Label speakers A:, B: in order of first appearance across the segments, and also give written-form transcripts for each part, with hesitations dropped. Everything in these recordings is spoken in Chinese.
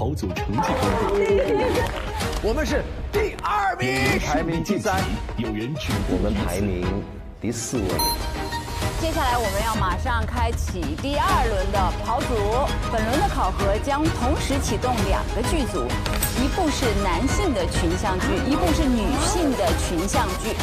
A: 跑组成绩公布。
B: 我们是第2名，
A: 排名第3，有人止步
C: 我们排名第4位。
D: 接下来我们要马上开启第2轮的跑组。本轮的考核将同时启动2个剧组，一部是男性的群像剧，一部是女性的群像剧。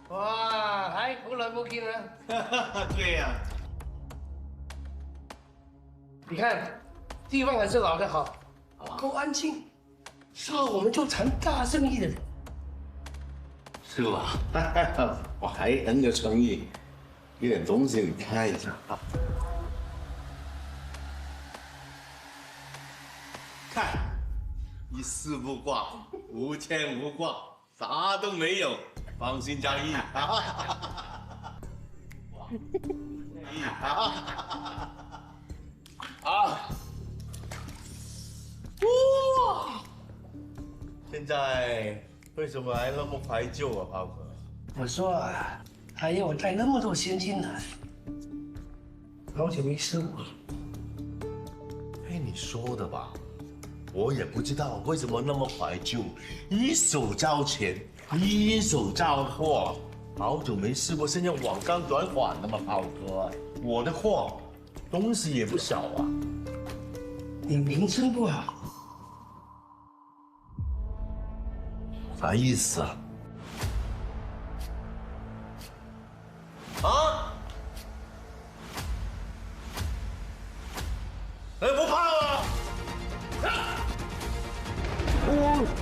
E: 哇，还不冷不热呢？
F: 对呀、
E: 你看，地方还是老的好，够安静，适合我们就谈大生意的人。
F: 是吧？我还很有诚意，有点东西你看一下啊。看，一丝不挂，无牵无挂，啥都没有，放心交易。哇！现在为什么还那么怀旧啊，炮哥？
E: 我说啊，还要我带那么多现金来，好久没吃过。
F: 哎，你说的吧？我也不知道为什么那么怀旧，一手交钱，一手交货。好久没试过，现在网刚短款的嘛，炮哥。我的货东西也不少啊。
E: 你名声不好，
F: 啥意思啊？啊？哎，不怕啊！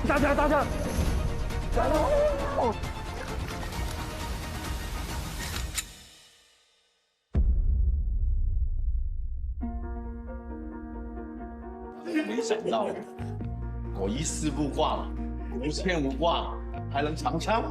B: 大家，
F: 没想到，我一丝不挂，无牵无挂，还能长枪。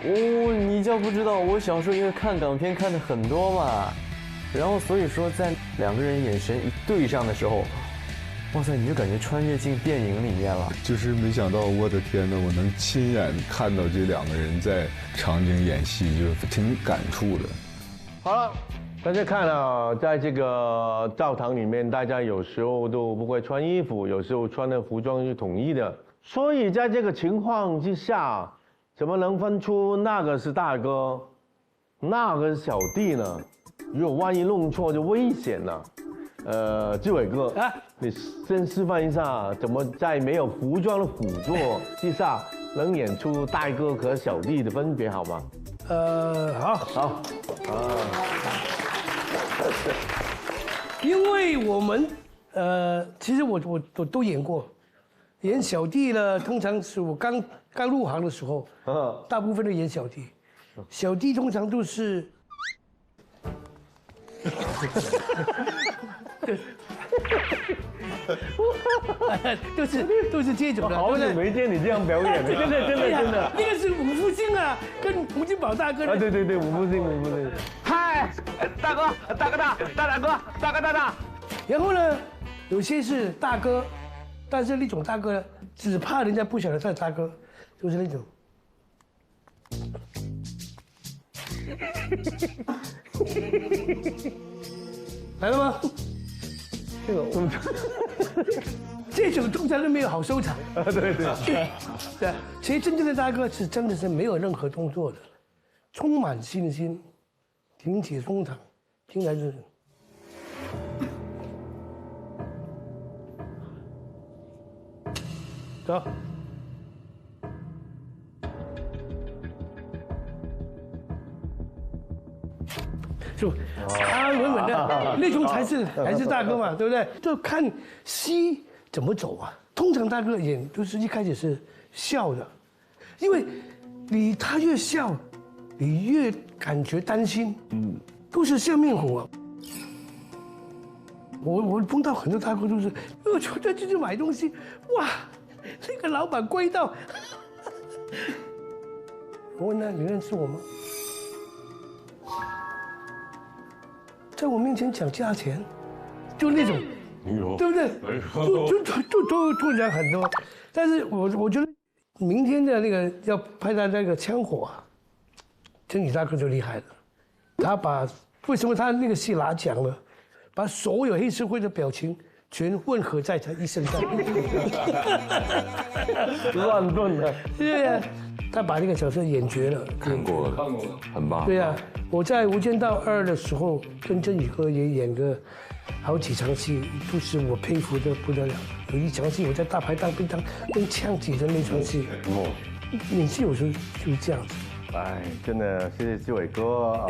C: 哦，你就不知道，我小时候因为看港片看的很多嘛，然后所以说在2个人眼神一对上的时候，哇塞，你就感觉穿越进电影里面了。
G: 就是没想到，我的天呐，我能亲眼看到这2个人在场景演戏，就是挺感触的。
H: 好了，大家看啊，在这个教堂里面，大家有时候都不会穿衣服，有时候穿的服装是统一的，所以在这个情况之下，怎么能分出那个是大哥，那个是小弟呢？如果万一弄错就危险了。志伟哥，你先示范一下怎么在没有服装的辅助之下，能演出大哥和小弟的分别，好吗？好。
E: 因为我们其实我都演过，演小弟呢，通常是我刚入行的时候，大部分都演小弟，小弟通常都是。都是这种的。
H: 好久没见你这样表演了，真的。
E: 那个是五福星啊，跟洪金宝大哥。
H: 啊，对，五福星。
B: 嗨，大哥，大哥。
E: 然后呢，有些是大哥，但是那种大哥呢，只怕人家不晓得他是大哥，就是那种。来了吗？这种通常都没有好收场。对，其实真正的大哥是真的是没有任何动作的，充满信心，挺起胸膛，听来就是。走。就安安稳稳的，那种才是大哥嘛，对不对？就看戏怎么走啊。通常大哥演都是一开始是笑的，因为他越笑，你越感觉担心。都是笑面虎啊。我碰到很多大哥都是，我这就去买东西，哇，那个老板贵到。我问他你认识我吗？在我面前讲价钱，就那种，对不对？就突然很多，但是我觉得明天的那个要拍他那个枪火啊，真宇大哥就厉害了，他把为什么他那个戏拿奖了？把所有黑社会的表情全混合在他一身上，
H: 乱炖的。
E: 对呀，他把那个角色演绝了。
G: 看过，很棒。
E: 对呀，我在《无间道2》的时候跟振宇哥也演过好几场戏，都是我佩服的不得了。有一场戏我在大排档便当跟枪击的那场戏，演戏有时候就是这样子。
H: 哎，真的谢谢志伟哥啊！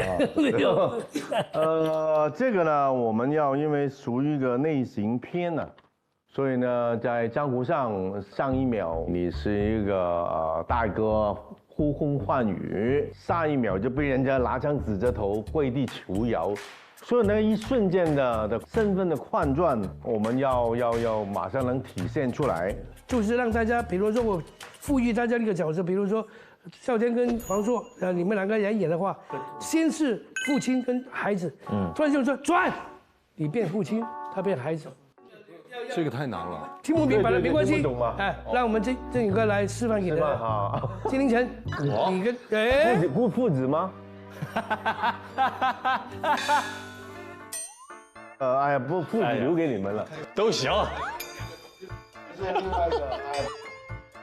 H: 这个呢，我们要因为属于一个类型片呢，所以呢，在江湖上一秒你是一个大哥呼风唤雨，下一秒就被人家拿枪指着头跪地求饶，所以呢，一瞬间的身份的换转，我们要马上能体现出来，
E: 就是让大家，比如说我赋予大家一个角色，比如说。少天跟黄硕，你们两个人演的话，先是父亲跟孩子，突然就说转，你变父亲，他变孩子，
G: 这个太难了，
E: 听不明白了没关系，
H: 听不懂吗？
E: 哎，让我们振宇哥来示范给大家。
H: 好，
E: 金凌晨，你跟哎
H: 父子吗？哎呀，父子留给你们了，
B: 都行。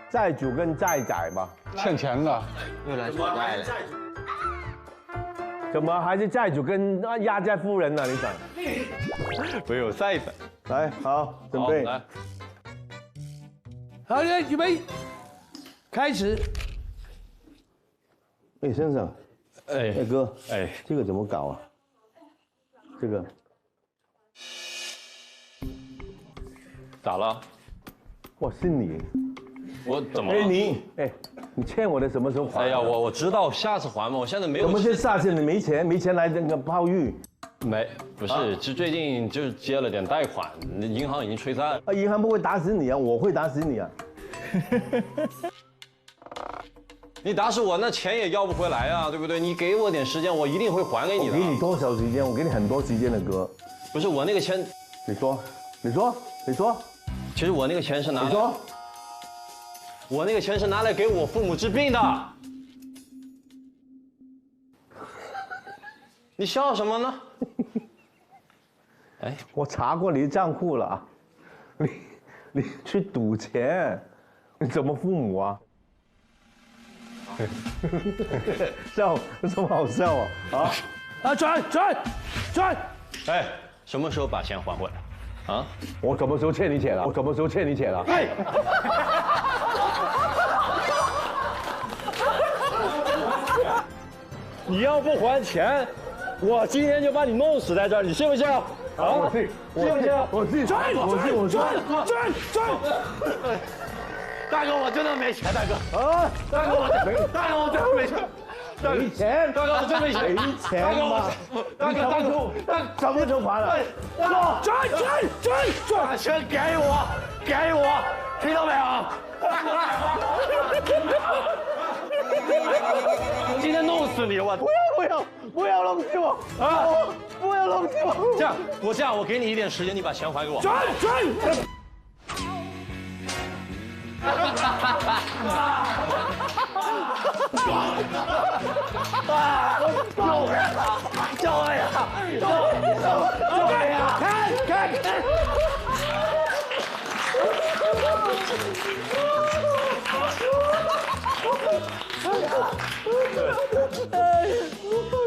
H: 债主跟债仔吧，
G: 欠钱的，
C: 又来讨债了。
H: 怎么还是债主跟压寨夫人呢？你想？
B: 没有赛的。
H: 来，好，准备。
B: 来，
E: 好，预备，开始。
H: 哎，先生，
B: 哎
H: 哥，
B: 哎，
H: 这个怎么搞啊？这个
B: 咋了？
H: 哇，是你。
B: 我怎么了？
H: 你欠我的什么时候还？
B: 哎呀，我知道，下次还嘛。我现在没有。
H: 怎么是下次你没钱来那个泡浴？
B: 不是，就最近就是接了点贷款，银行已经催债。
H: 啊，银行不会打死你啊，我会打死你啊！
B: 你打死我，那钱也要不回来啊，对不对？你给我点时间，我一定会还给你的。
H: 我给你多少时间？我给你很多时间的哥。
B: 不是我那个钱，
H: 你说。
B: 其实我那个钱是拿来。
H: 你说。
B: 我那个钱是拿来给我父母治病的。你笑什么呢？哎，
H: 我查过你的账户了，你去赌钱，你怎么父母啊？笑，有什么好笑啊？
E: 转！
B: 哎，什么时候把钱还回来？啊？
H: 我什么时候欠你钱了？哎！
B: 你要不还钱，我今天就把你弄死在这儿，你信不信？啊，
H: 我信，
E: 我信，转！
B: 大哥，我真的没钱，大哥。啊，大哥，我真的没钱。
H: 没钱，
B: 大哥，我真没钱。
H: 没钱吗？大哥，什么时候还了？
B: 把钱给我，听到没有？我今天弄死你！我
H: 不要弄死我啊！不要弄死我！
B: 这样，我给你一点时间，你把钱还给我。
E: 转！
B: 救命啊！
E: 看！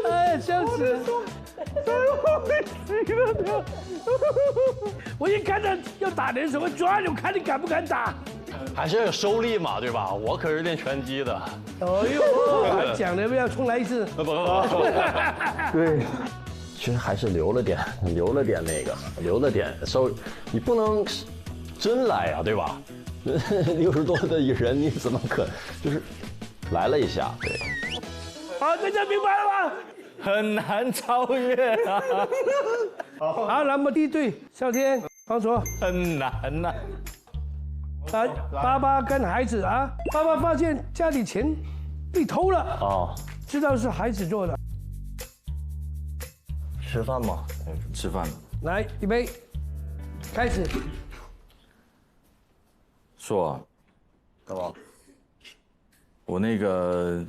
E: 哎，笑死！我一看到要打人什么转，我看你敢不敢打。
B: 还是要收力嘛，对吧？我可是练拳击的。
E: 哎呦，讲了要重来一次。
B: 不。
H: 对，
I: 其实还是留了点稍微，你不能真来啊，对吧？60多的人你怎么可就是来了一下？对。
E: 好，大家明白了吗？
C: 很难超越啊。
E: 好，那么第一队少天、方卓，
C: 很难呐。
E: 来，爸爸跟孩子啊，爸爸发现家里钱被偷了，
C: 哦，
E: 知道是孩子做的。
C: 吃饭吗？
I: 吃饭。
E: 来，预备，开始。
I: 说，
C: 干嘛？
I: 我那个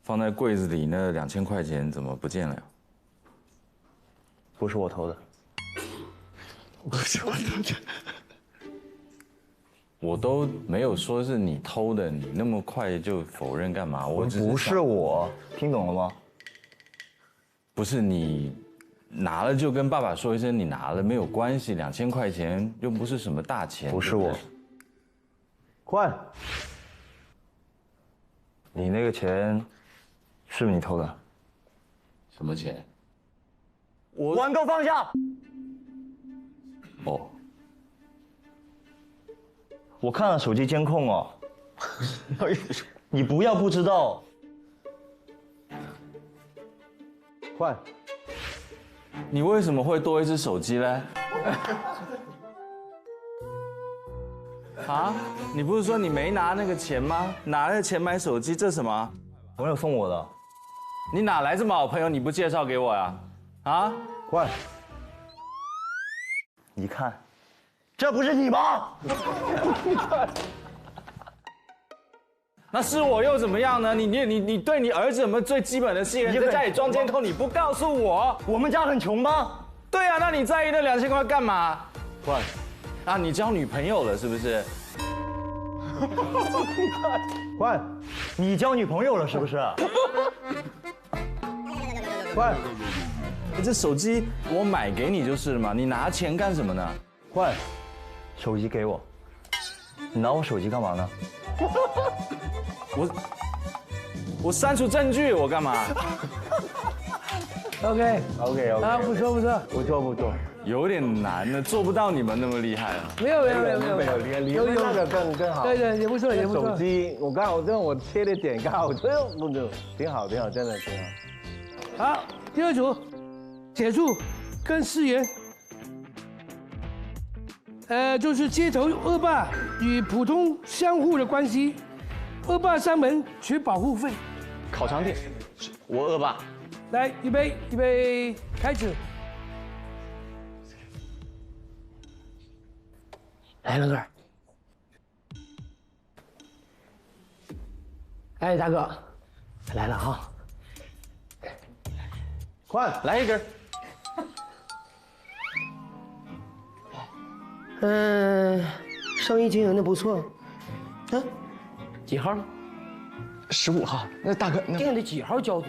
I: 放在柜子里那2000块钱怎么不见了呀？
C: 不是我偷的。
I: 不是我偷的。我都没有说是你偷的，你那么快就否认干嘛？我只是
C: 不是我，听懂了吗？
I: 不是你拿了就跟爸爸说一声你拿了没有关系，2000块钱又不是什么大钱。
C: 不是我。快！你那个钱是不是你偷的？
I: 什么钱？
C: 碗给我放下！
I: 哦，
C: 我看了手机监控哦。你不要不知道。快！
I: 你为什么会多一只手机嘞？啊？你不是说你没拿那个钱吗？拿了钱买手机，这什么？
C: 朋友送我的。
I: 你哪来这么好朋友？你不介绍给我呀？啊？
C: 快！一看，这不是你吗？
I: 那是我又怎么样呢？你对你儿子有没有最基本的信任？你在家里装监控，你不告诉我？
C: 我们家很穷吗？
I: 对啊，那你在意那2000块干嘛？
C: 快！
I: 啊，你交女朋友了是不是？
C: 快！你交女朋友了是不是？快！
I: 这手机我买给你就是了嘛，你拿钱干什么呢？
C: 快！手机给我。你拿我手机干嘛呢？
I: 我删除证据，我干嘛
E: OK， 啊，不错不错，
C: 不错不错，
I: 有点难呢，做不到你们那么厉害啊。
E: 没有，
H: 你们那个更好。
E: 对，也不错也不错。
H: 手机，我刚好我切的点刚好，不挺好，真的挺好。
E: 好，第二组，铁柱跟思源，就是街头恶霸与普通商户的关系。恶霸上门取保护费。
C: 烤肠店，我恶霸。
E: 来，预备，开始。来，乐哥。哎，大哥，来了哈。
C: 快来一根。
E: 生意经营的不错。几号
J: ？15号。那大哥，
E: 定的几号交租？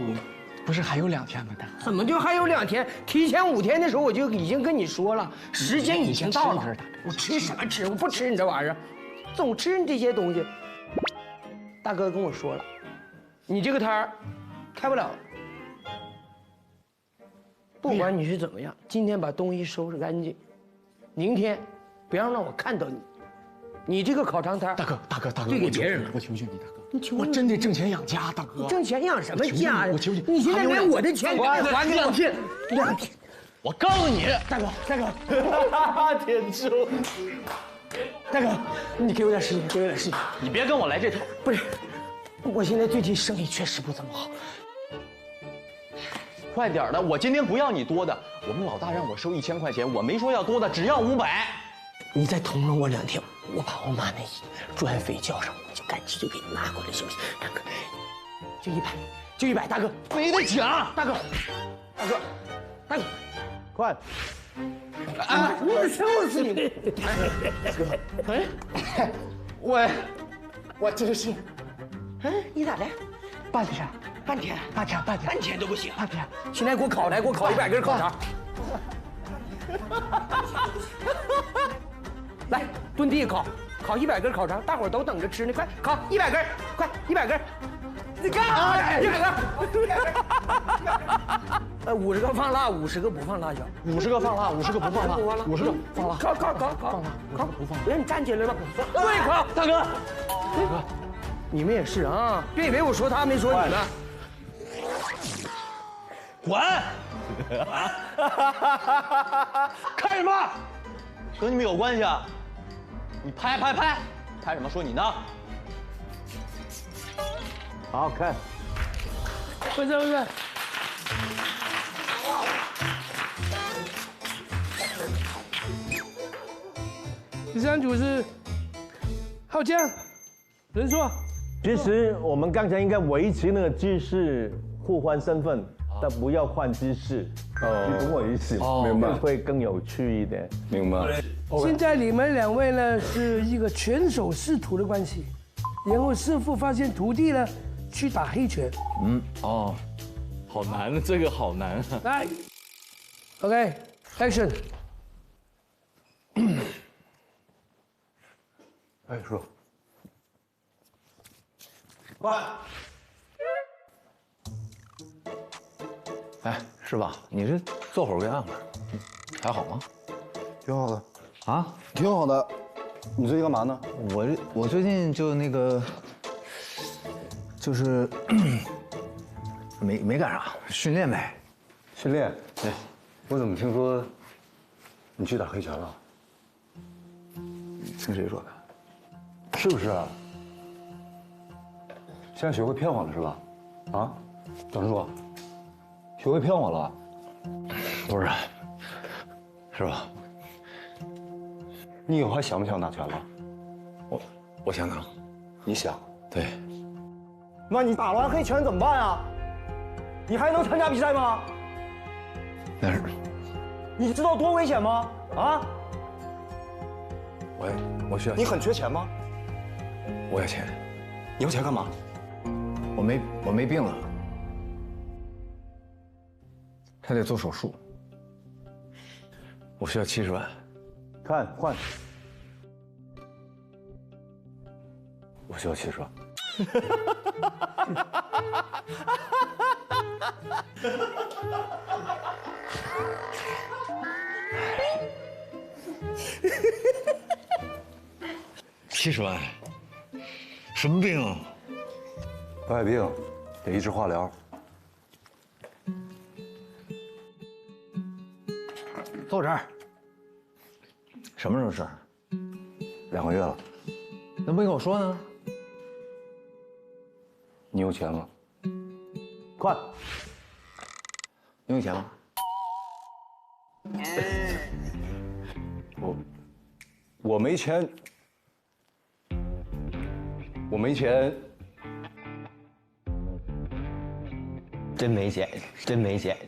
J: 不是还有2天吗？大哥，
E: 怎么就还有2天？提前5天的时候我就已经跟你说了，时间已经到了。我吃什么吃？我不吃你这玩意儿，总吃你这些东西。大哥跟我说了，你这个摊儿开不了。不管你是怎么样，今天把东西收拾干净，明天不要让我看到你。你这个烤肠摊，
J: 大哥，
E: 对给别人了，
J: 我求求你，大哥，我真得挣钱养家，大哥。
E: 你挣钱养什么家呀？
J: 我求你，
E: 你现在连我的钱还给2天，2天。
J: 我告诉你，大哥，
C: 天柱，
E: 大哥，你给我点时间，
J: 你别跟我来这套。
E: 不是，我现在最近生意确实不怎么好。
J: 快点的，我今天不要你多的，我们老大让我收1000块钱，我没说要多的，只要500。
E: 你再通融我2天，我把我妈那专费交上，我就赶紧就给你拿过来，行不行？大哥，就100，大哥，
J: 没得讲，
E: 大哥，
C: 快！
E: 啊！我笑死你！
J: 我真是，
E: 你咋的？半天都不行，
J: 半天。
E: 现在给我烤100根烤肠。来，蹲地烤100根烤肠，大伙儿都等着吃呢，快烤100根，快100根，你干啥呀？100根，50个放辣，50个不放辣椒
J: ，50个放辣，50个不放辣，50个放辣，
E: 烤，
J: 不放，
E: 让你站起来了，
J: 对，烤，大哥，
E: 你们也是啊，别以为我说他没说你们。
J: 滚！看什么？跟你们有关系啊？你拍什么？说你呢？
H: 好看。
E: 不是。第三组是浩江、仁硕。
H: 其实我们刚才应该维持那个姿势，互换身份，但不要换姿势。你懂我意思吗？
G: 明白，
H: 会更有趣一点。
G: 明白。
E: 现在你们两位呢是一个拳手师徒的关系，然后师傅发现徒弟呢去打黑拳。
I: 哦，好难，这个好难啊。
E: 来 ，OK，Action。
G: 哎，说。
K: 哎，是吧？你这做会儿个样子，还好吗？
L: 挺好的
K: 啊，
L: 挺好的。你最近干嘛呢？
K: 我最近就那个，就是没干啥，训练呗。
L: 训练。哎，我怎么听说你去打黑拳了？
K: 听谁说的？
L: 是不是？现在学会骗我了是吧？啊，张叔，学会骗我了？
K: 不是，是吧？
L: 你以后还想不想打拳了？
K: 我想打。
L: 你想？
K: 对。
L: 那你打完黑拳怎么办啊？你还能参加比赛吗？
K: 但是，
L: 你知道多危险吗？啊？
K: 我需要。
L: 你很缺钱吗？
K: 我要钱。
L: 你要钱干嘛？
K: 我没病了，他得做手术，我需要70万。
L: 看换。我需要70万。
K: 70万，什么病啊？
L: 白血病，得医治化疗。
K: 坐这儿。什么时候事儿
L: ？2个月了。
K: 那没跟我说呢？
L: 你有钱吗？快！
K: 你有钱吗？
L: 我没钱。我没钱。
C: 真没钱，真没钱，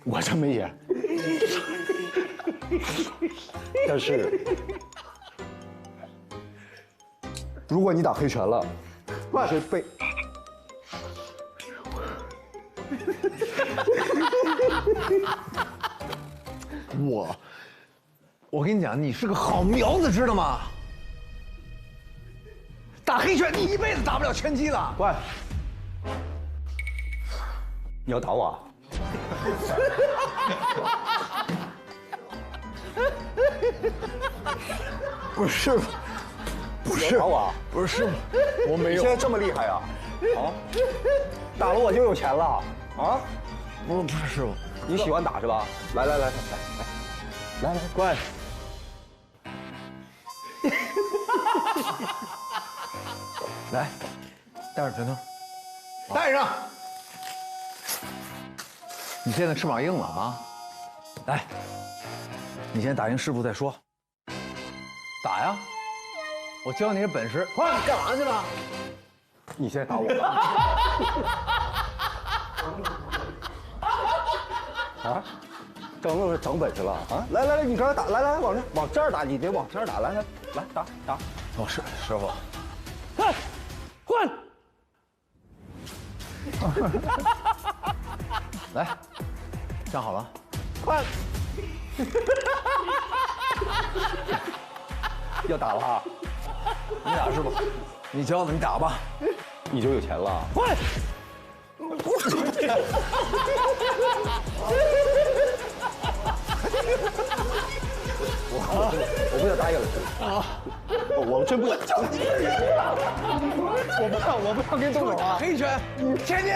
L: 我真没钱。但是，如果你打黑拳了，会被。
K: 我跟你讲，你是个好苗子，知道吗？打黑拳，你一辈子打不了拳击了。
L: 喂，你要打我啊？
K: 不是，不是
L: 打我啊？
K: 不是，我没有。
L: 你现在这么厉害啊？啊？打了我就有钱了啊？
K: 不是师傅，
L: 你喜欢打是吧？来，
H: 乖。
K: 来，戴上拳头，戴上。你现在翅膀硬了啊！来，你先打赢师傅再说。打呀！我教你这本事。快，干嘛去了？
L: 你现在打我了？啊？整本事了啊！来，你刚才打，来，往这儿打，你别往这儿打，来，打。
K: 哦，师傅。
E: 换。
K: 来，站好了。
E: 换。
L: 要打了哈！
K: 你打师傅，你教的，你打吧。
L: 你就有钱了。
E: 换。
L: 我不想答应了啊！我真不想教你。我不想跟你动手啊！
K: 黑拳，前进！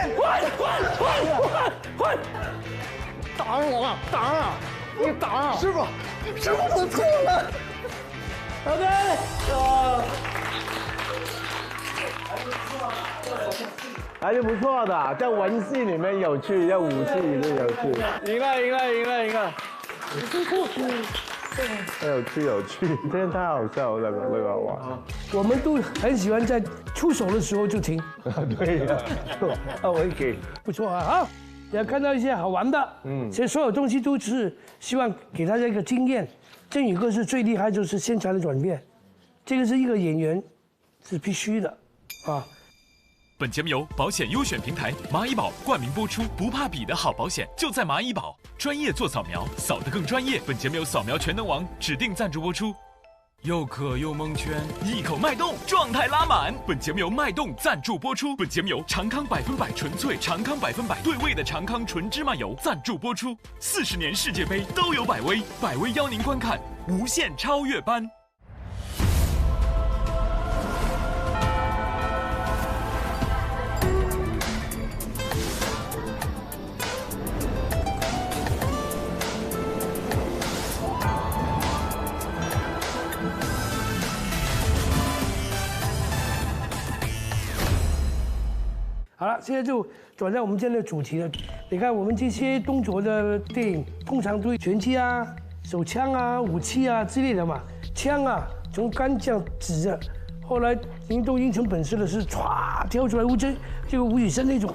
E: 换！打我，打！你打！
L: 师傅，我错了。
E: OK，
H: 还是不错的，在文戏里面有趣，在武戏里面有趣。赢了！有趣，真的太好笑了，这个哇！
E: 我们都很喜欢在出手的时候就停。
H: 对呀，我也给，
E: 不错啊！好，也看到一些好玩的。其实所有东西都是希望给大家一个经验。振宇哥是最厉害，就是现场的转变，这个是一个演员是必须的啊。
M: 本节目由保险优选平台蚂蚁保冠名播出，不怕比的好保险就在蚂蚁保，专业做扫描，扫得更专业。本节目由扫描全能王指定赞助播出。又渴又蒙圈，一口脉动，状态拉满。本节目由脉动赞助播出。本节目由长康100%纯粹长康100%对味的长康纯芝麻油赞助播出。40年世界杯都有百威，百威邀您观看无限超越班。
E: 好了，现在就转到我们今天的主题了。你看，我们这些动作的电影通常都拳击啊、手枪啊、武器啊之类的嘛。枪啊，从杆这样指着，后来都已经成本事了，是歘跳出来，这个吴宇森那种。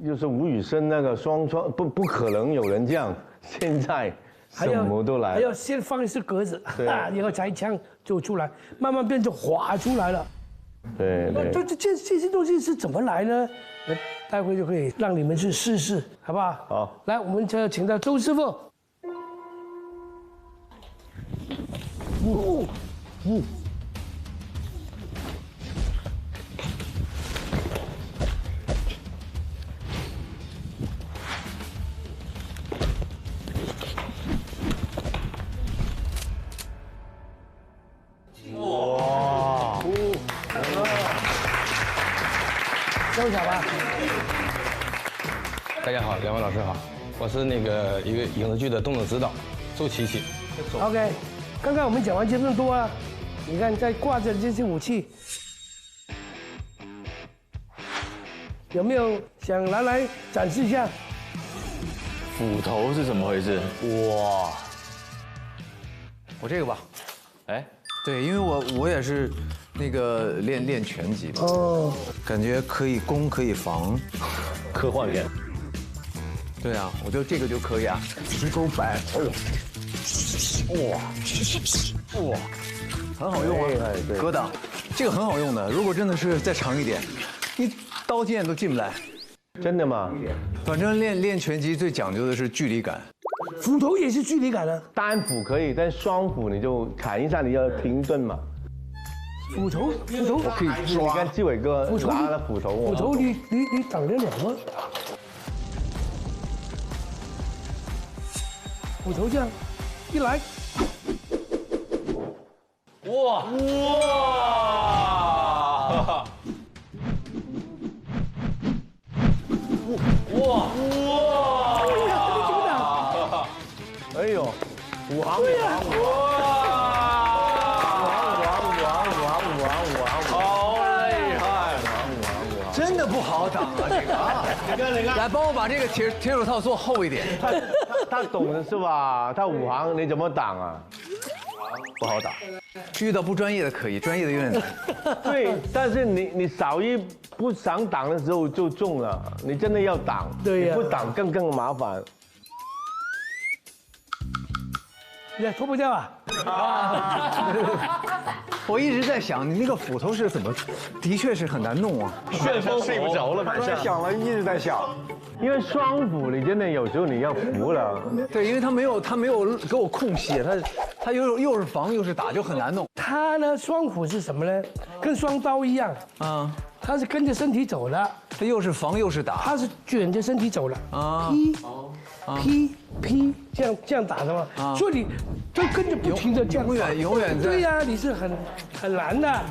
H: 就是吴宇森那个双不可能有人这样，现在什么都来，
E: 还要先放一次格子，然后才一枪就出来，慢慢变成滑出来了。
H: 对，
E: 这些东西是怎么来呢？待会就可以让你们去试试，好不好？
H: 好，
E: 来，我们就请到周师傅。收小吧。
N: 大家好，两位老师好，我是那个一个影视剧的动作指导周琪琪。
E: OK， 刚刚我们讲完这么多啊，你看在挂着这些武器，有没有想拿来展示一下？
I: 斧头是怎么回事？哇！
K: 我这个吧。
I: 哎，
K: 对，因为我也是那个练拳击嘛，感觉可以攻可以防，
H: 科幻片。
K: 对啊，我觉得这个就可以啊，提钩摆，哇，很好用啊，格挡，这个很好用的。如果真的是再长一点，你刀剑都进不来。
H: 真的吗？
K: 反正练拳击最讲究的是距离感。
E: 斧头也是距离感的，
H: 单斧可以，但双斧你就砍一下，你要停顿嘛。
E: 斧头，
H: 我可以抓。你看纪伟哥拿了斧头，
E: 斧头你挡得了吗？斧头这样一来，
B: 哇！
H: 哎呦，武行！
B: 好厉害！
K: 真的不好挡啊，这个啊！你看，来帮我把这个铁手套做厚一点。
H: 他懂的是吧？他武行你怎么挡啊？
K: 不好打，遇到不专业的可以，专业的有点难。
H: 对，但是你不想挡的时候就中了，你真的要挡，
E: 对呀，
H: 不挡更麻烦。
E: 你脱不掉啊？
K: 我一直在想，你那个斧头是怎么，的确是很难弄啊。
B: 旋风
L: 睡不着了，刚才想了，一直在想。
H: 因为双斧你真的有时候你要扶了。
K: 对，因为他没有给我空隙，他又是防又是打，就很难弄。
E: 他呢，双斧是什么呢？跟双刀一样啊，他是跟着身体走的，
K: 他又是防又是打，
E: 他是卷着身体走的啊，劈，这样打的嘛，所以你都跟着不停的这样，
K: 永远在。
E: 对呀，你是很难的。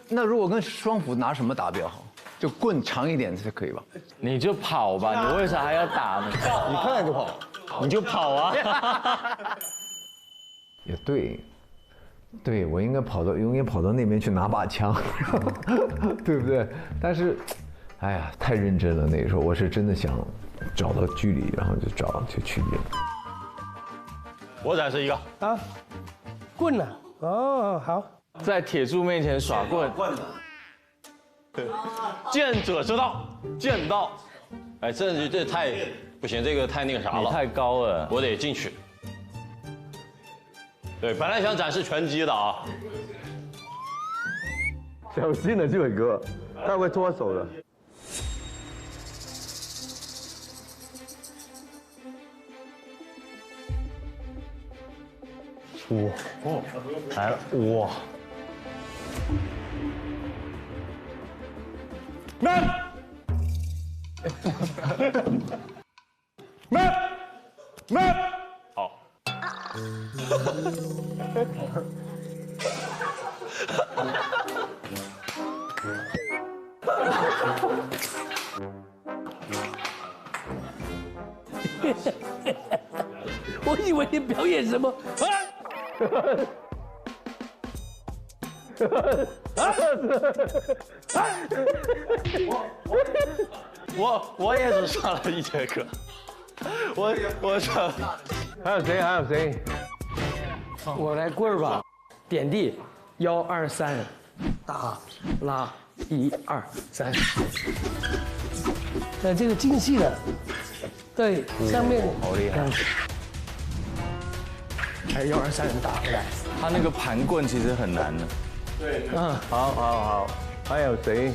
K: 那如果跟双斧拿什么打比较好？就棍长一点才可以吧？
C: 你就跑吧，你为啥还要打呢？
L: 你看见就跑，
C: 你就跑啊！
O: 也对，对我应该永远跑到那边去拿把枪，对不对？但是，哎呀，太认真了。那个时候我是真的想找到距离，然后就去练。
J: 我展示一个
E: 啊，棍呢？哦，好，
C: 在铁柱面前耍棍。
J: 见者之道，剑道。
B: 哎，这太不行，这个太那个啥了，
C: 你太高了，
B: 我得进去。对，本来想展示拳击的啊。
H: 小心了，这位哥，他会脱手的。哇，来了，哇！
J: 慢，
B: 好。
E: 我以为你表演什么啊？
J: 我也只上了1节课，我上，
H: 还有谁？
P: 我来棍儿吧，点地，1、2、3，打拉，1、2、3。
E: 这个精细的，对，上面
C: 好厉害。
P: 还1、2、3人打回来。
C: 他那个盘棍其实很难的。
P: 对，
H: 好，还有谁？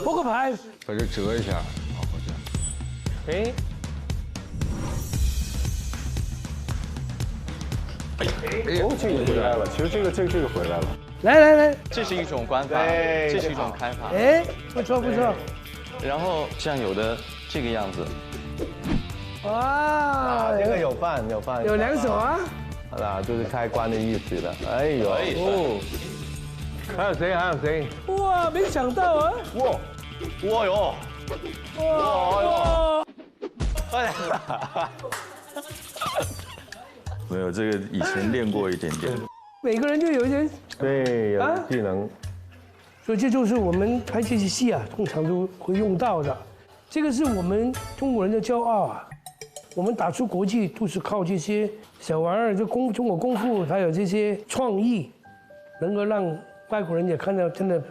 E: 扑克牌，
G: 把这折一下，好这样。
L: 这个回来了，其实这个回来了。
E: 来，
N: 这是一种管法，这是一种开法。
E: 哎，不错。
N: 然后像有的这个样子。
E: 哇，
H: 这个有饭，
E: 有2手啊。
H: 好啦，就是开关的意思了。哎呦，还有谁？
E: 哇，没想到啊！
J: 哇哟！
C: 哎，没有这个以前练过一点点。
E: 每个人就有一点
H: 对，有技能。
E: 所以这就是我们拍这些戏啊，通常都会用到的。这个是我们中国人的骄傲啊！我们打出国际都是靠这些小玩意儿，就中国功夫，还有这些创意，能够让外国人也看到，真的，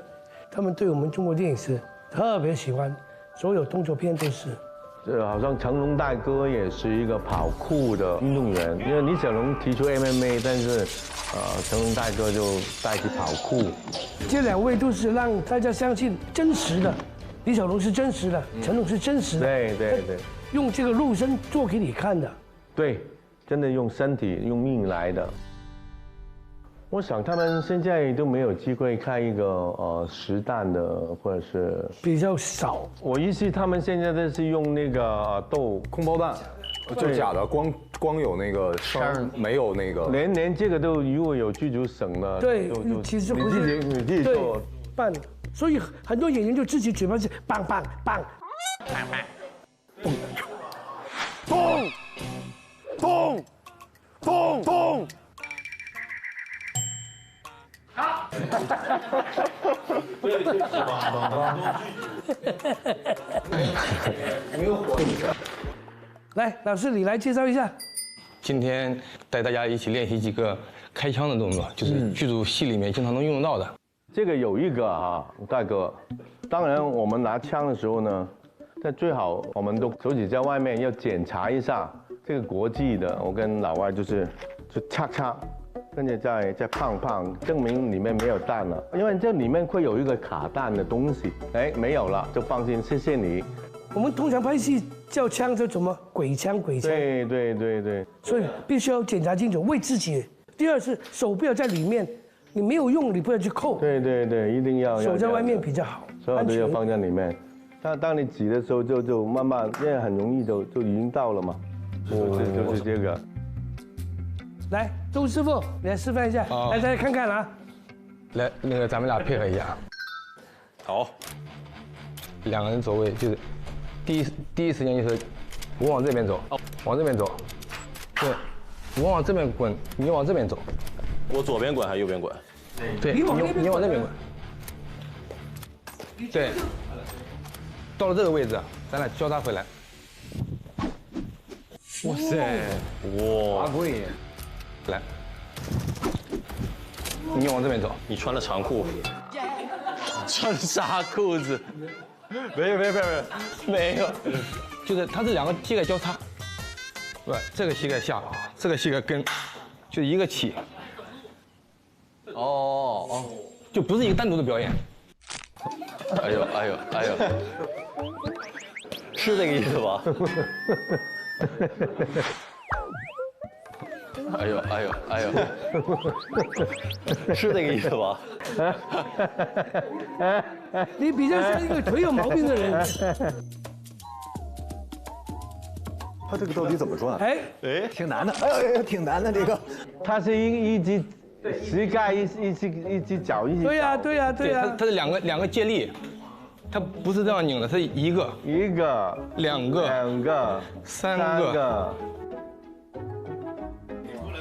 E: 他们对我们中国电影是特别喜欢，所有动作片都是。
H: 好像成龙大哥也是一个跑酷的运动员，因为李小龙提出 MMA， 但是，成龙大哥就带起跑酷。
E: 这2位都是让大家相信真实的，李小龙是真实的，成龙是真实的。
H: 对，
E: 用这个肉身做给你看的。
H: 对，真的用身体用命来的。我想他们现在都没有机会看一个实弹的，或者是
E: 比较少。
H: 我意思他们现在都是用那个
L: 空包弹，就假的，光有那个声，没有那个。
H: 连这个都如果有剧组省了，
E: 对，其实不是
H: 你自己做
E: 办，所以很多演员就自己嘴巴是棒，咚。来，老师你来介绍一下。
N: 今天带大家一起练习几个开枪的动作，就是剧组戏里面经常能用到的。
H: 这个有一个啊，大哥，当然我们拿枪的时候呢，但最好我们都手指在外面要检查一下这个国际的。我跟老外就擦，跟着再胖，证明里面没有弹了，因为这里面会有一个卡弹的东西，哎，没有了就放心，谢谢你。
E: 我们通常拍戏叫枪叫什么？鬼枪。
H: 对。
E: 所以必须要检查清楚，为自己。第二是手不要在里面，你没有用，你不要去扣。
H: 对，一定要
E: 手在外面比较好，
H: 所有都要放在里面。当你挤的时候就慢慢，因为很容易就已经到了嘛。就是这个。
E: 来，周师傅，你来示范一下，来大家看看啊。
N: 来，那个咱们俩配合一下。
B: 好。
N: 两个人走位，就是第一时间就是我往这边走，往这边走，对，我往这边滚，你往这边走。
B: 我左边滚还是右边滚？
N: 对，你往这边滚。对，到了这个位置，咱俩交叉回来。哇塞，
B: 哇，
N: 阿贵，来，你往这边走。
B: 你穿了长裤，穿啥裤子？没有，
N: 就是他这两个膝盖交叉，对，这个膝盖下，这个膝盖跟，就一个起。哦，就不是一个单独的表演。
B: 哎呦，是这个意思吧？哎呦，是这个意思吧？
E: 你比较像一个腿有毛病的人。
L: 他这个到底怎么转？
E: 哎，
L: 挺难的，哎，挺难的这个。
H: 它是一只膝盖一只脚一只。
E: 对呀，
N: 它是两个借力，它不是这样拧的，它是一个、两个、三个。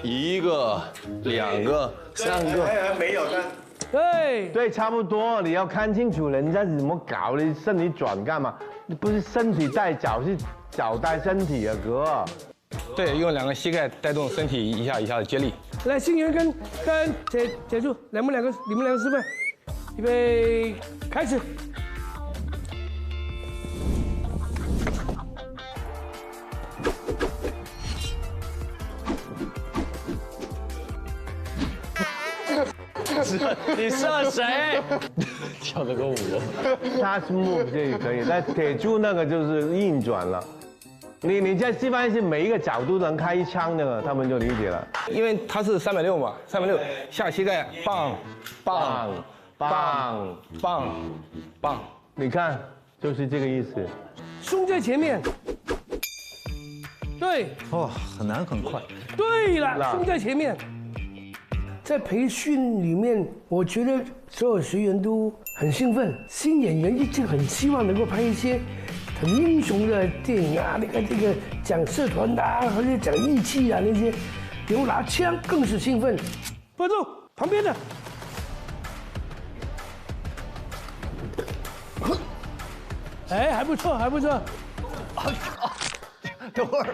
B: 一个、两个、三个，
L: 没有
H: 对，差不多。你要看清楚人家怎么搞，你身体转干嘛？你不是身体带脚，是脚带身体啊，哥。
N: 对，用两个膝盖带动身体一下的接力。
E: 来，新源跟铁柱，你们两个示范，预备，开始。
B: 你射谁？跳了个舞。
H: 他是move这也可以，但铁柱那个就是硬转了。你在示范是每一个角度能开一枪的，他们就理解了。
N: 因为它是360嘛，360下膝盖，棒，
H: 你看，就是这个意思。
E: 胸在前面。对。
L: 哦，很难很快。
E: 对了，胸在前面。在培训里面，我觉得所有学员都很兴奋。新演员一直很希望能够拍一些很英雄的电影啊，这个讲社团的啊，或者讲义气啊那些，比如拿枪更是兴奋。观众旁边的，哎，还不错。
L: 等会儿。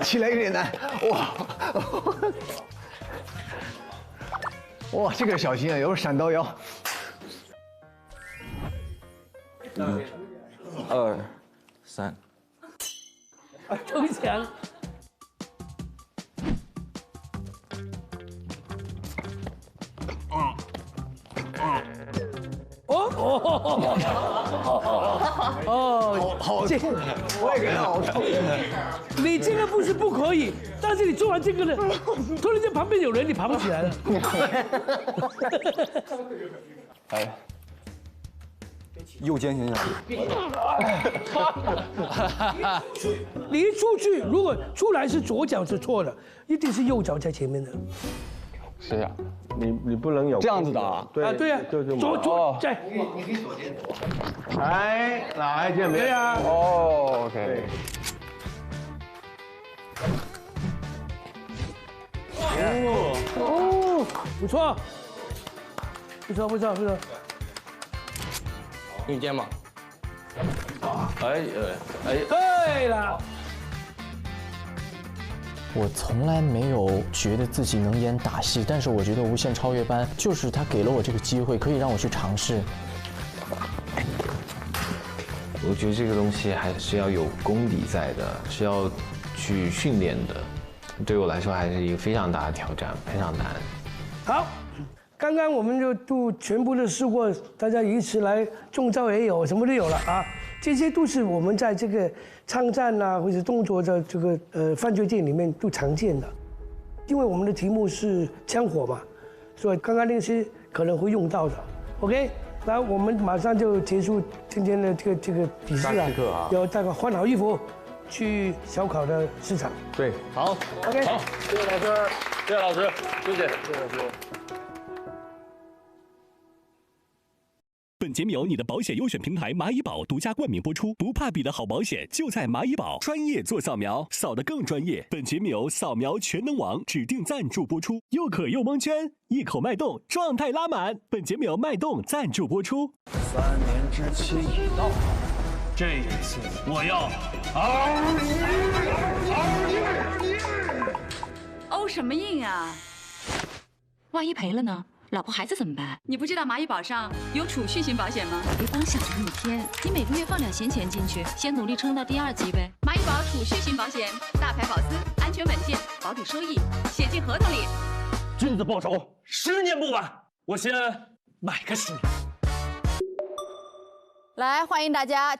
L: 起来有点难，哇，这个小心啊，有闪刀腰。
I: 1、2、3。
E: 投降。
L: 好，我也感到好痛。
E: 你这个步是不可以，但是你做完这个呢，突然间旁边有人，你爬不起来了。
L: 哎，右肩先下。
E: 你一出去，如果出来是左脚是错的，一定是右脚在前面的。
H: 是呀，你不能有
L: 这样子的啊？
E: 对啊，对啊，
H: 就
E: 左在。
L: 你可以左肩。
H: 来这边。
E: 对啊。
H: 哦 ，OK。
E: 哦，不错。
N: 用肩膀。
E: 对了。
C: 我从来没有觉得自己能演打戏，但是我觉得《无限超越班》就是他给了我这个机会，可以让我去尝试。
O: 我觉得这个东西还是要有功底在的，是要去训练的。对我来说还是一个非常大的挑战，非常难。
E: 好，刚刚我们就都全部的试过，大家一起来中招也有，什么都有了啊。这些都是我们在这个枪战啊，或者动作的这个犯罪电影里面都常见的。因为我们的题目是枪火嘛，所以刚刚那些可能会用到的。OK， 那我们马上就结束今天的这个比试啊，要大概换好衣服去小考的市场。
H: 对，
B: 好
E: ，OK，
B: 好，谢谢老师，谢谢老师，谢谢，谢谢老师。
A: 本节目由你的保险优选平台蚂蚁宝独家冠名播出，不怕比的好保险就在蚂蚁宝，专业做扫描，扫得更专业。本节目由扫描全能王指定赞助播出，又渴又蒙圈，一口脉动，状态拉满。本节目由脉动赞助播出。
F: 3年之期已到，这一次我要
D: 欧什么印啊？
Q: 万一赔了呢？老婆孩子怎么办？
D: 你不知道蚂蚁宝上有储蓄型保险吗？
Q: 别光想着那一天，你每个月放点闲钱进去，先努力撑到第2级呗。
D: 蚂蚁宝储蓄型保险，大牌保资，安全稳健，保底收益，写进合同里。
J: 君子报仇，10年不晚。我先买个10年。
D: 来，欢迎大家。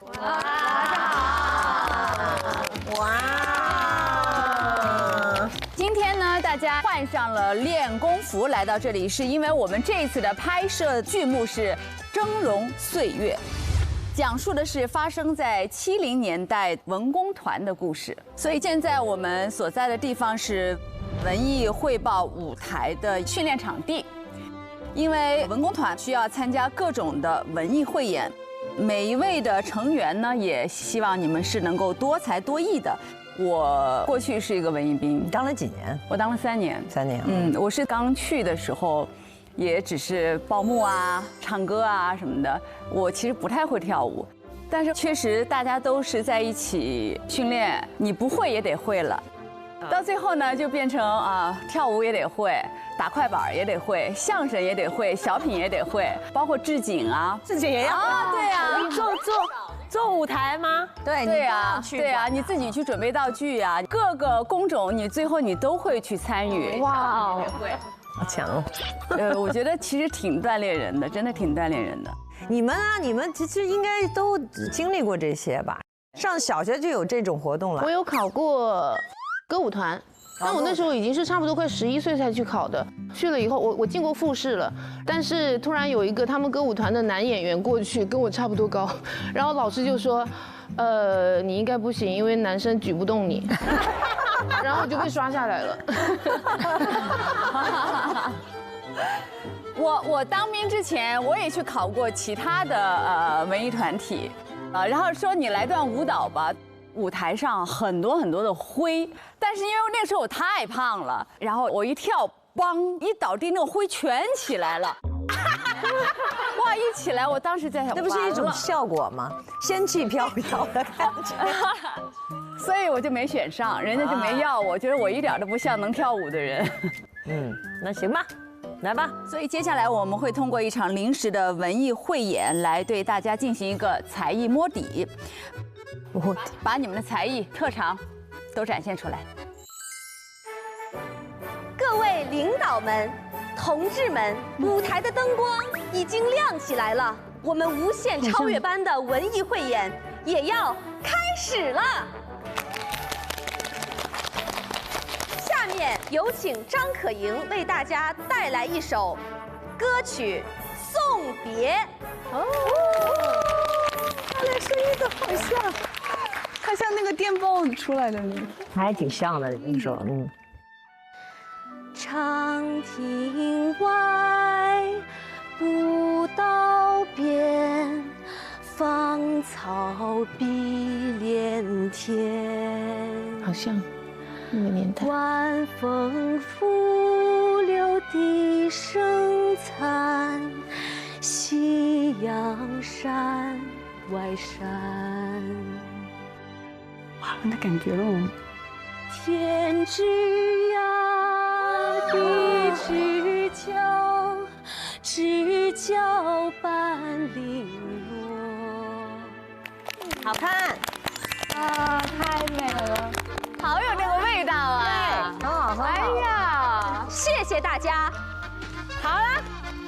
D: 今天呢，大家换上了练功服来到这里，是因为我们这次的拍摄剧目是《峥嵘岁月》，讲述的是发生在70年代文工团的故事。所以现在我们所在的地方是文艺汇报舞台的训练场地，因为文工团需要参加各种的文艺汇演，每一位的成员呢，也希望你们是能够多才多艺的。我过去是一个文艺兵，
R: 当了几年？
D: 我当了3年。
R: 3年。
D: 我是刚去的时候，也只是报幕啊、唱歌啊什么的。我其实不太会跳舞，但是确实大家都是在一起训练，你不会也得会了。到最后呢，就变成跳舞也得会，打快板也得会，相声也得会，小品也得会，包括置景啊，
R: 置景也要
D: 对呀，
R: 做舞台吗？
D: 对啊，你自己去准备道具啊，各个工种你最后你都会去参与。
R: 哇，
D: 会，
R: 好强！
D: 我觉得其实挺锻炼人的，真的挺锻炼人的。
R: 你们其实应该都经历过这些吧？上小学就有这种活动了。
S: 我有考过歌舞团。但我那时候已经是差不多快11岁才去考的，去了以后我进过复试了，但是突然有一个他们歌舞团的男演员过去跟我差不多高，然后老师就说，你应该不行，因为男生举不动你，然后我就被刷下来了。
D: 我当兵之前我也去考过其他的文艺团体，然后说你来段舞蹈吧。舞台上很多的灰，但是因为那个时候我太胖了，然后我一跳，梆一倒地，那个灰全起来了。哇！一起来，我当时在想，
R: 那不是一种效果吗？仙气飘飘的感觉。
D: 所以我就没选上，人家就没要我，觉得我一点都不像能跳舞的人。
R: 那行吧。来吧，
D: 所以接下来我们会通过一场临时的文艺汇演来对大家进行一个才艺摸底，把你们的才艺特长都展现出来。
T: 各位领导们、同志们，舞台的灯光已经亮起来了，我们无限超越般的文艺汇演也要开始了。下面有请张可盈为大家带来一首歌曲《送别》。
D: 他的声音都好像，他像那个电报出来的那个，
R: 还挺像的，你说，
T: 长亭外，古道边，芳草碧连天。
S: 好像。那个年代，
T: 晚风拂柳笛声残，夕阳山外山。
D: 哇，那感觉了我们。
T: 天之涯，地之角，知交半零落。好看
D: 啊，太美了。好有那个味道啊！
T: 对，很好。
D: 哎呀，
T: 谢谢大家。
R: 好了，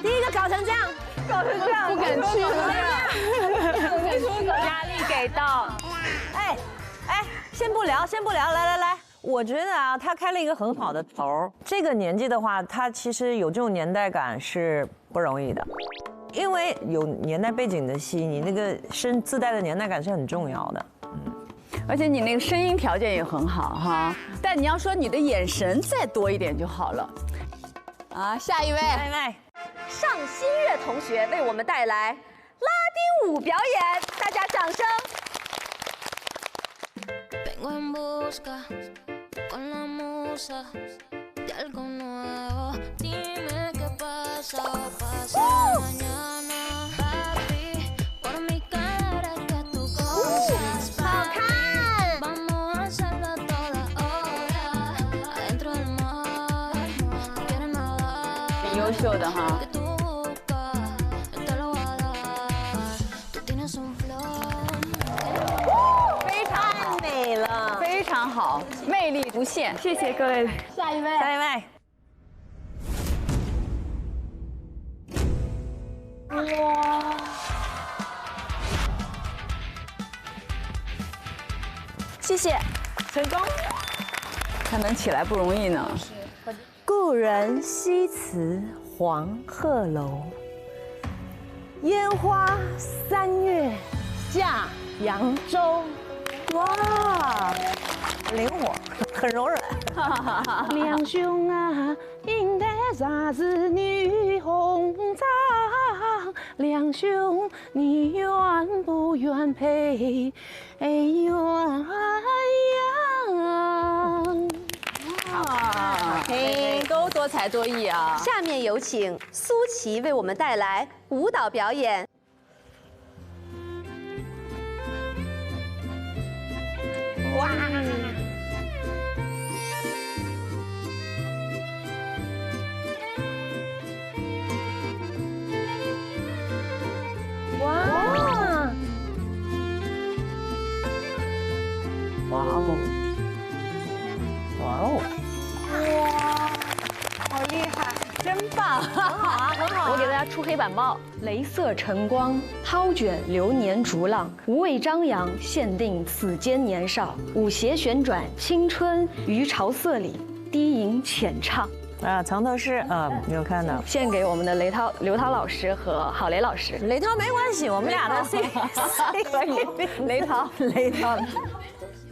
R: 第一个搞成这样，
D: 不敢去了，压力给到。
R: 先不聊，来，我觉得啊，他开了一个很好的头。这个年纪的话，他其实有这种年代感是不容易的，因为有年代背景的戏，你那个自带的年代感是很重要的。
D: 而且你那个声音条件也很好哈，但你要说你的眼神再多一点就好了。下一位，
T: 尚新月同学为我们带来《舞表演，大家掌声。
U: Vengo en busca con la musa de algo nuevo. Dime qué pasa, pasa mañana. Papi, por mi cara que tú gozas. Papi, vamos a hacerlo toda hora. Adentro del mar, tú quieres nadar.
D: 挺优秀的哈。 非常好，魅力无限，
T: 谢谢各位。下一位，
R: 下一位。
T: 哇！谢谢，成功。
D: 他能起来不容易呢。
R: 故人西辞黄鹤楼，烟花3月下扬州。 哇，灵活，很柔软。
S: 两兄啊，应得啥子女红妆？两兄，你愿不愿配鸳鸯？
D: 好听，都多才多艺啊！
T: 下面有请苏琪为我们带来舞蹈表演。
R: 哇！哇！哇哦！哇哦！
T: 哇，好厉害，
D: 真棒，很好啊，很好。
T: 我给大家出黑板报：雷色晨光，涛卷流年逐浪，无畏张扬，限定此间年少。舞鞋旋转，青春于潮色里，低吟浅唱。
R: 啊，藏头诗啊，你有看到？
T: 献给我们的刘涛老师和郝雷老师。
R: 雷涛没关系，我们俩的 C
D: 可以。雷涛。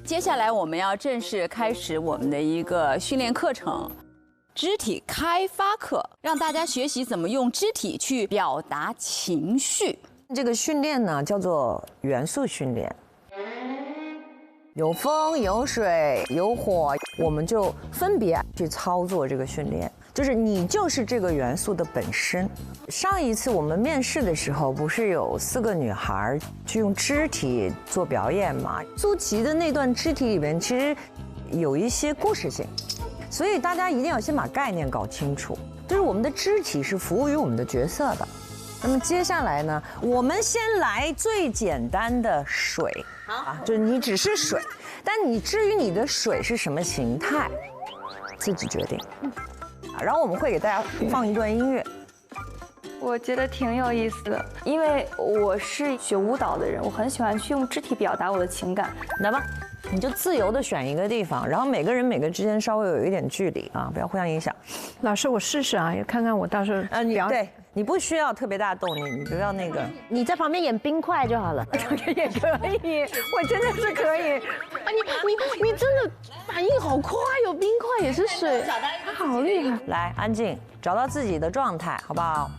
D: 接下来我们要正式开始我们的一个训练课程，肢体开发课，让大家学习怎么用肢体去表达情绪。
R: 这个训练呢，叫做元素训练。 有风、有水、有火，我们就分别去操作这个训练。就是你就是这个元素的本身。上一次我们面试的时候，不是有4个女孩去用肢体做表演吗？苏琪的那段肢体里面其实有一些故事性，所以大家一定要先把概念搞清楚。就是我们的肢体是服务于我们的角色的。 那么接下来呢，我们先来最简单的水，啊，就是你只是水，但你至于你的水是什么形态，自己决定。然后我们会给大家放一段音乐。
V: 我觉得挺有意思的，因为我是学舞蹈的人，我很喜欢去用肢体表达我的情感。
R: 来吧，你就自由的选一个地方，然后每个人之间稍微有一点距离啊，不要互相影响。
S: 老师，我试试啊，也看看我到时候
R: 对。 你不需要特别大动，你不要那个，
S: 你在旁边演冰块就好了，
R: 也可以，我真的是可以。
S: 啊，你真的反应好快哟，冰块也是水，好厉害。
R: 来，安静，找到自己的状态，好不好？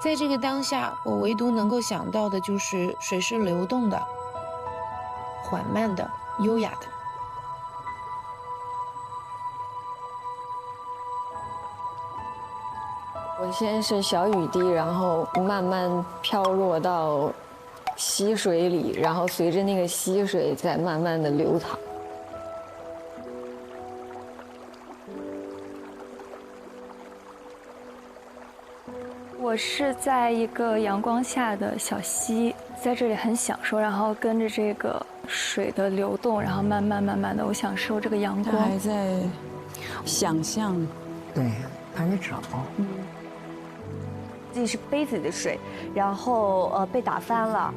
S: 在这个当下，我唯独能够想到的就是水是流动的、缓慢的、优雅的。
W: 我先是小雨滴，然后慢慢飘落到溪水里，然后随着那个溪水再慢慢的流淌。
V: 我是在一个阳光下的小溪，在这里很享受，然后跟着这个水的流动，然后慢慢的，我享受这个阳光。
D: 还在想象，
R: 对，还在找。
T: 这是杯子里的水，然后被打翻了，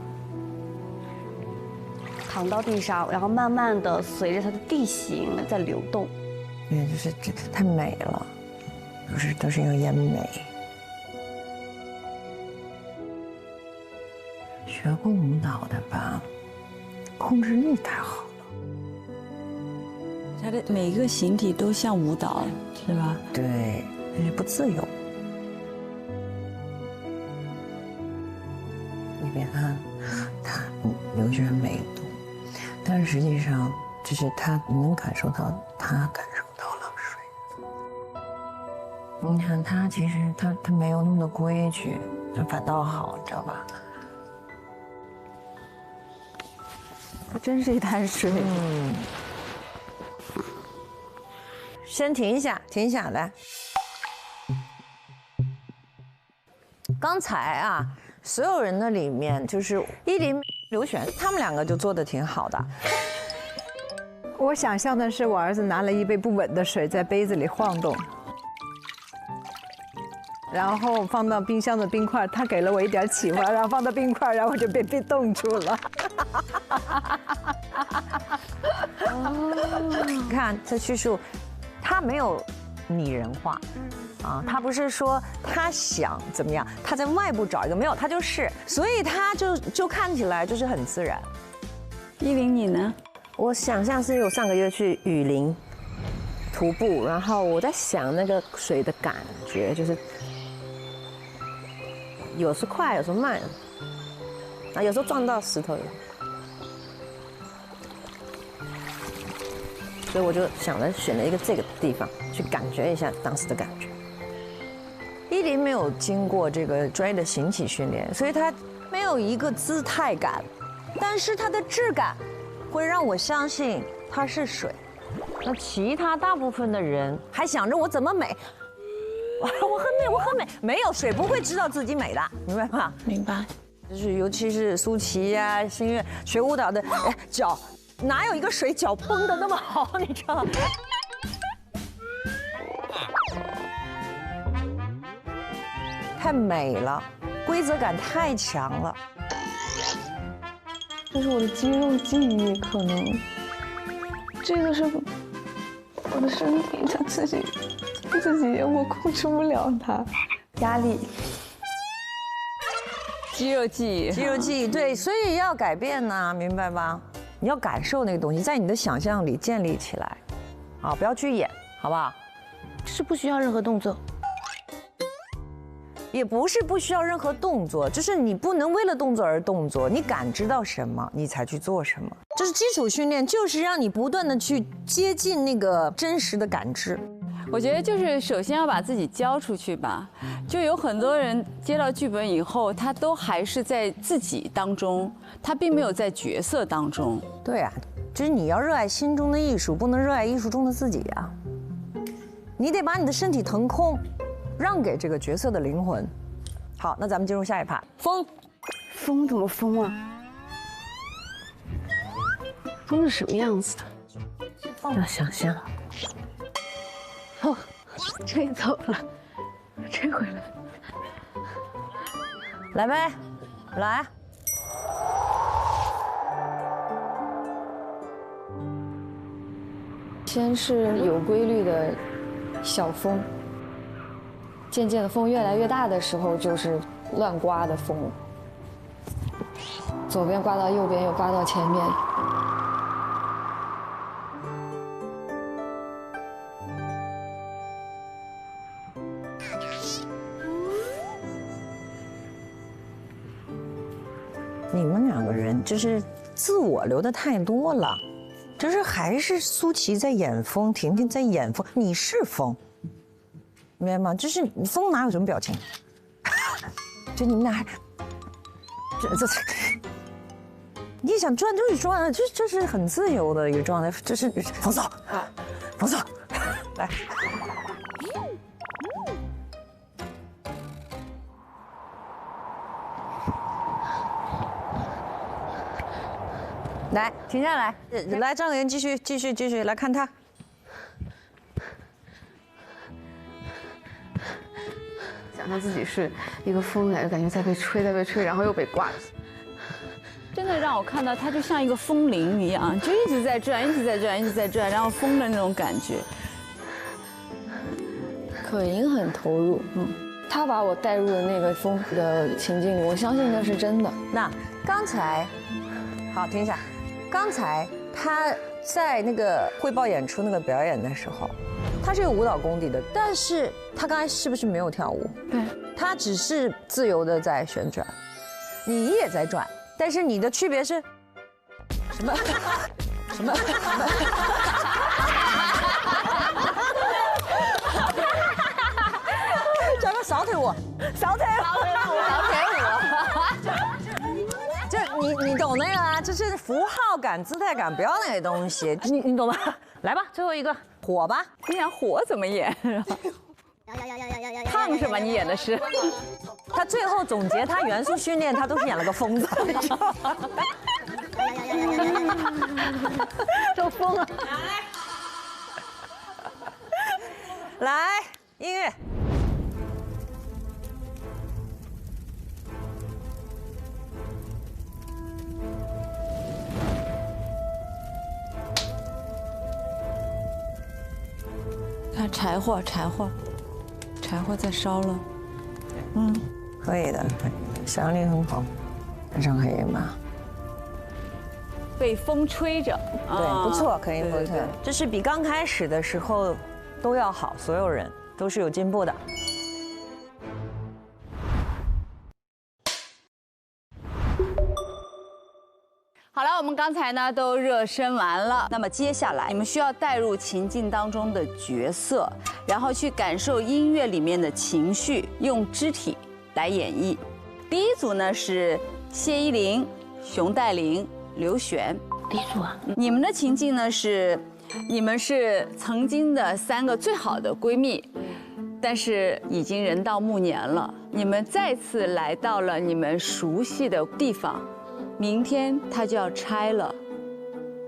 T: 躺到地上，然后慢慢的随着它的地形在流动。
R: 对，就是这太美了，都是有点美。 学过舞蹈的吧，控制力太好。
D: 它的每一个形体都像舞蹈，是吧？
R: 对，但是不自由。你别看它流泉美，但是实际上就是他能感受到，他感受到了水。你看他其实他没有那么的规矩，他反倒好，你知道吧？
D: 它真是一滩水。
R: 先停一下，停下来。刚才啊，所有人的里面，就是依林、刘璇，他们两个就做的挺好的。
K: 我想象的是，我儿子拿了一杯不稳的水在杯子里晃动，然后放到冰箱的冰块，他给了我一点启发，然后放到冰块，然后我就被冻住了。
R: 你看这叙述，他没有拟人化。啊，他不是说他想怎么样，他在外部找一个没有，他就是，所以他就看起来就是很自然。
D: 依林，你呢？
R: 我想象是我上个月去雨林徒步，然后我在想那个水的感觉，就是有时快，有时慢，啊，有时候撞到石头。所以我就想了，选了一个这个地方去感觉一下当时的感觉。依林没有经过这个专业的形体训练，所以他没有一个姿态感，但是它的质感会让我相信它是水。那其他大部分的人还想着我怎么美，我很美，我很美，没有水不会知道自己美的，明白吗？
D: 明白。
R: 就是尤其是苏琪呀、新月学舞蹈的，哎，脚哪有一个水脚绷得那么好，你知道吗？太美了，规则感太强了。
V: 这是我的肌肉记忆，可能这个是我的身体，它自己我控制不了它，压力。
D: 肌肉记忆，
R: 肌肉记忆，对，所以要改变呢，明白吧？你要感受那个东西，在你的想象里建立起来，啊，不要去演，好不好？
S: 是不需要任何动作。
R: 也不是不需要任何动作，就是你不能为了动作而动作，你感知到什么，你才去做什么。就是基础训练，就是让你不断的去接近那个真实的感知。
D: 我觉得就是首先要把自己交出去吧。就有很多人接到剧本以后，他都还是在自己当中，他并没有在角色当中。
R: 对啊，就是你要热爱心中的艺术，不能热爱艺术中的自己啊。你得把你的身体腾空。让给这个角色的灵魂。好，那咱们进入下一趴。风，
V: 风怎么风啊？风是什么样子的？
R: 要想象。
V: 哦，吹走了，吹回来。
R: 来呗，来。
W: 先是有规律的小风。渐渐的风越来越大的时候，就是乱刮的风，左边刮到右边，又刮到前面。
R: 你们两个人就是自我留的太多了，就是还是苏琪在演风，婷婷在演风，你是风。明白吗？就是风哪有什么表情？就你们俩还，这，你想转就是转，这是很自由的一个状态。这是冯嫂，冯嫂，来，来停下来，来张妍继续来看他。
V: 他自己是一个风来，就感觉在被吹，然后又被刮。
D: 真的让我看到他就像一个风铃一样，就一直在转，然后风的那种感觉。
W: 可盈很投入，他把我带入了那个风的情境里，我相信那是真的。
R: 那刚才，好，停一下，刚才他在那个汇报演出那个表演的时候，他是有舞蹈功底的，但是他刚才是不是没有跳舞？
S: 对，
R: 他只是自由的在旋转，你也在转，但是你的区别是什么？什么？叫他扫腿舞，扫腿舞，扫腿舞。就你懂那个啊？就是符号感、姿态感，不要那些东西，你懂吗？来吧，最后一个火吧。
D: 你想火怎么演？烫是吧？你演的是？
R: 他最后总结他元素训练，他都是演了个疯子。
S: 就疯了。
R: 来，音乐。
D: 看柴火在烧了。
R: 可以的，想象力很好，非常可以嘛。
D: 被风吹着，
R: 对，不错，可以不错。这是比刚开始的时候都要好，所有人都是有进步的。
D: 好了，我们刚才呢都热身完了，那么接下来你们需要带入情境当中的角色，然后去感受音乐里面的情绪，用肢体来演绎。第一组呢是谢依霖、熊黛林、刘璇。
S: 第一组啊，
D: 你们的情境呢是，你们是曾经的3个最好的闺蜜，但是已经人到暮年了，你们再次来到了你们熟悉的地方。明天它就要拆了，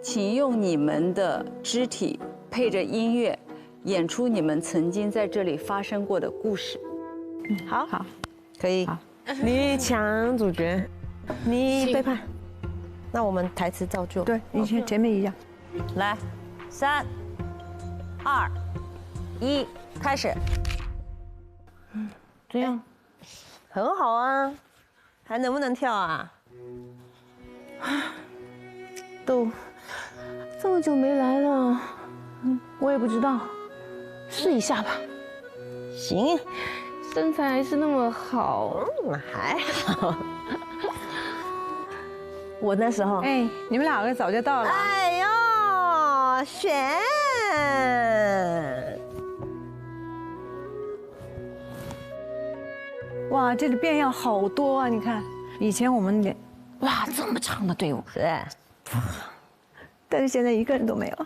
D: 请用你们的肢体配着音乐，演出你们曾经在这里发生过的故事。
R: 好，可以。你抢主角，你背叛。那我们台词照旧。
K: 对，以前前面一样。
R: 来，3、2、1，开始。
S: 这样，
R: 很好啊，还能不能跳啊？
S: 都这么久没来了，我也不知道，试一下吧。
R: 行，
S: 身材还是那么好，
R: 还好。我那时候，
K: 哎，你们2个早就到了。
R: 哎呦，璇，
K: 哇，这里变样好多啊！你看，以前我们
R: 哇，这么长的队伍，对，
K: 但是现在一个人都没有。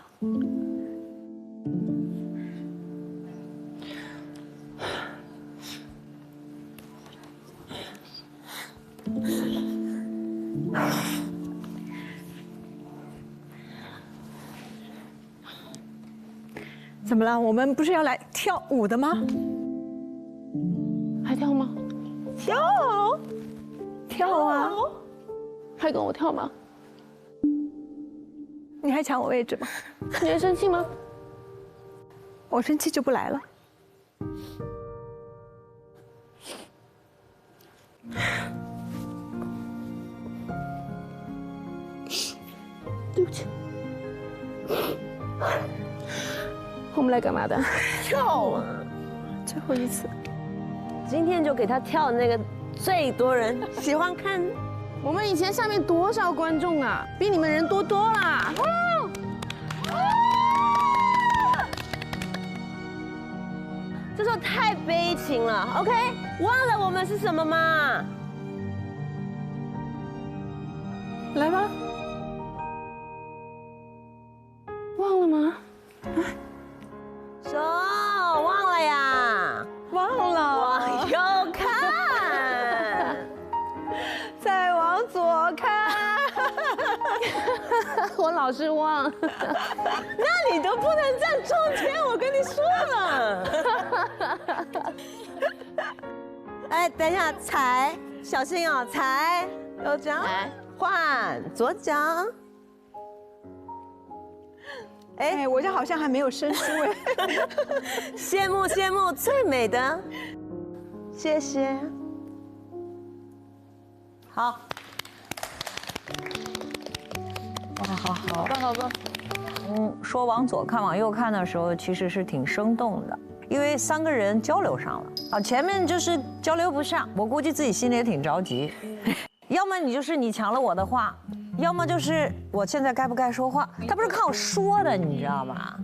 K: 怎么了？我们不是要来跳舞的吗？
S: 还跳吗？
K: 跳啊！
S: 还跟我跳吗？
K: 你还抢我位置吗？
S: 你还生气吗？
K: 我生气就不来了。
S: 对不起。我们来干嘛的？
R: 跳啊！
K: 最后一次，
R: 今天就给他跳那个最多人喜欢看。
S: 我们以前下面多少观众啊，比你们人多多啦！
R: 这首太悲情了 ，OK？ 忘了我们是什么吗？
K: 来吧。
S: 忘了吗？
R: 手忘了呀？
K: 忘了。
R: 往右看，
K: 再往左看。
S: 我老是忘。
R: 那你都不能站中间，我跟你说了。哎，等一下，踩，小心哦，踩，右脚，换左脚。
K: 哎，我这好像还没有生疏哎。
R: 羡慕羡慕，最美的，谢谢。好，哇，好
S: 好棒好棒。
R: 说往左看往右看的时候，其实是挺生动的，因为3个人交流上了啊，前面就是交流不上，我估计自己心里也挺着急。要么你就是你抢了我的话，要么就是我现在该不该说话，他不是靠说的，你知道吗？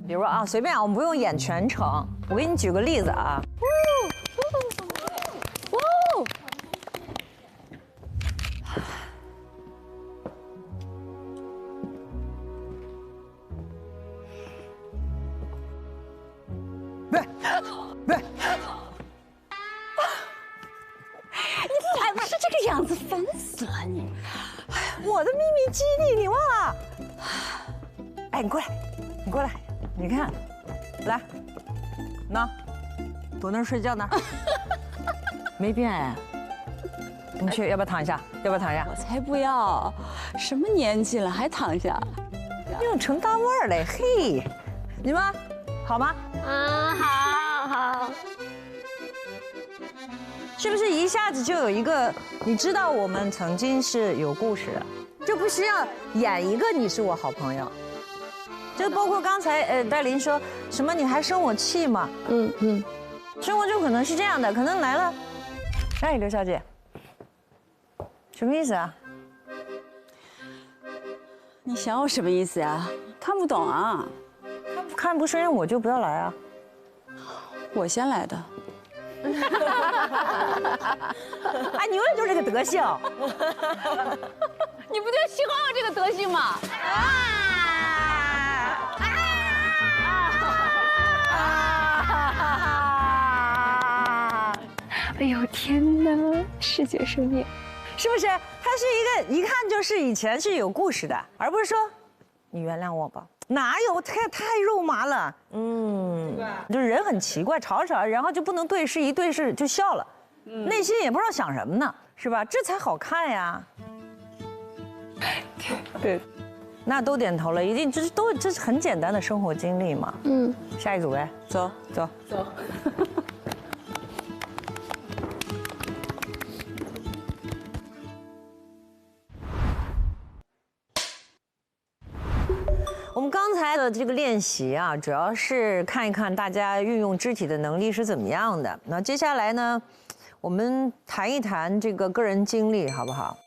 R: 比如说啊，随便啊，我们不用演全程，我给你举个例子啊。
D: 你来不是这个样子，烦死了你！
R: 哎呀，我的秘密基地你忘了？哎，你过来，你过来，你看，来，那，躲那儿睡觉呢，没变哎。你去，要不要躺一下？要不要躺一下？
D: 我才不要！什么年纪了还躺下？
R: 你有成大腕儿嘞，嘿！你们好吗？
W: 好。
R: 是不是一下子就有一个？你知道我们曾经是有故事的，就不需要演一个你是我好朋友。就包括刚才戴琳说什么，你还生我气吗？生活就可能是这样的，可能来了，哎，刘小姐，什么意思啊？
D: 你想我什么意思呀？看不懂啊？
R: 看不顺眼我就不要来啊。
D: 我先来的。
R: 哎，你永远就这个德性。
D: 你不就喜欢我这个德性吗？
V: 哎呦天哪，世界生命，
R: 是不是？他是一个一看就是以前是有故事的，而不是说你原谅我吧。哪有太肉麻了？就是人很奇怪，吵吵，然后就不能对视，一对视就笑了，内心也不知道想什么呢，是吧？这才好看呀。对，那都点头了，一定这是很简单的生活经历嘛。下一组呗，走。我们刚才的这个练习啊，主要是看一看大家运用肢体的能力是怎么样的。那接下来呢，我们谈一谈这个个人经历，好不好？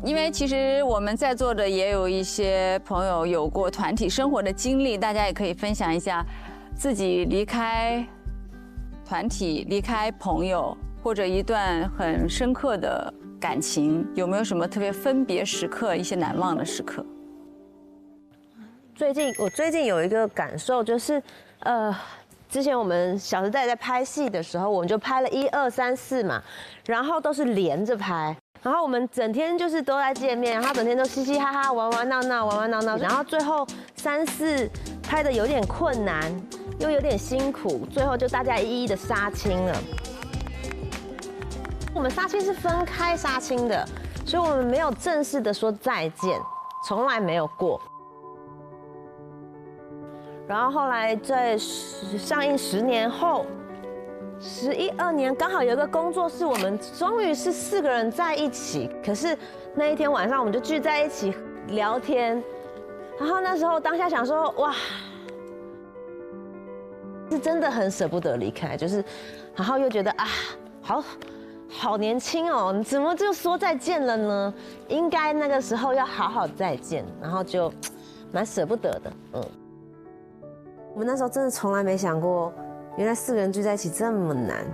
D: 因为其实我们在座的也有一些朋友有过团体生活的经历，大家也可以分享一下自己离开团体、离开朋友，或者一段很深刻的感情，有没有什么特别分别时刻、一些难忘的时刻？
G: 我最近有一个感受，就是之前我们《小时代》在拍戏的时候，我们就拍了1、2、3、4嘛，然后都是连着拍，然后我们整天就是都在见面，然后整天都嘻嘻哈哈、玩玩闹闹，然后最后3、4拍的有点困难，又有点辛苦，最后就大家一一的杀青了。我们杀青是分开杀青的，所以我们没有正式的说再见，从来没有过。然后后来在上映10年后，11、12年，刚好有一个工作室，我们终于是4个人在一起。可是那一天晚上，我们就聚在一起聊天。然后那时候当下想说，哇，是真的很舍不得离开，就是，然后又觉得啊，好年轻哦，你怎么就说再见了呢？应该那个时候要好好再见，然后就蛮舍不得的，我们那时候真的从来没想过，原来4个人聚在一起这么难，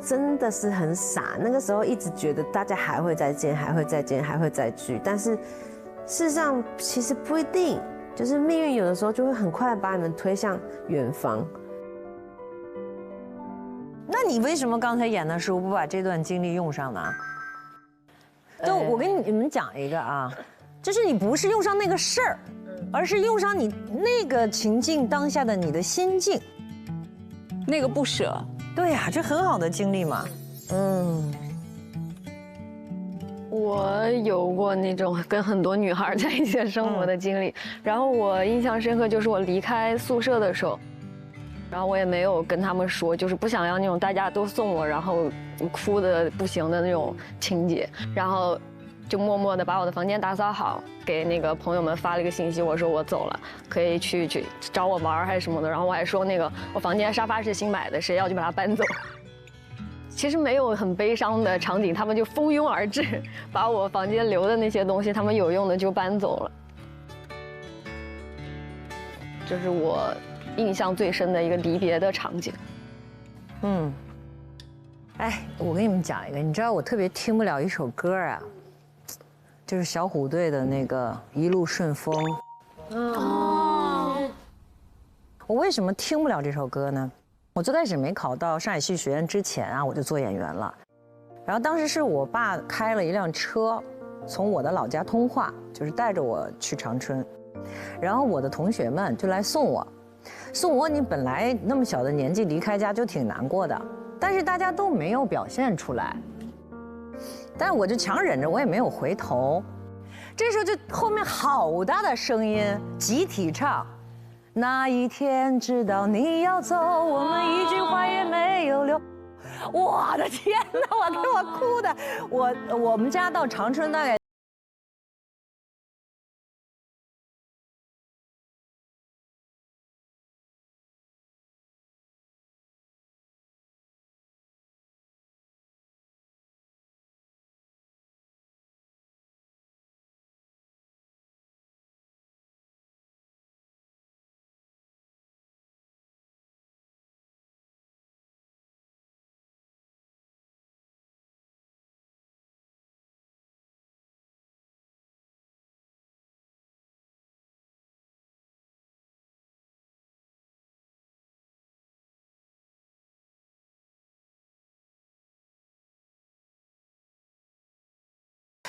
G: 真的是很傻。那个时候一直觉得大家还会再见，还会再见，还会再聚，但是事实上其实不一定，就是命运有的时候就会很快把你们推向远方。
R: 那你为什么刚才演的时候不把这段经历用上呢？就我跟你们讲一个啊，就是你不是用上那个事儿。而是用上你那个情境当下的你的心境，
D: 那个不舍。
R: 对呀，这很好的经历嘛。
V: 我有过那种跟很多女孩在一起生活的经历，然后我印象深刻就是我离开宿舍的时候，然后我也没有跟他们说，就是不想要那种大家都送我，然后哭的不行的那种情节，然后就默默的把我的房间打扫好，给那个朋友们发了一个信息，我说我走了，可以去找我玩还是什么的。然后我还说那个我房间沙发是新买的，谁要就把它搬走。其实没有很悲伤的场景，他们就蜂拥而至，把我房间留的那些东西，他们有用的就搬走了。这是我印象最深的一个离别的场景。
R: 哎，我跟你们讲一个，你知道我特别听不了一首歌啊，就是小虎队的那个《一路顺风》。我为什么听不了这首歌呢？我最开始没考到上海戏剧学院之前啊，我就做演员了。然后当时是我爸开了一辆车，从我的老家通化，就是带着我去长春。然后我的同学们就来送我，你本来那么小的年纪离开家就挺难过的，但是大家都没有表现出来。但我就强忍着，我也没有回头。这时候就后面好大的声音集体唱。那一天知道你要走，我们一句话也没有留。我的天哪，我给我哭的，我们家到长春大概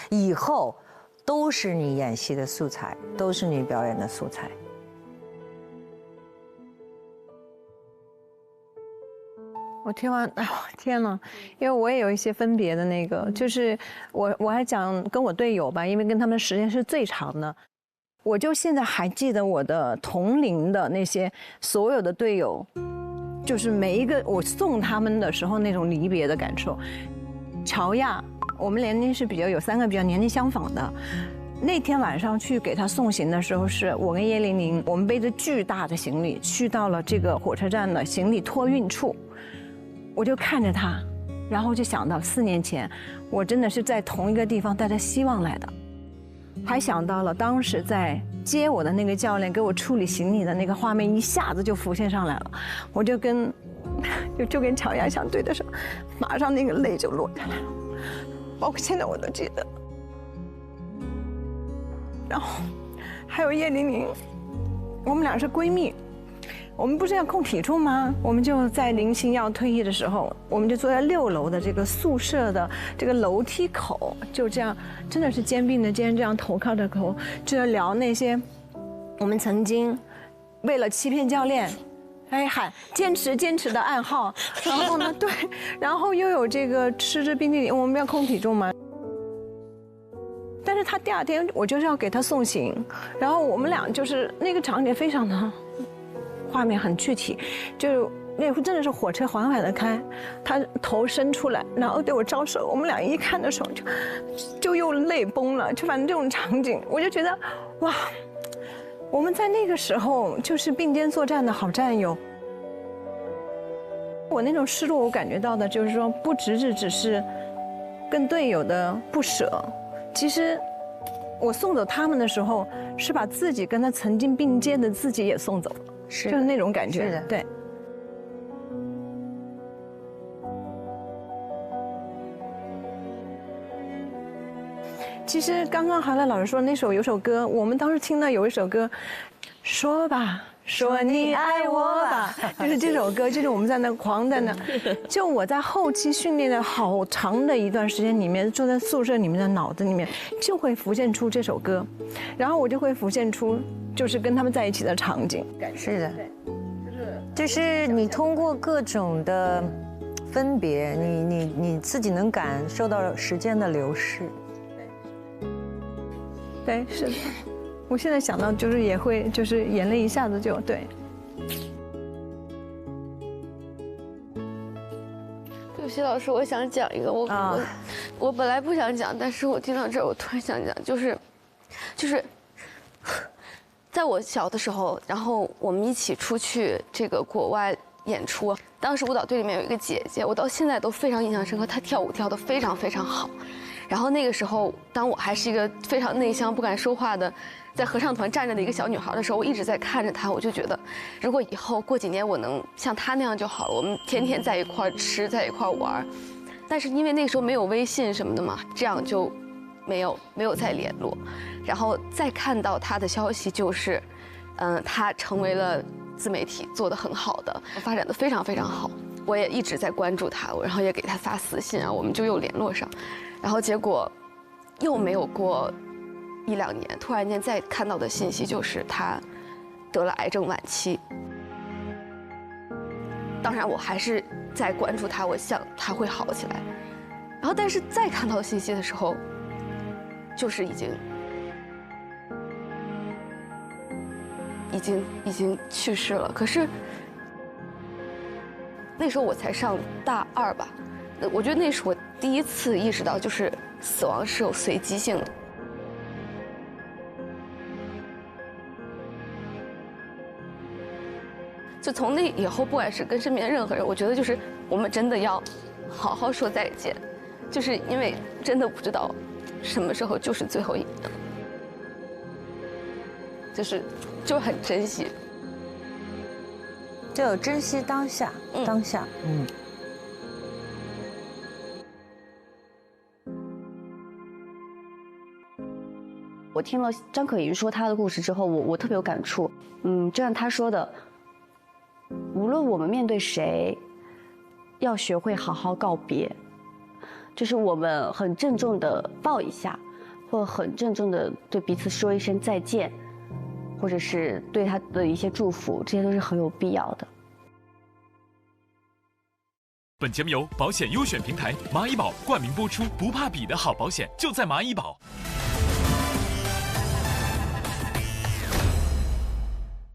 R: 以后都是你演戏的素材，都是你表演的素材。
K: 我听完，哎呦天哪！因为我也有一些分别的那个，就是我还讲跟我队友吧，因为跟他们时间是最长的。我就现在还记得我的同龄的那些所有的队友，就是每一个我送他们的时候那种离别的感受。乔亚。我们年龄是有3个比较年龄相仿的。那天晚上去给他送行的时候，是我跟叶玲玲，我们背着巨大的行李去到了这个火车站的行李托运处，我就看着他，然后就想到4年前，我真的是在同一个地方带着希望来的，还想到了当时在接我的那个教练给我处理行李的那个画面，一下子就浮现上来了，我就跟乔亚相对的时候，马上那个泪就落下来了。包括现在我都记得，然后还有叶玲玲，我们俩是闺蜜，我们不是要控体重吗？我们就在林星要退役的时候，我们就坐在6楼的这个宿舍的这个楼梯口，就这样，真的是肩并着肩，这样头靠着头，就在聊那些我们曾经为了欺骗教练。喊坚持的暗号，然后呢，对，然后又有这个吃着冰淇淋，我们要控体重嘛。但是他第2天我就是要给他送行，然后我们俩就是那个场景非常的画面很具体，就那会真的是火车缓缓的开，他头伸出来，然后对我招手，我们俩一看的时候就又泪崩了，就反正这种场景，我就觉得哇。我们在那个时候就是并肩作战的好战友。我那种失落，我感觉到的就是说，不只是跟队友的不舍，其实我送走他们的时候，是把自己跟他曾经并肩的自己也送走了，就是那种感觉。是的，对。其实刚刚韩兰老师说有首歌，我们当时听到有一首歌，说吧，说你爱我吧，就是这首歌，就是我们在那狂在那，就我在后期训练的好长的一段时间里面，坐在宿舍里面的脑子里面就会浮现出这首歌，然后我就会浮现出就是跟他们在一起的场景。
R: 是的，就是你通过各种的分别，你自己能感受到时间的流逝。
K: 对，是的，我现在想到就是也会，就是眼泪一下子就对。
V: 谢老师，我想讲一个，我本来不想讲，但是我听到这儿，我突然想讲，就是在我小的时候，然后我们一起出去这个国外演出，当时舞蹈队里面有一个姐姐，我到现在都非常印象深刻，她跳舞跳得非常非常好。然后那个时候，当我还是一个非常内向、不敢说话的，在合唱团站着的一个小女孩的时候，我一直在看着她，我就觉得，如果以后过几年我能像她那样就好了，我们天天在一块儿吃，在一块儿玩。但是因为那个时候没有微信什么的嘛，这样就没有再联络。然后再看到她的消息就是，她成为了自媒体，做得很好的，发展得非常非常好。我也一直在关注她，然后也给她发私信，然后我们就又联络上。然后结果又没有过1、2年，突然间再看到的信息就是她得了癌症晚期。当然我还是在关注她，我想她会好起来。然后但是再看到信息的时候，就是已经去世了。可是那时候我才上大2吧，我觉得那是我第一次意识到，就是死亡是有随机性的。就从那以后，不管是跟身边的任何人，我觉得就是我们真的要好好说再见，就是因为真的不知道什么时候就是最后一面，就很珍惜，
G: 就有珍惜当下，当下，
T: 我听了张可颐说她的故事之后，我特别有感触。就像她说的，无论我们面对谁，要学会好好告别，就是我们很郑重的抱一下，或很郑重的对彼此说一声再见，或者是对他的一些祝福，这些都是很有必要的。
A: 本节目由保险优选平台蚂蚁保冠名播出，不怕比的好保险就在蚂蚁保。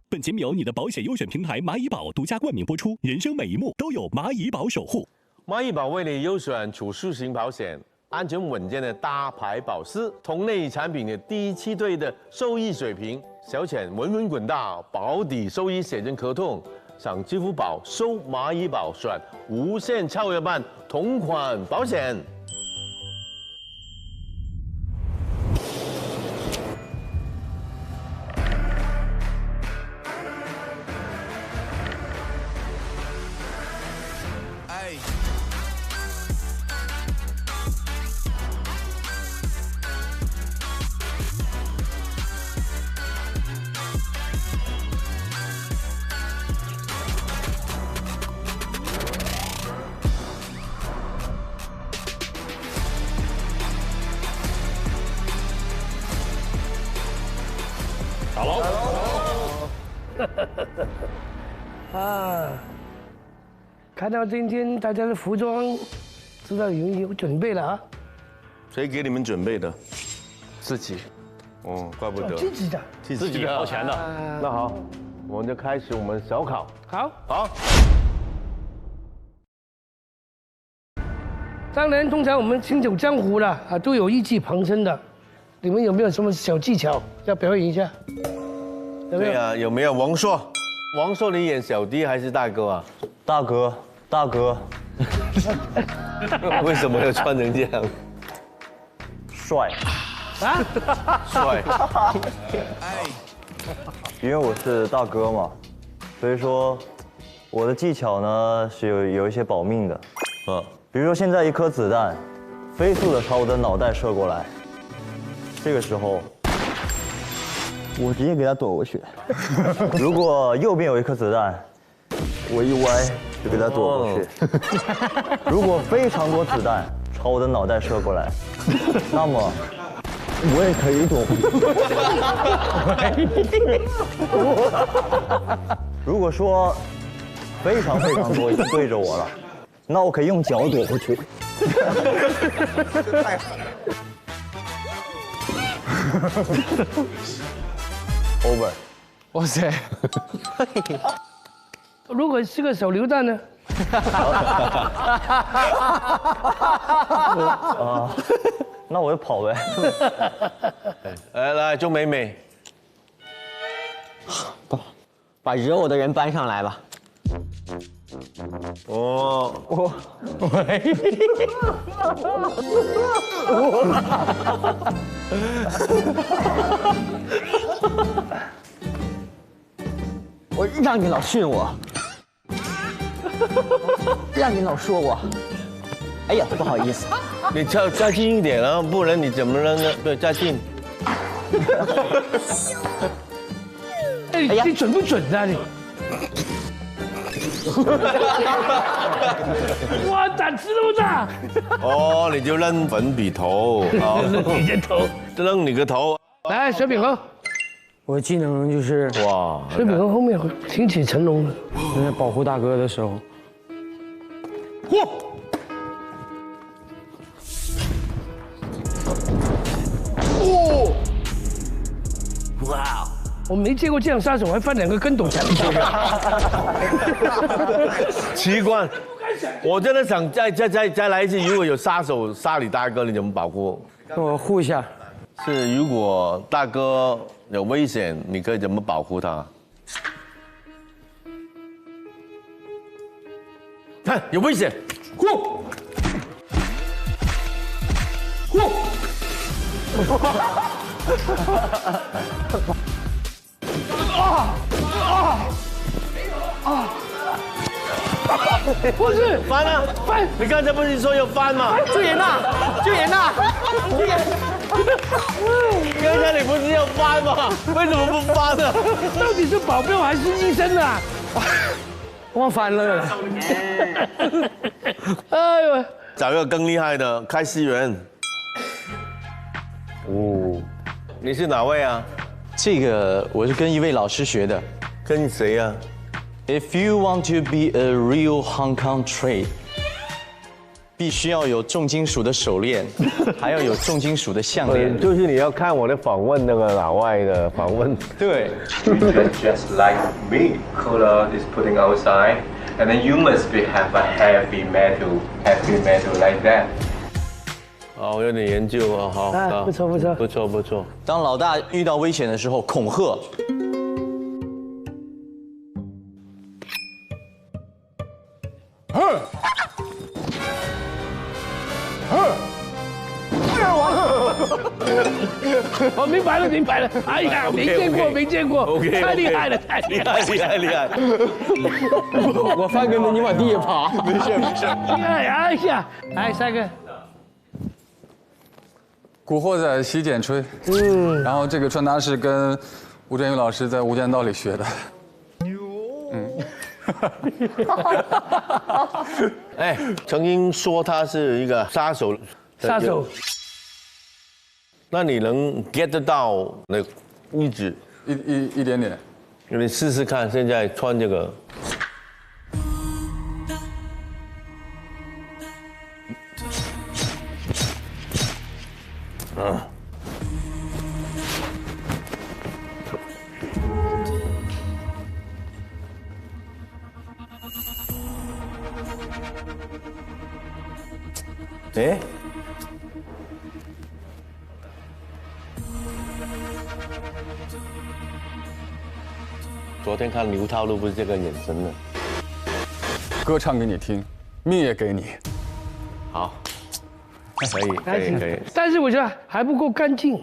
A: 本节目由你的保险优选平台蚂蚁保独家冠名播出，人生每一幕都有蚂蚁保守护。
H: 蚂蚁保为你优选储蓄型保险，安全稳健的大牌保司，同类产品的第7队的收益水平，小钱稳稳滚大，保底收益显真可痛。上支付宝搜蚂蚁保，选无限超越版同款保险。
E: 打喽！啊，看到今天大家的服装，知道有准备了啊。
F: 谁给你们准备的？
H: 自己。
F: 哦，怪不得。
E: 自己的。
H: 自己掏钱的。那好，我们就开始我们小考。
E: 好。
H: 好。
E: 当然，通常我们行走江湖了啊，都有一技傍身的。你们有没有什么小技巧要表演一下？
F: 对呀，有没有王朔？
H: 王朔，你演小弟还是大哥啊？
J: 大哥，大哥。
H: 为什么要穿成这样？
J: 帅。
E: 啊？
H: 帅。
J: 因为我是大哥嘛，所以说我的技巧呢是有一些保命的。比如说现在一颗子弹飞速的朝我的脑袋射过来。这个时候，我直接给他躲过去。如果右边有一颗子弹，我一歪就给他躲过去。如果非常多子弹朝我的脑袋射过来，那么我也可以躲。如果说非常非常多对着我了，那我可以用脚躲过去。太狠了。over，
N: 哇塞！
E: 如果是个手榴弹呢？
J: 那我就跑呗。
B: 来，钟美美，
I: 把惹我的人搬上来吧。我让你老训我，让你老说我。哎呀，不好意思。
B: 你加近一点啊，不然你怎么扔呢？对，加近。
E: 哎，你准不准啊你？哇，胆子那么大！
B: 哦，你就扔粉笔头，
E: 扔你的头，
B: 扔你个头。
E: 来，水饼猴。
I: 我技能就是
B: 哇，
E: 水饼猴后面挺起成龙的。
I: 在保护大哥的时候，
E: 嚯！哦！哇！我没见过这样杀手还翻2个跟斗墙去。
B: 奇怪，我真的想再来一次。如果有杀手杀你大哥，你怎么保护？
I: 我护一下。
B: 是，如果大哥有危险，你可以怎么保护他？看，有危险！
E: 嚯！嚯！不是
B: 翻啊翻！你刚才不是说要翻吗？
I: 救人呐！救人呐！
B: 刚才你不是要翻吗？为什么不翻呢？
E: 到底是保镖还是医生啊？
I: 忘翻了。
E: 哎呦！
B: 找一个更厉害的开司员。
J: 哦，
B: 你是哪位啊？
J: 这个我是跟一位老师学的。
B: 跟谁啊
J: ？If you want to be a real Hong Kong trade， 必须要有重金属的手链，还要有重金属的项链。
H: 就是你要看我的访问那个老外的访问。
J: 对。
M: Just like me, color is putting outside, and then you must have a heavy metal like that.
B: 好，有点研究啊，好，
E: 不错不错，
B: 不错不错。
J: 当老大遇到危险的时候，恐吓。
E: 我明白了，明白了。哎呀，没见过，没见过，太厉害了，太厉害，
B: 厉害！
I: 我翻跟着你往地下爬。
B: 没事没事。
E: 厉害！哎呀，来下一个。
P: 古惑仔洗剪吹，然后这个穿搭是跟吴镇宇老师在《无间道》里学的。
B: 哎，曾经说他是一个杀手。
E: 杀手。
B: 那你能 get 得到那位置？
P: 一点点。
B: 你试试看，现在穿这个。哎，昨天看刘涛路不是这个眼神的。
P: 歌唱给你听，命也给你。
B: 好，可以。
E: 但是我觉得还不够干净。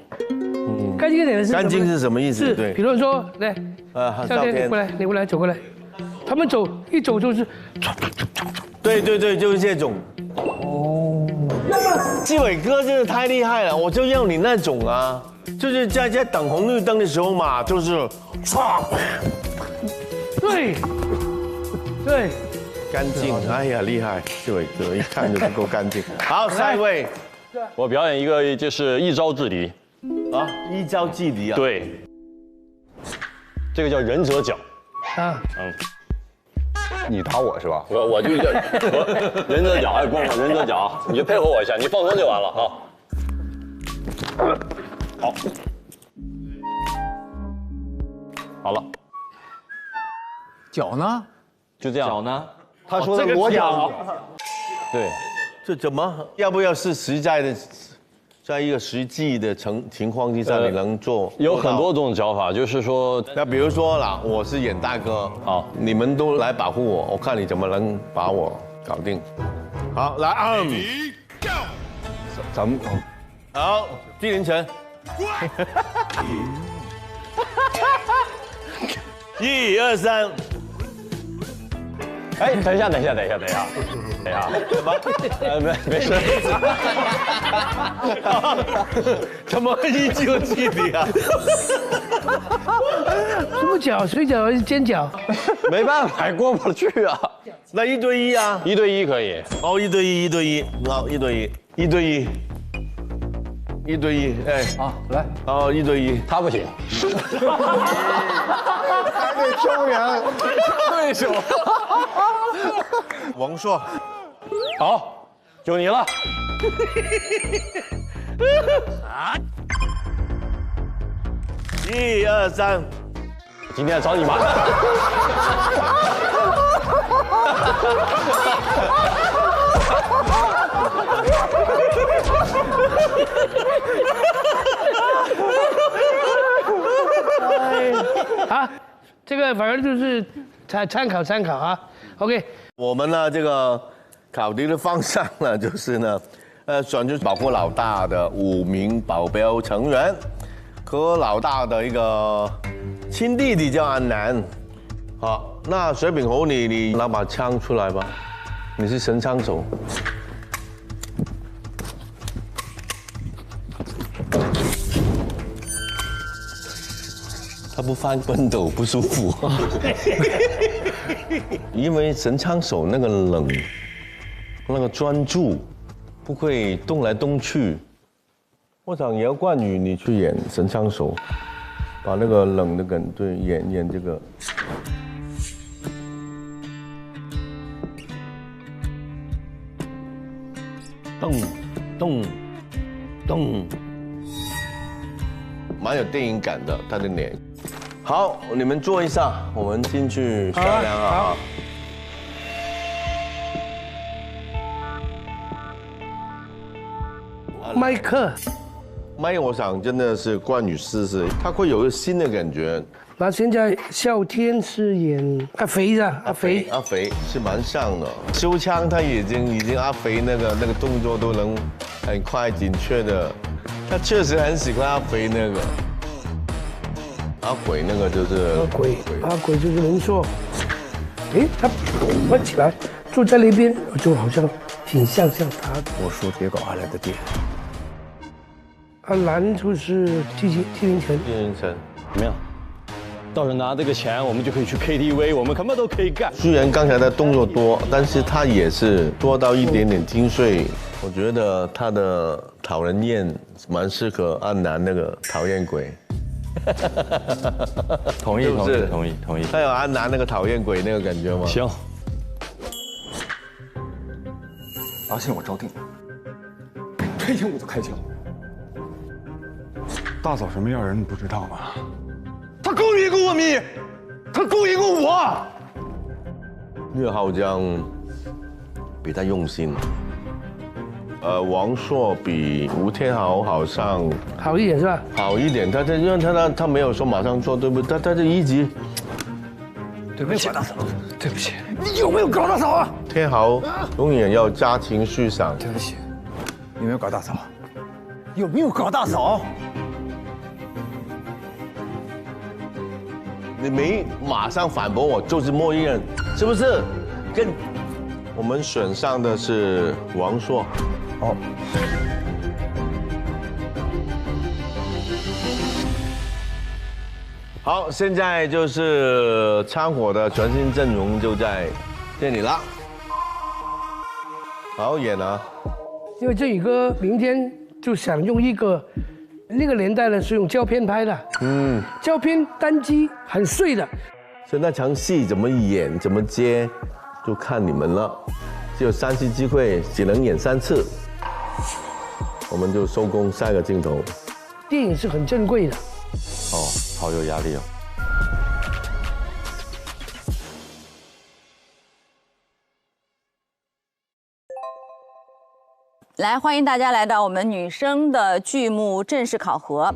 E: 干净一点的是
B: 干净是什么意思？对，
E: 比如说来，
B: 照片，
E: 你过来，走过来。他们一走就是。
B: 对，就是这种。哦。纪伟哥真的太厉害了，我就要你那种啊，就是在等红绿灯的时候嘛，就是唰。对，干净，哎呀，厉害，纪伟哥一看就不够干净。好，下一位，
X: 我表演一个就是一招制敌。
B: 啊，一招制敌啊？
X: 对，这个叫忍者脚。
E: 啊。
P: 你打我是吧？
X: 我就叫忍者脚，功夫忍者脚，你就配合我一下，你放松就完了啊。好，好了。
P: 脚呢？
X: 就这样。
J: 脚呢？他说的裸脚。对，
B: 这怎么？要不要是实在的，在一个实际的情况之下，你能做？
X: 有很多种脚法，就是说，
B: 那比如说啦，我是演大哥，好，你们都来保护我，我看你怎么能把我搞定。好，来
N: 咱们
B: 好，纪凌尘。1、2、3。
X: 哎，等一下，什么？没事。
B: 怎么依旧记你啊？
E: 什么脚？水饺还是煎饺？
X: 没办法，还过不去啊。
B: 那1对1啊
X: ？1对1可以。
B: 哦，1对1，好，1对1，哎，
N: 好，来，
B: 哦，1对1，
X: 他不行。
J: 还得救援
X: 对手。
B: 王朔，
X: 好，就你了。
B: 1、2、3，
X: 今天找你麻烦。
E: 好，这个反正就是参考啊。OK，
B: 我们呢这个考题的方向呢就是呢，选出保护老大的5名保镖成员，和老大的一个亲弟弟叫安南。好，那水秉侯你拿把枪出来吧，你是神枪手。他不翻跟斗不舒服，因为神枪手那个冷，那个专注，不会动来动去。我想姚冠宇你去演神枪手，把那个冷的梗对演这个。动，蛮有电影感的他的脸。好，你们坐一下，我们进去商量啊。
E: 麦克，
B: 我想真的是冠宇试试，他会有一个新的感觉。
E: 那现在哮天是演阿肥是吧？阿
B: 肥是蛮像的，修枪他已经阿肥那个动作都能很快准确的，他确实很喜欢阿肥那个。阿鬼那个就是
E: 阿鬼就是龙硕。哎，他弯起来坐在那边，就好像挺像他的。
N: 我说别搞阿来的店。
E: 安南就是纪凌尘。
X: 怎么样？到时候拿这个钱，我们就可以去 KTV， 我们什么都可以干。
B: 虽然刚才的动作多，但是他也是多到一点点精髓。我觉得他的讨人厌蛮适合安南那个讨厌鬼。
X: 同意。
B: 他有安南那个讨厌鬼那个感觉吗？
X: 行。
N: 发现我招定，开枪我就开枪。
C: 大嫂什么样人你不知道吗？
B: 他勾引过我咪，他勾引过我。岳浩江比他用心。王朔比吴天豪好像
E: 好一点是吧？
B: 好一点，因为他没有说马上做，对不对？他就一直。
N: 对不起，大嫂，对不起，你有没有搞大嫂啊？
B: 天豪永远要加情绪上。
N: 对不起，有没有搞大嫂？有没有搞大嫂？
B: 你没马上反驳我，就是默认，是不是？我们选上的是王朔。
N: 好。
B: 好，现在就是参火的全新阵容就在这里了。好演啊！
E: 因为这宇哥明天就想用一个，那个年代呢是用胶片拍的，胶片单机很碎的。
B: 所以那场戏怎么演、怎么接，就看你们了。只有3次机会，只能演3次。我们就收工，下一个镜头。
E: 电影是很珍贵的。
B: 哦，好有压力哦。
D: 来，欢迎大家来到我们女生的剧目正式考核。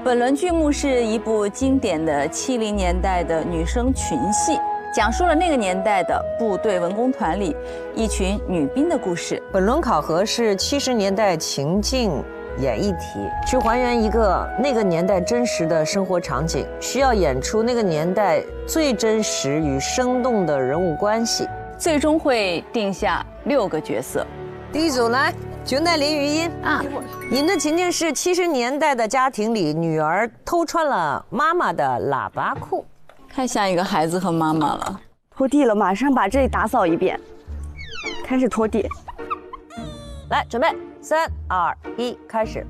D: 本轮剧目是一部经典的70年代的女生群戏，讲述了那个年代的部队文工团里一群女兵的故事。
R: 本轮考核是70年代情境演绎题，去还原一个那个年代真实的生活场景，需要演出那个年代最真实与生动的人物关系，
D: 最终会定下6个角色。
R: 第一组来。熊黛林、于音啊，您的情境是70年代的家庭里，女儿偷穿了妈妈的喇叭裤，
D: 太像一个孩子和妈妈了。
L: 拖地了，马上把这里打扫一遍，开始拖地。
R: 来，准备，3、2、1，开始。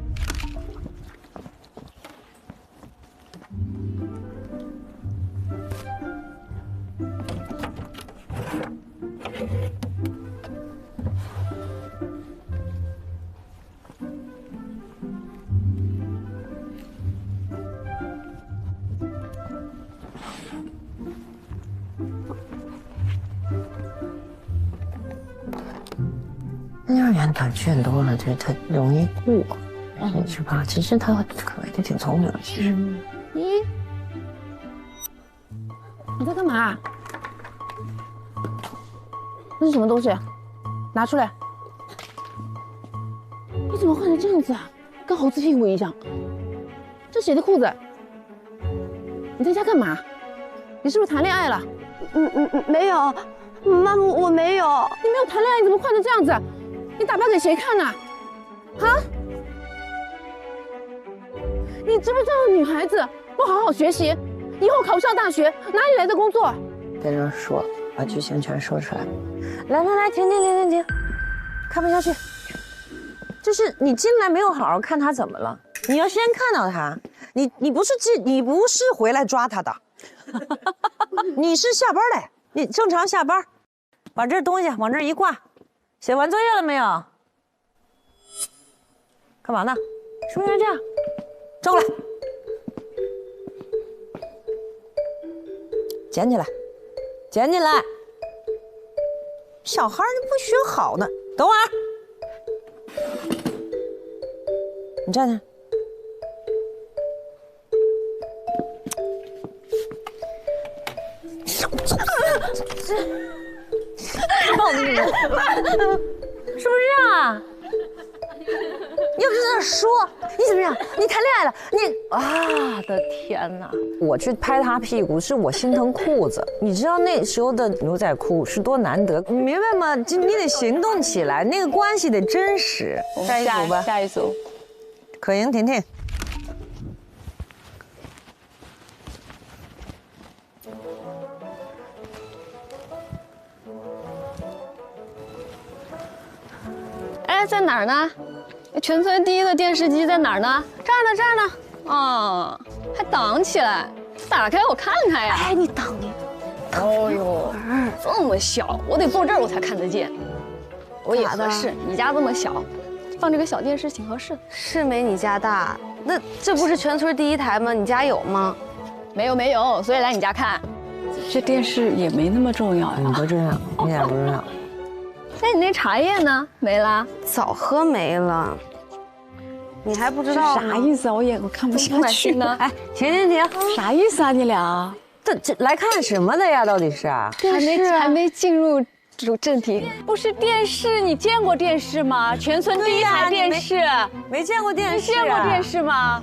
R: 幼儿园短卷多了，就它容易过，是吧？其实他可爱，就挺聪明的。其实，
S: 咦，你在干嘛？那是什么东西？拿出来！你怎么换成这样子啊？跟猴子屁股一样。这谁的裤子？你在家干嘛？你是不是谈恋爱了？
L: 没有，妈妈，我没有。
S: 你没有谈恋爱，你怎么换成这样子？你打扮给谁看呢？啊？你知不知道女孩子不好好学习，以后考不上大学，哪里来的工作？
R: 别这样说，把剧情全说出来。来，停，看不下去。就是你进来没有好好看他怎么了？你要先看到他，你不是回来抓他的，你是下班来，你正常下班，把这东西往这一挂。写完作业了没有？干嘛呢？是不是这样？转过来，捡起来，捡起来。小孩你不学好呢，等会儿。你站着。报你们，是不是这样啊？你又不是在那说，你怎么样？你谈恋爱了？你的天哪！我去拍他屁股，是我心疼裤子。你知道那时候的牛仔裤是多难得，你明白吗？你得行动起来，那个关系得真实。下一组吧，
D: 下一组，
R: 可盈、婷婷。
V: 哎，在哪儿呢？全村第一的电视机在哪儿呢？这儿呢，这儿呢。哦，还挡起来，打开我看看呀。
L: 哎，你挡你。
V: 哦呦，这么小，我得坐这儿我才看得见。我也合适，你家这么小，放这个小电视挺合适。
L: 是没你家大，那这不是全村第一台吗？你家有吗？
V: 没有，所以来你家看。
D: 这电视也没那么重要呀。
R: 不重要，一点不重要。
V: 那你那茶叶呢？没了，
L: 早喝没了。你还不知道
D: 啥意思啊？我看不下去
V: 呢。
R: 哎，停，
D: 啥意思啊？你俩
R: 这来看什么的呀？到底是啊？
V: 还没进入正题。
D: 不是电视，你见过电视吗？全村第一台电视，
R: 没见过电视。
D: 你见过电视吗？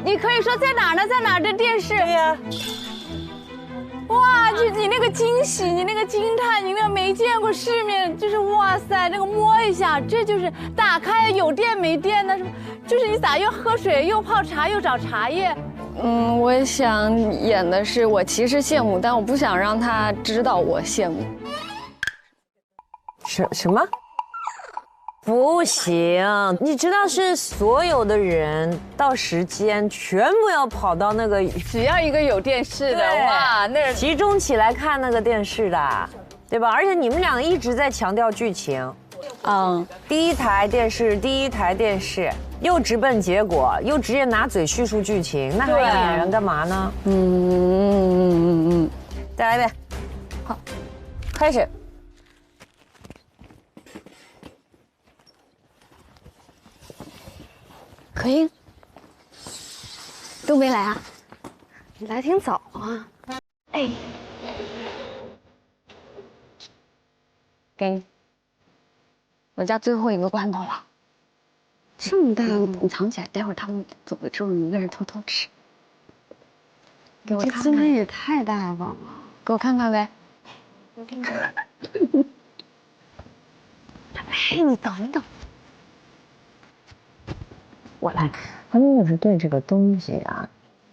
D: 你可以说在哪儿呢？在哪儿的电视？
R: 对呀。
D: 哇，就你那个惊喜，你那个惊叹，你那个没见过世面，就是哇塞，那个摸一下，这就是打开有电没电的，就是你咋又喝水又泡茶又找茶叶？
V: 我想演的是我其实羡慕，但我不想让他知道我羡慕。
R: 什么？不行，你知道是所有的人到时间全部要跑到那个，
D: 只要一个有电视的，哇，那
R: 集中起来看那个电视的，对吧？而且你们俩一直在强调剧情，第一台电视，又直奔结果，又直接拿嘴叙述剧情，那还要演员干嘛呢？再来一遍，好，开始。
S: 可以。都没来啊？你来挺早啊。哎，给你，我家最后一个罐头了。这么大个你藏起来，待会儿他们走了之后，你一个人偷偷吃。给我看看。这真的也太大方了，给我看看呗。哎，你等一等，我来。
G: 他们就是对这个东西啊，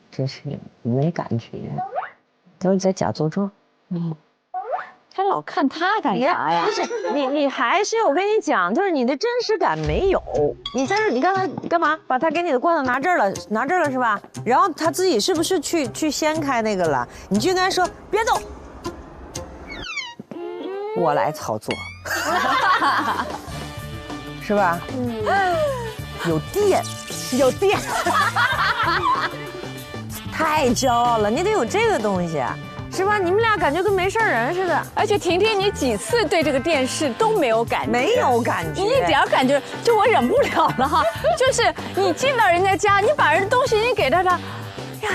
G: 真是没感觉，都是在假做作。
R: 他老看他干啥呀？
G: 不是你还是我跟你讲，就是你的真实感没有。你在这，你刚才干嘛？把他给你的罐头拿这儿了是吧？然后他自己是不是去掀开那个了？你就跟他说别动，我来操作，是吧？有电，太骄傲了，你得有这个东西。是吧？你们俩感觉跟没事人似的，
D: 而且婷婷，你几次对这个电视都没有感觉，
G: 没有感觉，
D: 你一点感觉，就我忍不了了哈。就是你进到人家家，你把人东西你给他，呀，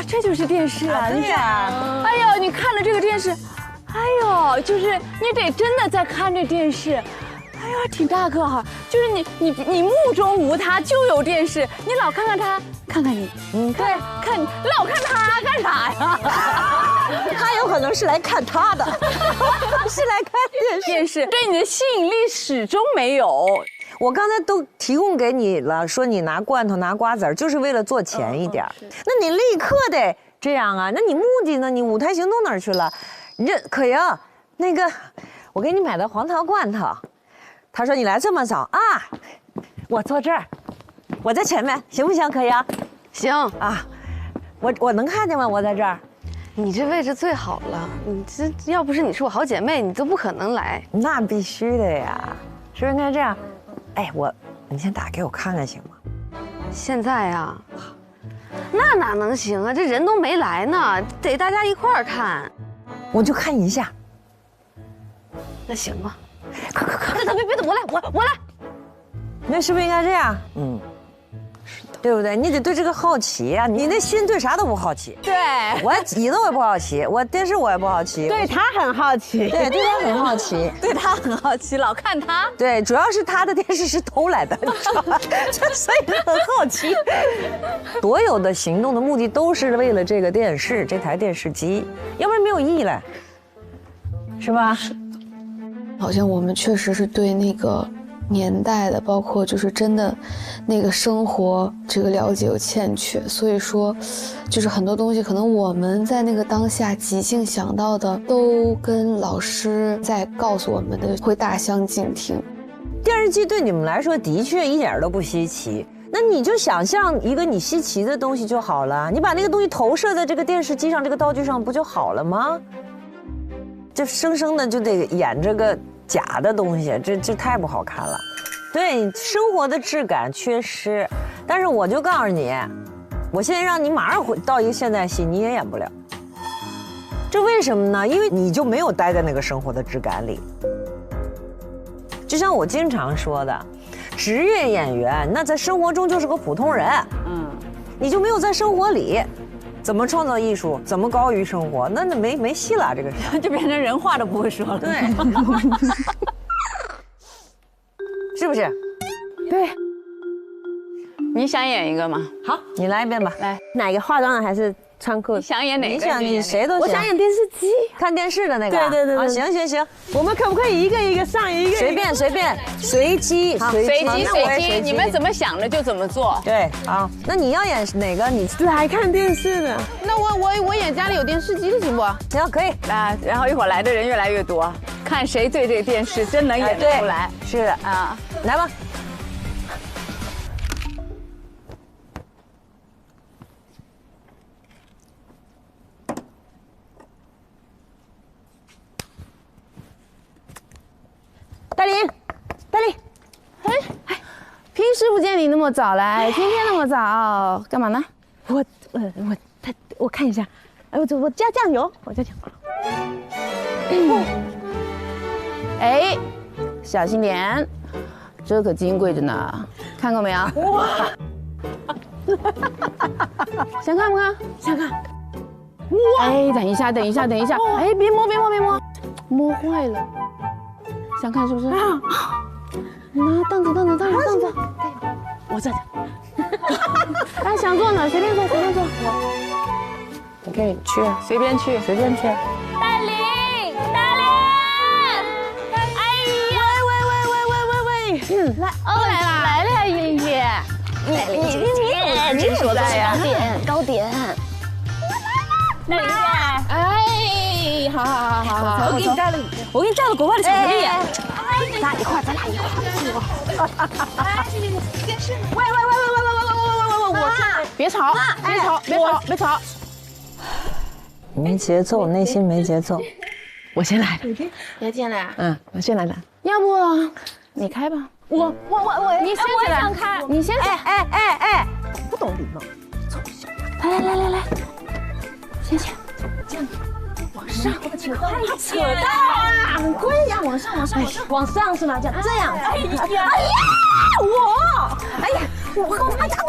D: 这就是电视啊！
G: 对呀，
D: 哎呦，你看了这个电视，哎呦，就是你得真的在看这电视，哎呀，挺大个哈。就是你目中无他，就有电视，你老看看他，看看你，对，看老看他干啥呀？
G: 他有可能是来看他的，是来看
D: 电视，对你的吸引力始终没有。
G: 我刚才都提供给你了，说你拿罐头拿瓜子儿，就是为了做前一点。那你立刻得这样啊？那你目的呢？你舞台行动哪儿去了？你这可莹，那个我给你买的黄桃罐头，他说你来这么早啊，我坐这儿，我在前面，行不行？可莹？
S: 行
G: 啊，我能看见吗？我在这儿。
S: 你这位置最好了，你这要不是你是我好姐妹，你都不可能来。
G: 那必须的呀，是不是？那这样，哎，你先打给我看看行吗？
S: 现在呀，那哪能行啊？这人都没来呢，得大家一块儿看。
G: 我就看一下。
S: 那行吧。
G: 快，
S: 别动，我来。
G: 那是不是应该这样？对不对？你得对这个好奇啊！你那心对啥都不好奇。
D: 对，
G: 我椅子我也不好奇，我电视我也不好奇。
D: 对他很好奇，
G: 对他很好奇，
D: 对他很好奇，老看他。
G: 对，主要是他的电视是偷来的，你知道吧？所以很好奇。所有的行动的目的都是为了这个电视，这台电视机，要不然没有意义了，是吧？
V: 好像我们确实是对那个年代的，包括就是真的那个生活这个了解有欠缺，所以说就是很多东西可能我们在那个当下即兴想到的都跟老师在告诉我们的会大相径庭。
G: 电视机对你们来说的确一点都不稀奇，那你就想象一个你稀奇的东西就好了，你把那个东西投射在这个电视机上这个道具上不就好了吗？这生生的就得演这个假的东西，这太不好看了。对，生活的质感缺失。但是我就告诉你，我现在让你马上回到一个现代戏，你也演不了。这为什么呢？因为你就没有待在那个生活的质感里。就像我经常说的，职业演员那在生活中就是个普通人，你就没有在生活里。怎么创造艺术？怎么高于生活？那没戏了，这个事
D: 就变成人话都不会说了。
G: 对，是不是？
D: 对。你想演一个吗？
G: 好，你来一遍吧。
D: 来，
G: 哪个化妆的还是穿裤子？
D: 你想演哪个？
G: 你想你谁都行。
S: 我想演电视机，
G: 看电视的那个。
S: 对。
G: 啊，行，我们可不可以一个一个上一个？随便，随机，
D: 你们怎么想的就怎么做。
G: 对，好，那你要演哪个？你
S: 来看电视的。那我演家里有电视机的行不？
G: 行，可以。
D: 啊，然后一会儿来的人越来越多，看谁对这个电视真能演得出来。
G: 是的啊，来吧。大林，
S: 平时不见你那么早来，今天那么早，干嘛呢？
G: 我看一下，我加酱油，
S: 哎，小心点，这可金贵着呢，看过没有？哇，想看不看？想看。哇！哎，等一下，等一下，等一下！哎，别摸，别摸，别摸，摸坏了。想看是不是？啊！拿凳子，凳子，凳子，凳子。我这。哎，想坐哪？随便坐，随便坐。我可以去，随便去，随便去。
D: 大林，大林！哎呀！
S: 喂，来，来啦，来了呀，莹姐。
D: 你说的是糕点。大林姐，
S: 哎，好，我给你带了国外的巧克力。咱俩一块，咱俩一块。哎，喂，我别吵，别吵。
G: 没节奏，内心没节奏。
S: 我先来。
L: 你要进来？
S: 我先来的。要不你开吧。我，你先起来。你先起来。哎，不懂礼貌。从小。来，先起来，这样。往上，扯到啊！很贵呀，往上是吗？这样。哎呀，我和他家的。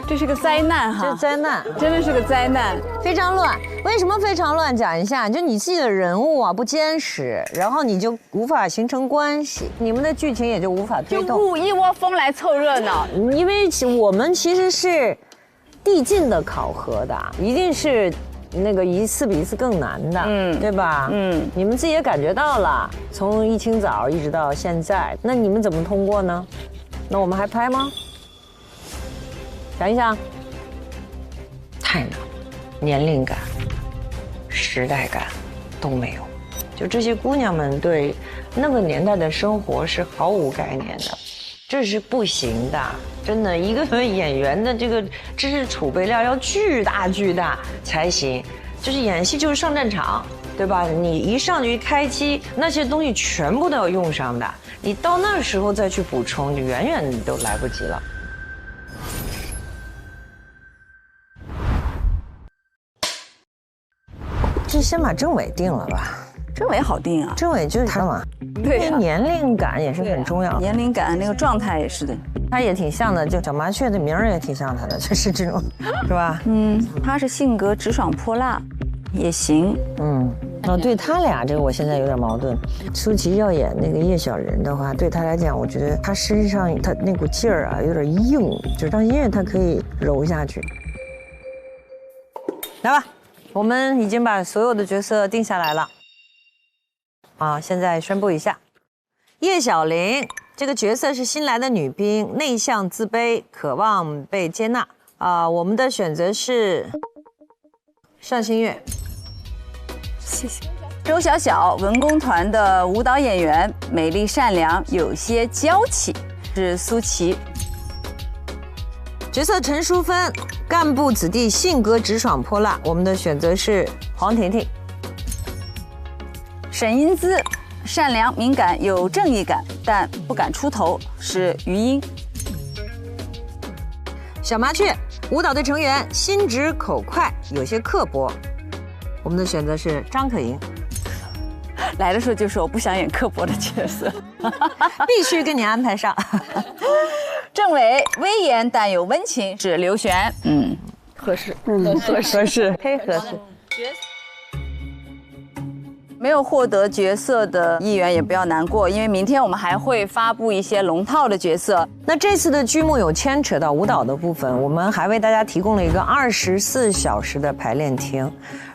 D: 这是个灾难哈！
G: 这灾难
D: 真的是个灾难，
G: 非常乱。为什么非常乱？讲一下，就你自己的人物啊不坚实，然后你就无法形成关系，你们的剧情也就无法推动。
D: 就一窝蜂来凑热闹，
G: 因为我们其实是递进的考核的，一定是那个一次比一次更难的，对吧？你们自己也感觉到了，从一清早一直到现在，那你们怎么通过呢？那我们还拍吗？想一想，太难了，年龄感、时代感都没有。就这些姑娘们对那个年代的生活是毫无概念的，这是不行的。真的，一个演员的这个知识储备量要巨大才行。就是演戏就是上战场，对吧？你一上去一开机，那些东西全部都要用上的。你到那时候再去补充，就远远都来不及了。就先把政委定了吧。
D: 政委好定啊，
G: 政委就是他嘛。
D: 对，
G: 年龄感也是很重要的。
D: 年龄感那个状态也是的。
G: 他也挺像的，就小麻雀的名儿也挺像他的，就是这种，是吧？
D: 他是性格直爽泼辣，也行。
G: 对他俩这个我现在有点矛盾。舒淇要演那个叶小人的话，对他来讲，我觉得他身上他那股劲儿啊有点硬，就让音乐他可以揉下去。来吧，我们已经把所有的角色定下来了。现在宣布一下，叶小玲这个角色是新来的女兵，内向自卑，渴望被接纳。我们的选择是尚新月。
D: 谢谢。周小小，文工团的舞蹈演员，美丽善良，有些娇气，是苏琪。
G: 角色陈淑芬，干部子弟，性格直爽泼辣。我们的选择是黄婷婷。
D: 沈英姿，善良敏感，有正义感，但不敢出头，是于英。
G: 小麻雀，舞蹈队成员，心直口快，有些刻薄。我们的选择是张可盈。
D: 来的时候就说我不想演刻薄的角色，
G: 必须给你安排上。
D: 政委，威严但有温情，是刘璇。
S: 合适，
G: 合适，忒合适。
D: 没有获得角色的议员也不要难过，因为明天我们还会发布一些龙套的角色。
G: 那这次的剧目有牵扯到舞蹈的部分，我们还为大家提供了一个24小时的排练厅，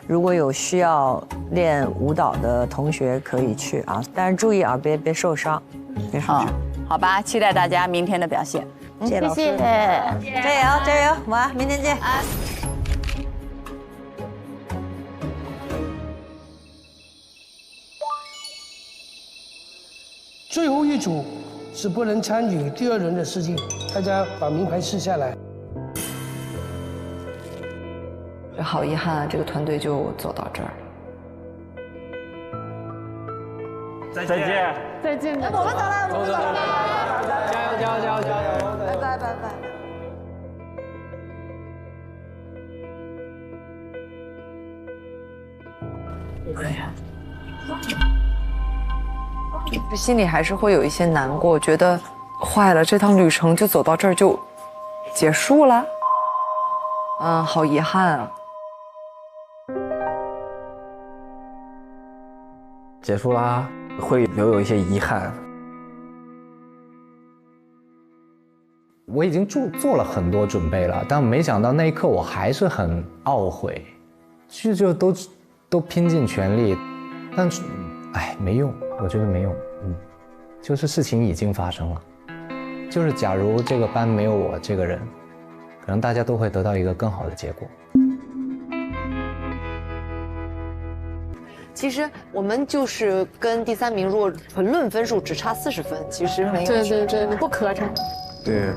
G: 如果有需要练舞蹈的同学可以去啊，但是注意啊，别受伤，别受伤。
D: 好吧，期待大家明天的表现。
G: 谢谢老师，加油，晚安，明天见。
E: 最后一组是不能参与第2轮的试镜，大家把名牌撕下来。
O: 好遗憾啊，这个团队就走到这儿。
B: 再见。
S: 再见。
L: 我们走了，我们走了。
O: 加油！
L: 拜拜。
O: 哎呀。心里还是会有一些难过，觉得坏了，这趟旅程就走到这儿就结束了。好遗憾啊。
K: 结束啦，会留有一些遗憾。我已经做了很多准备了，但没想到那一刻我还是很懊悔，就都拼尽全力，但是没用，我觉得没用，就是事情已经发生了，就是假如这个班没有我这个人，可能大家都会得到一个更好的结果。
Q: 其实我们就是跟第3名，如果纯论分数只差40分，其实没有。
V: 对，不可能。
K: 对。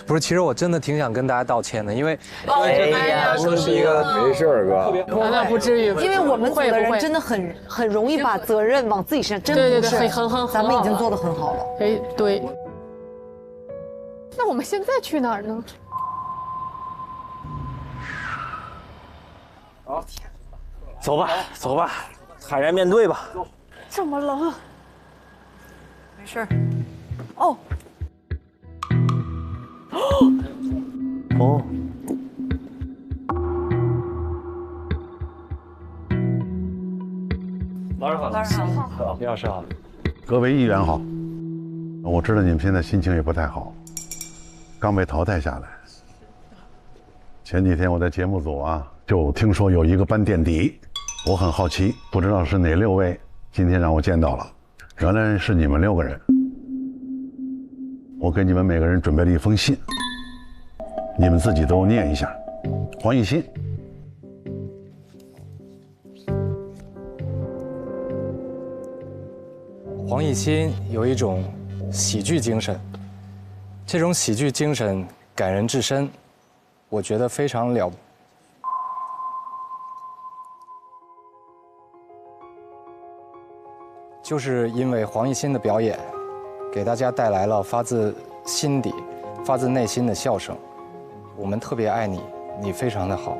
K: 不是，其实我真的挺想跟大家道歉的，因为
Q: 说
K: 是一个
C: 没事儿哥，
V: 那不至于，
Q: 因为我们组的人真的很容易把责任往自己身上，真不是，咱们已经做得很好了。
V: 对。那我们现在去哪儿呢？
X: 好，走吧，坦然面对吧。
V: 这么冷。
Q: 没事。哦。
X: 老师好，李老师好，
C: 各位议员好。我知道你们现在心情也不太好，刚被淘汰下来。前几天我在节目组就听说有一个班垫底，我很好奇，不知道是哪6位，今天让我见到了，原来是你们6个人。我给你们每个人准备了一封信，你们自己都念一下。黄奕欣，
K: 黄奕欣有一种喜剧精神，这种喜剧精神感人至深，我觉得非常了不。就是因为黄奕欣的表演，给大家带来了发自心底、发自内心的笑声。我们特别爱你，你非常的好。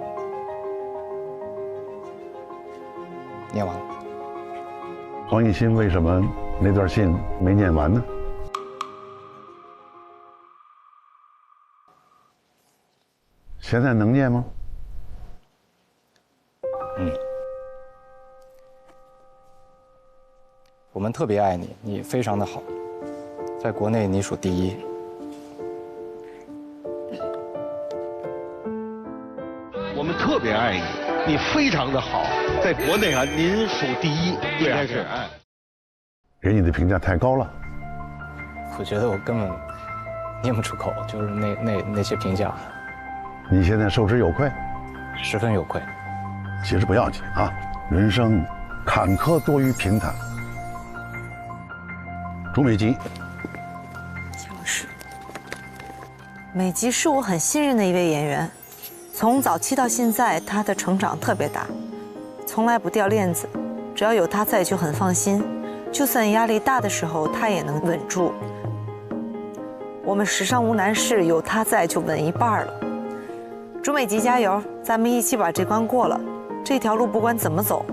K: 念完了。
C: 黄奕欣为什么那段信没念完呢？现在能念吗？
K: 我们特别爱你，你非常的好，在国内你属第一。
U: 我们特别爱你，你非常的好，在国内您属第一，应该是。
C: 给你的评价太高了。
K: 我觉得我根本念不出口，就是那些评价。
C: 你现在受之有愧，
K: 十分有愧。
C: 其实不要紧人生坎坷多于平坦。朱美吉，
Q: 姜老师，美吉是我很信任的一位演员，从早期到现在，她的成长特别大，从来不掉链子，只要有她在就很放心，就算压力大的时候，她也能稳住。我们时尚无难事，有她在就稳一半了。朱美吉加油，咱们一起把这关过了，这条路不管怎么走，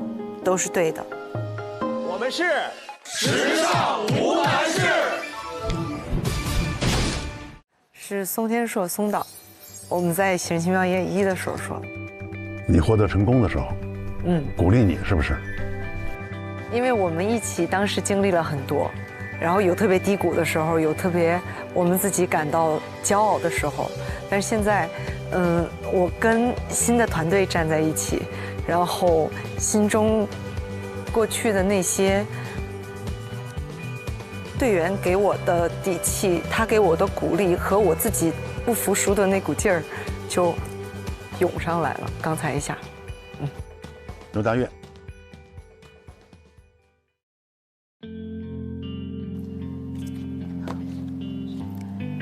Q: 都是对的。
X: 我们是
Q: 时尚无难事。是宋天硕宋导，我们在《喜人奇妙演1》的时候说，
C: 你获得成功的时候，鼓励你是不是？
Q: 因为我们一起当时经历了很多，然后有特别低谷的时候，有特别我们自己感到骄傲的时候，但是现在，我跟新的团队站在一起，然后心中过去的那些队员给我的底气，他给我的鼓励和我自己不服输的那股劲儿，就涌上来了。刚才一下，
C: 刘大悦，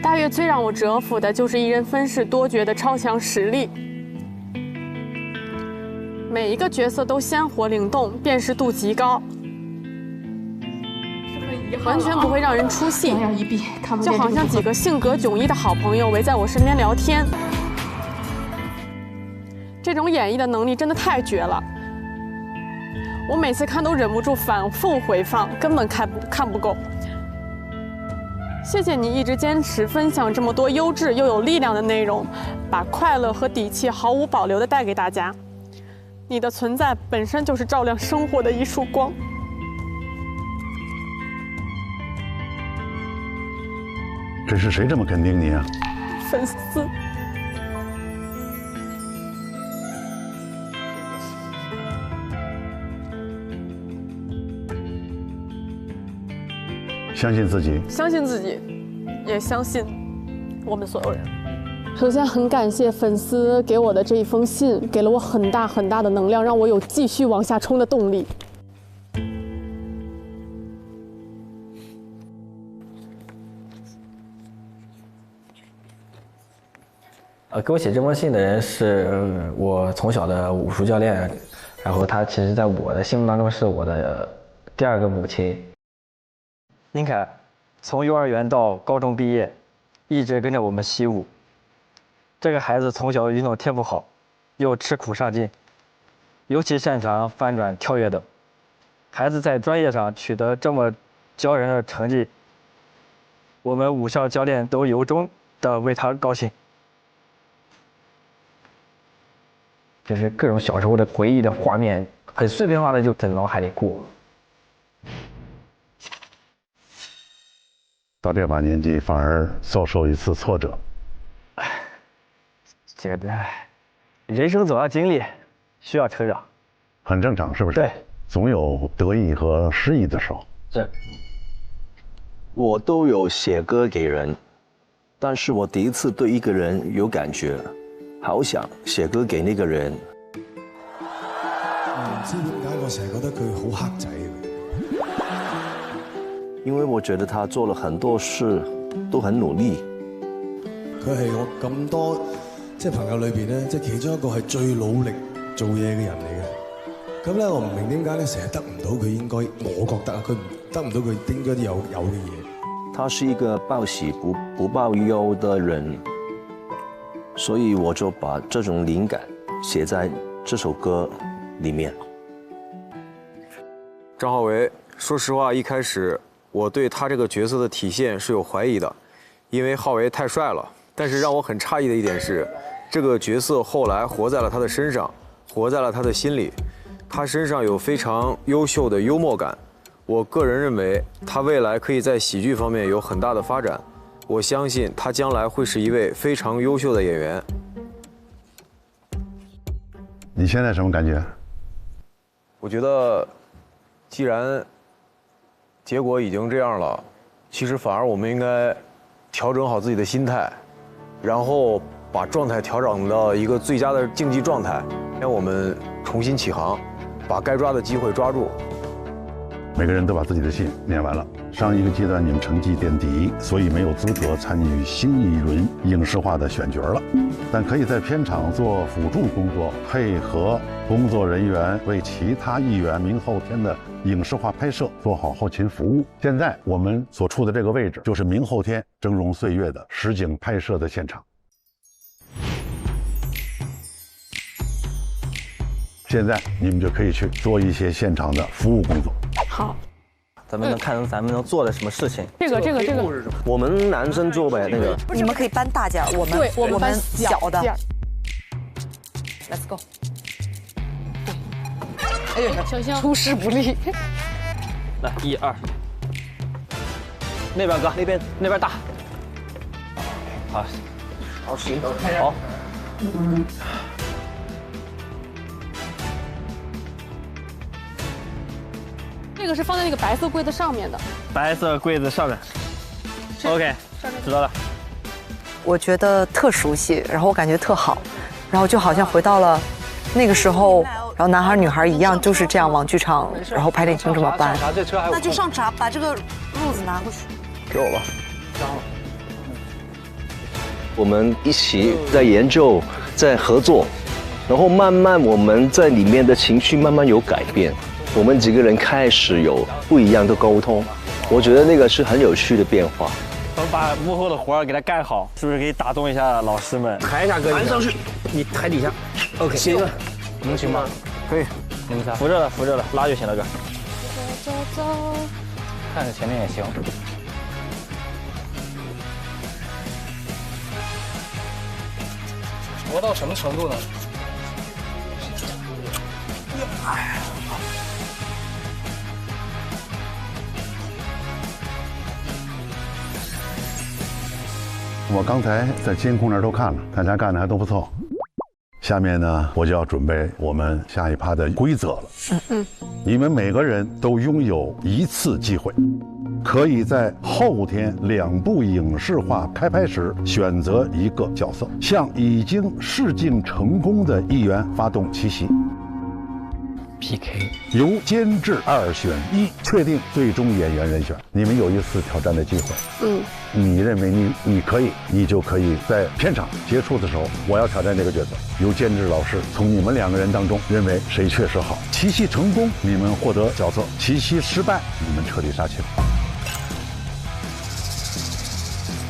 W: 大悦最让我折服的就是一人分饰多角的超强实力，每一个角色都鲜活灵动，辨识度极高。完全不会让人出戏，就好像几个性格迥异的好朋友围在我身边聊天。这种演绎的能力真的太绝了，我每次看都忍不住反复回放，根本看不够。谢谢你一直坚持分享这么多优质又有力量的内容，把快乐和底气毫无保留地带给大家。你的存在本身就是照亮生活的一束光。
C: 这是谁这么肯定你啊？
W: 粉丝。
C: 相信自己，
W: 相信自己，也相信我们所有人。首先，很感谢粉丝给我的这一封信，给了我很大很大的能量，让我有继续往下冲的动力。
K: 给我写这封信的人是我从小的武术教练，然后他其实在我的心目当中是我的第2个母亲。
J: 宁凯从幼儿园到高中毕业，一直跟着我们习武。这个孩子从小运动天赋好，又吃苦上进，尤其擅长翻转、跳跃等。孩子在专业上取得这么骄人的成绩，我们武校教练都由衷的为他高兴。
K: 就是各种小时候的回忆的画面，很碎片化的就在脑海里过。
C: 到这把年纪反而遭受一次挫折，
J: 这个人生总要经历，需要成长，
C: 很正常，是不是？
J: 对，
C: 总有得意和失意的时候。
J: 是。
A: 我都有写歌给人，但是我第一次对一个人有感觉，好想寫歌給呢個人。
F: 唔知點解我成日覺得佢好黑仔嘅。
A: 因為我覺得他做了很多事都很努力。
F: 佢係我咁多朋友裏邊咧，其中一個係最努力做嘢嘅人嚟嘅。咁咧，我唔明點解咧成日得唔到佢應該，我覺得啊，佢得唔到佢應該有嘅嘢。
A: 他是一個報喜不報憂的人。所以我就把這種靈感寫在這首歌裡面。
H: 張浩維，說實話，一開始我對他這個角色的體現是有懷疑的，因為浩維太帥了。但是讓我很詫異的一點是，這個角色後來活在了他的身上，活在了他的心裡。他身上有非常優秀的幽默感，我個人認為他未來可以在喜劇方面有很大的發展。我相信他將來會是一位非常優秀的演員。
C: 你現在什麼感覺？
H: 我覺得，既然結果已經這樣了，其實反而我們應該調整好自己的心態，然後把狀態調整到一個最佳的競技狀態，讓我們重新起航，把該抓的機會抓住。
C: 每個人都把自己的信念完了。上一個階段你們成績墊底，所以沒有資格參與新一輪影視化的選角了。但可以在片場做輔助工作，配合工作人員為其他藝員明後天的影視化拍攝做好後勤服務。現在我們所處的這個位置，就是明後天峥嵘歲月的實景拍攝的現場。現在你們就可以去做一些現場的服務工作。
W: 好，
J: 咱们能做的什么事情？
W: 这个，
A: 我们男生做呗，那个。
Q: 你们可以搬大件，我们搬小的。Let's go。
W: 哎呀，小香出师不利。
J: 来，1、2。那边哥，那边大。好，行，好。
W: 这个是放在那个白色柜子上面的。
J: 白色柜子上面。OK， 知道了。
Q: 我觉得特熟悉，然后我感觉特好，然后就好像回到了那个时候，然后男孩女孩一样，就是这样往剧场，然后排练厅这么搬。那就上闸，把这个褥子拿过去。
A: 给我吧。我们一起在研究，在合作，然后慢慢我们在里面的情绪慢慢有改变。我们几个人开始有不一样的沟通，我觉得那个是很有趣的变化。
J: 我们把幕后的活儿给他干好，是不是可以打动一下老师们？
E: 抬一下哥，抬上去，你抬底下。OK， 行了，
J: 能行吗？
E: 可以，
J: 你们仨扶着了，拉就行了，哥。看着前面也行。
N: 磨到什么程度呢？
C: 我刚才在监控那儿都看了，大家干的还都不错。下面呢，我就要准备我们下一趴的规则了。你们每个人都拥有一次机会，可以在后天2部影视化开拍时选择一个角色，向已经试镜成功的艺员发动奇袭。
K: PK
C: 由监制2选1确定最终演员人选。你们有一次挑战的机会。你认为你可以，你就可以在片场结束的时候，我要挑战这个角色，由监制老师从你们2个人当中认为谁确实好。奇袭成功，你们获得角色；奇袭失败，你们彻底杀青。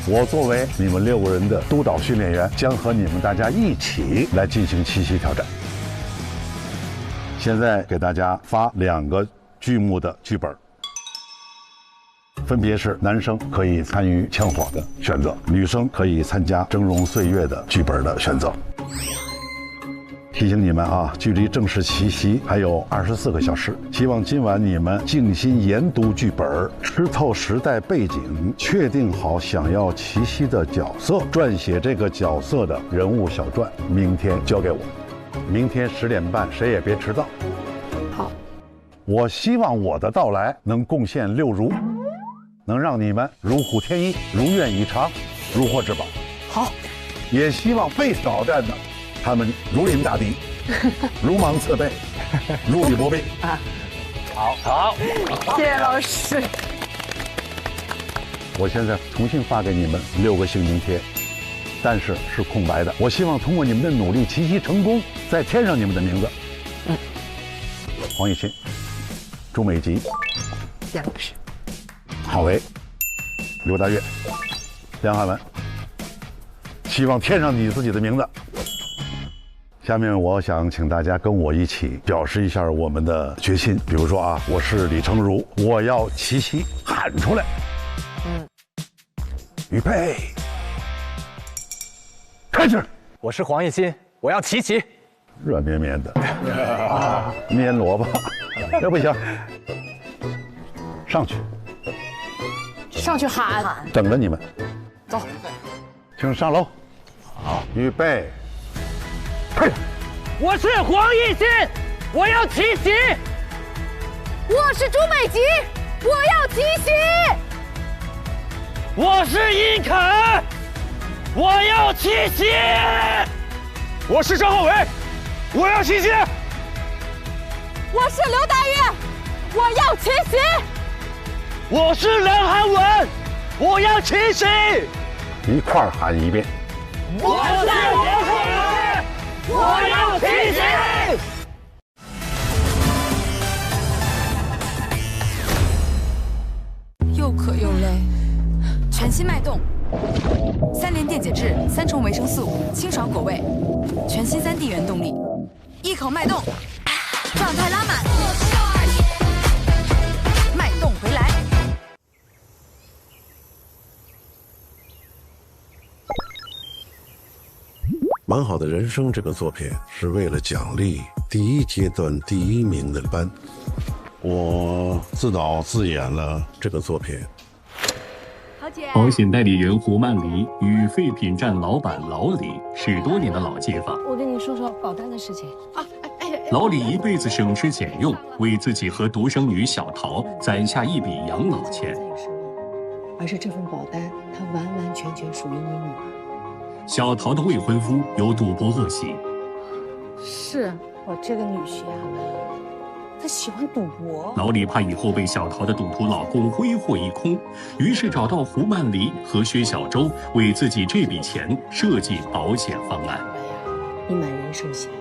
C: 我作为你们6个人的督导训练员，将和你们大家一起来进行奇袭挑战。现在给大家发2个剧目的剧本，分别是男生可以参与枪火的选择，女生可以参加峥嵘岁月的剧本的选择。提醒你们啊，距离正式奇袭还有24个小时，希望今晚你们静心研读剧本，吃透时代背景，确定好想要奇袭的角色，撰写这个角色的人物小传，明天交给我。明天10点半，谁也别迟到。
V: 好。
C: 我希望我的到来能贡献6如，能让你们如虎添翼，如愿以偿，如获至宝。
V: 好。
C: 也希望被挑战的，他们如临大敌，如芒刺背，如履薄冰。
V: 好，谢谢老师。
C: 我现在重新发给你们6个姓名贴。但是是空白的。我希望通过你们的努力，奇袭成功，再添上你们的名字。黄以欣、朱美吉、
V: 梁老师、
C: 郝维、刘大悦、梁汉文，希望添上你自己的名字。下面我想请大家跟我一起表示一下我们的决心。比如说啊，我是李成儒，我要奇袭，喊出来。预备。开始！
K: 我是黄以欣，我要奇袭。
C: 热绵绵的，腌萝卜，这不行。上去，
V: 上去喊，
C: 等着你们。
V: 走，
C: 请上楼。好，预备，开始。
I: 我是黄以欣，我要奇袭。
L: 我是朱美吉，我要奇袭。
I: 我是殷凯。我要奇袭！
M: 我是张浩伟，我要奇袭！
L: 我是刘大悦，我要奇袭！
I: 我是梁汉文，我要奇袭！
C: 一块儿喊一遍。
I: 我是黄浩伟，我要奇
P: 袭！又渴又累，全新脉动。3联电解质，3重维生素，清爽果味，全新3D 原动力，一口脉动，状态拉满，脉动回来。
C: 蛮好的人生这个作品是为了奖励第1阶段第1名的班，我自导自演了这个作品。
T: 保险代理人胡曼黎与废品站老板老李是多年的老街坊。
V: 我跟你说说保单的事情啊。
T: 老李一辈子省吃俭用，为自己和独生女小桃攒下一笔养老钱。
V: 而是这份保单，它完完全全属于你女儿。
T: 小桃的未婚夫有赌博恶习。
V: 是我这个女婿啊，他喜欢赌博。
T: 老李怕以后被小桃的赌徒老公挥霍一空，于是找到胡曼黎和薛小周，为自己这笔钱设计保险方案。
V: 你买人寿险，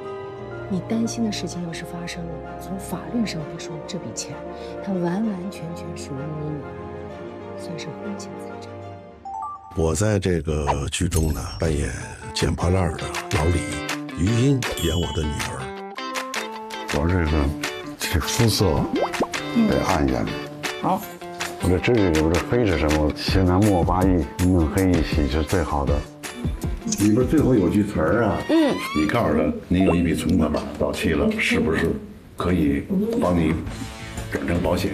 V: 你担心的事情要是发生了，从法律上来说，这笔钱它完完全全属于你女儿，算是婚前财产。
C: 我在这个剧中呢，扮演捡破烂的老李，于茵演我的女儿。我这个肤色得暗一点。好，我这指甲里边的黑是什么？西南莫8亿，嫩黑一洗是最好的。里边最后有句词儿啊，你告诉他你有一笔存款吧到期了，是不是可以帮你转成保险？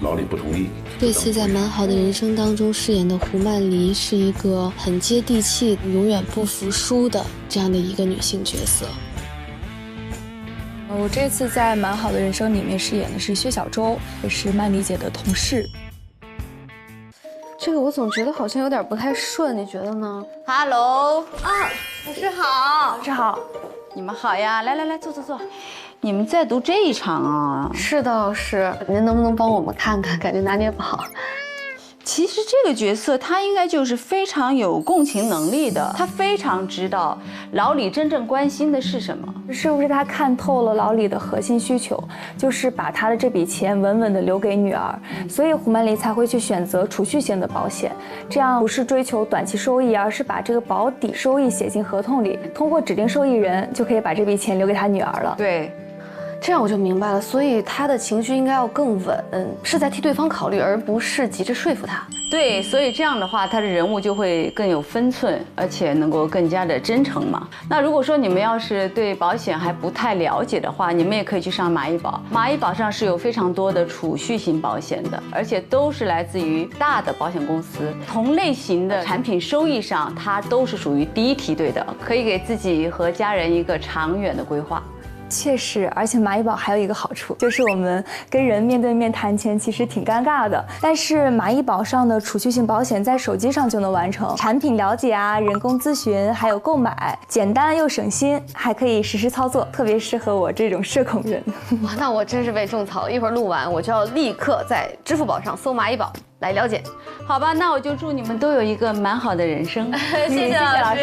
C: 老李不同意。
B: 这次在《蛮好的人生》当中饰演的胡曼梨是一个很接地气、永远不服输的这样的一个女性角色。
D: 我这次在《蛮好的人生》里面饰演的是薛小周，也是曼梨姐的同事。
L: 这个我总觉得好像有点不太顺，你觉得呢
G: ？Hello，
L: 老师好，
G: 老师好，你们好呀，来，坐。你们在读这一场啊？
L: 是的，老师，您能不能帮我们看看，感觉拿捏不好。
G: 其实这个角色他应该就是非常有共情能力的，他非常知道老李真正关心的是什么。
D: 是不是他看透了老李的核心需求，就是把他的这笔钱稳稳地留给女儿，所以胡曼梨才会去选择储蓄型的保险，这样不是追求短期收益，而是把这个保底收益写进合同里，通过指定受益人就可以把这笔钱留给他女儿了。
G: 对。
L: 这样我就明白了，所以他的情绪应该要更稳，是在替对方考虑，而不是急着说服他。
G: 对，所以这样的话，他的人物就会更有分寸，而且能够更加的真诚嘛。那如果说你们要是对保险还不太了解的话，你们也可以去上蚂蚁保。蚂蚁保上是有非常多的储蓄型保险的，而且都是来自于大的保险公司，同类型的产品收益上，它都是属于第一梯队的，可以给自己和家人一个长远的规划。
D: 确实，而且蚂蚁保还有一个好处，就是我们跟人面对面谈钱其实挺尴尬的，但是蚂蚁保上的储蓄型保险在手机上就能完成，产品了解啊、人工咨询还有购买，简单又省心，还可以实时操作，特别适合我这种社恐人。
L: 哇，那我真是被种草了，一会儿录完我就要立刻在支付宝上搜蚂蚁保来了解。
G: 好吧，那我就祝你们都有一个蛮好的人生。
L: 谢谢老师。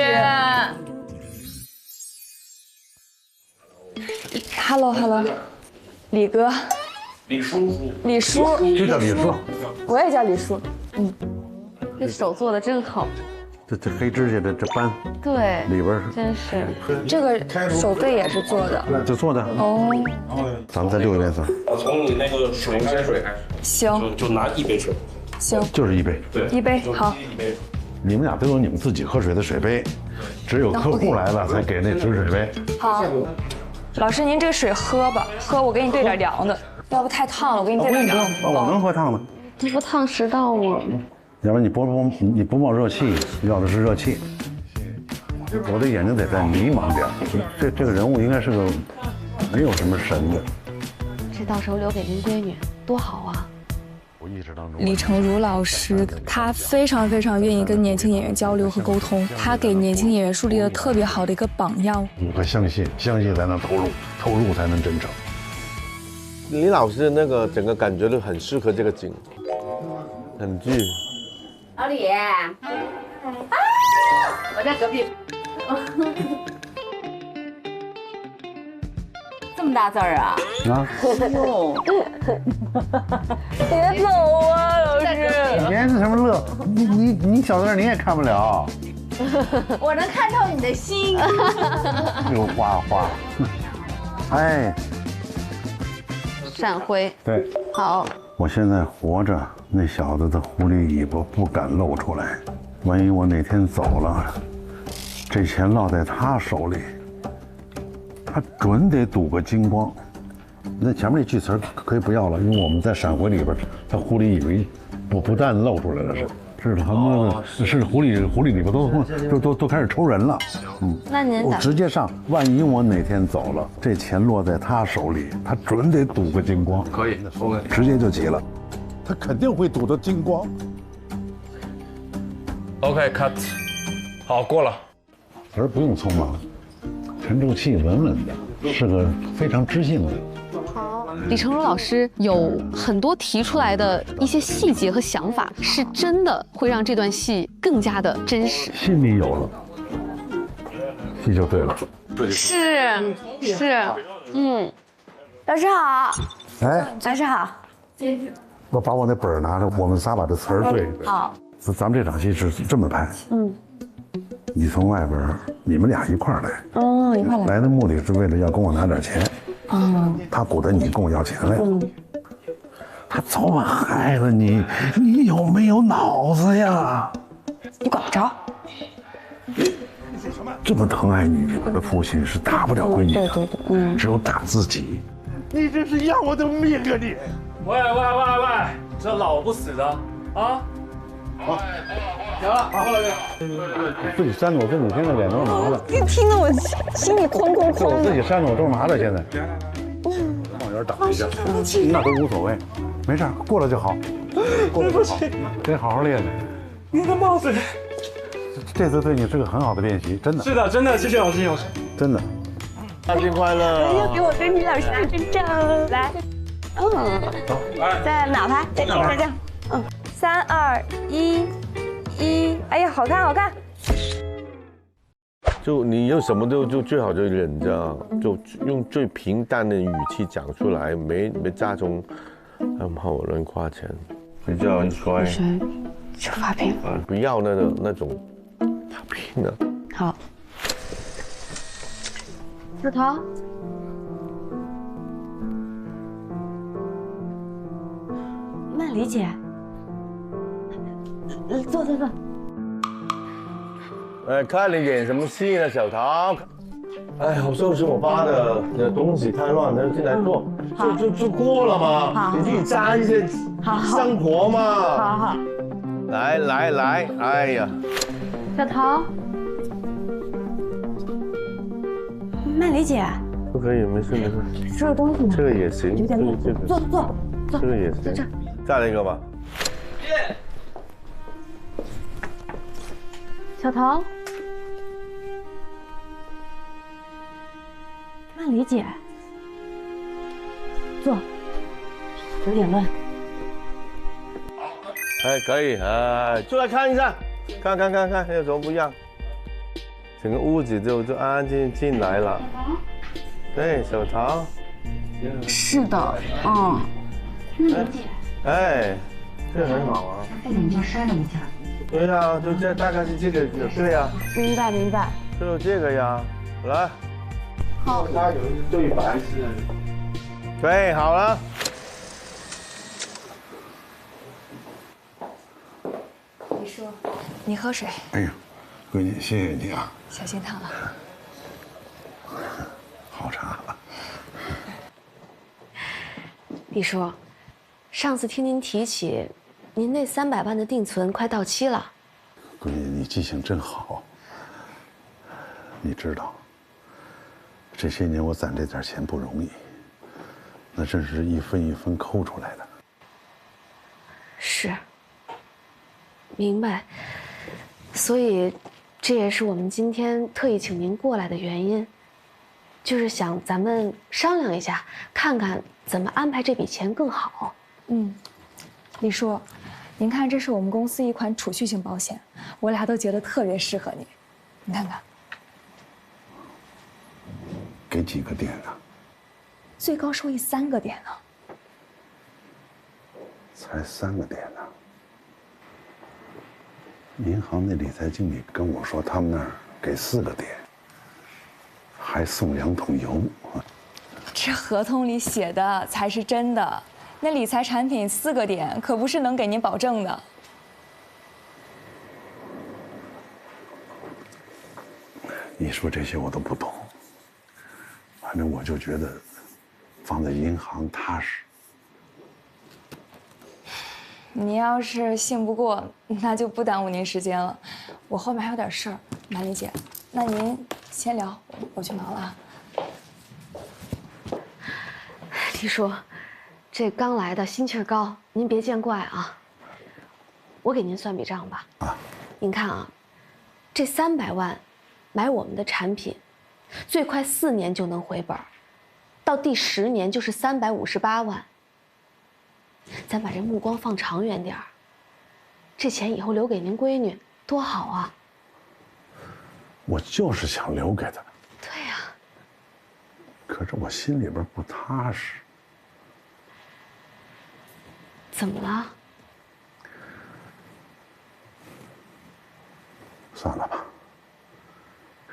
D: Hello， 李哥，李叔，
C: 就叫李叔，
D: 我也叫李叔。
L: 这手做的真好，
C: 这黑指甲的这斑，
L: 对，
C: 里边
L: 真是，
D: 这个手背也是做的，
C: 这做的哦。咱们再溜一遍算。
M: 从你那个水开水开始，
D: 行，
M: 就拿1杯水，
D: 行，
C: 就是1杯，
M: 对
D: ，1杯好。
C: 你们俩都有你们自己喝水的水杯，只有客户来了才给那纸水杯。
D: 好。老师，您这个水喝吧，喝我给你兑点凉的，要不太烫了，我给你兑点凉。
C: 我能喝烫的。
L: 这不烫食道吗？
C: 要不然你不冒热气，要的是热气。我的眼睛得再迷茫点，这个人物应该是个没有什么神的。
L: 这到时候留给您闺女，多好啊！
D: 李成儒老师，他非常愿意跟年轻演员交流和沟通，他给年轻演员树立了特别好的一个榜样。
C: 我相信才能投入才能真诚。
R: 李老师那个整个感觉都很适合这个景，很剧。
G: 老李，我在隔壁。这么大字儿啊！
C: 啊！
G: 别走啊，老师！
C: 你别那什么乐，你小字你也看不了。
G: 我能看透你的心。
C: 有花，哎，
L: 闪灰。
C: 对，
L: 好。
C: 我现在活着，那小子的狐狸尾巴不敢露出来，万一我哪天走了，这钱落在他手里。他准得赌个精光，那前面那句词可以不要了，因为我们在闪回里边，他狐狸以为不但露出来了，是他们是狐狸里边都开始抽人了，
L: 那您
C: 我直接上，万一我哪天走了，这钱落在他手里，他准得赌个精光，
N: 可以，OK，
C: 直接就急了，他肯定会赌到精光。
N: OK，cut， 好，过了，
C: 而不用匆忙。沉住气，稳稳的，是个非常知性的。
L: 好，李成儒老师有很多提出来的一些细节和想法，是真的会让这段戏更加的真实。
C: 心里有了，戏就对了。
L: 是，
Q: 老师好。
C: 哎，
Q: 老师好。
C: 我把我那本拿着，我们仨把这词儿对。
Q: 好。
C: 咱们这场戏是这么拍。你从外边，你们俩一块儿来。
Q: 一块来。
C: 来的目的是为了要跟我拿点钱。他鼓捣你跟我要钱来。他早晚害了你，你有没有脑子呀？
Q: 你管不着。
C: 这么疼爱女儿的父亲是打不了闺女的，
V: 对，
C: 只有打自己。
I: 你这是要我的命啊你！喂，这老不死的啊！好，行了，过来
C: 自己扇的我这几天的脸都是麻的。
V: 你听得我心里哐哐哐。
C: 我自己扇的我都是麻的，现在。往远打一下，那都无所谓，没事，过了就好。对不起，得好好练练。
I: 你的帽子。
C: 这次对你是个很好的练习，真的。
I: 是的，真的，谢谢老师，
C: 真的。
R: 大新快乐！
V: 要给我跟女老师打针仗，来，
D: 再哪拍？再这样，3、2、1，哎呀，好看好看。
R: 就你有什么就最好就忍着，就用最平淡的语气讲出来，没加重很好人花钱，比较乖。
V: 就发病了。
R: 不要那种发病的。
V: 好。子桃。
Q: 曼理姐，坐。
R: 看你演什么戏呢，小桃？哎，我收拾我爸的东西太乱了，进来坐，就过了嘛。你自己扎一些生活嘛。
Q: 好。
R: 来，哎呀，
V: 小桃。
Q: 曼理姐。
R: 不可以，没事。
Q: 收拾东西呢。
R: 这个也行，
Q: 有点累。坐。
R: 这个也行。再来一个吧。
V: 小桃。
Q: 曼理姐。坐。有点乱。
R: 哎，可以，出来看一下，看有什么不一样？整个屋子就安安静静进来了。对，小桃。
V: 是的，
R: 哎，这很好啊。
Q: 被你这摔了一下。
R: 对呀，就这，大概是这个对呀。
V: 明白。
R: 就这个呀，来。
V: 好。
R: 它有一个对白是。对，好了。
D: 李叔，你喝水。
C: 哎呀，闺女，谢谢你啊。
D: 小心烫了。
C: 好茶。
B: 李叔，上次听您提起，您那300万的定存快到期了。
C: 闺女，你记性真好。你知道，这些年我攒这点钱不容易，那真是一分一分抠出来的。
B: 是。明白。所以，这也是我们今天特意请您过来的原因，就是想咱们商量一下，看看怎么安排这笔钱更好。
D: 李叔，您看，这是我们公司一款储蓄性保险，我俩都觉得特别适合你。你看看，
C: 给几个点啊？
D: 最高收益3个点呢。
C: 才3个点呢。银行那理财经理跟我说，他们那儿给4个点，还送2桶油。
D: 这合同里写的才是真的，那理财产品4个点可不是能给您保证的。
C: 你说这些我都不懂，反正我就觉得放在银行踏实。
D: 你要是信不过，那就不耽误您时间了。我后面还有点事儿，曼理姐，那您先聊，我去忙了啊。
B: 李叔，这刚来的心气儿高，您别见怪啊。我给您算笔账吧。您看啊，这300万买我们的产品，最快4年就能回本，到第10年就是358万。咱把这目光放长远点儿，这钱以后留给您闺女，多好啊！
C: 我就是想留给她。
B: 对呀。
C: 可是我心里边不踏实。
B: 怎么了？
C: 算了吧，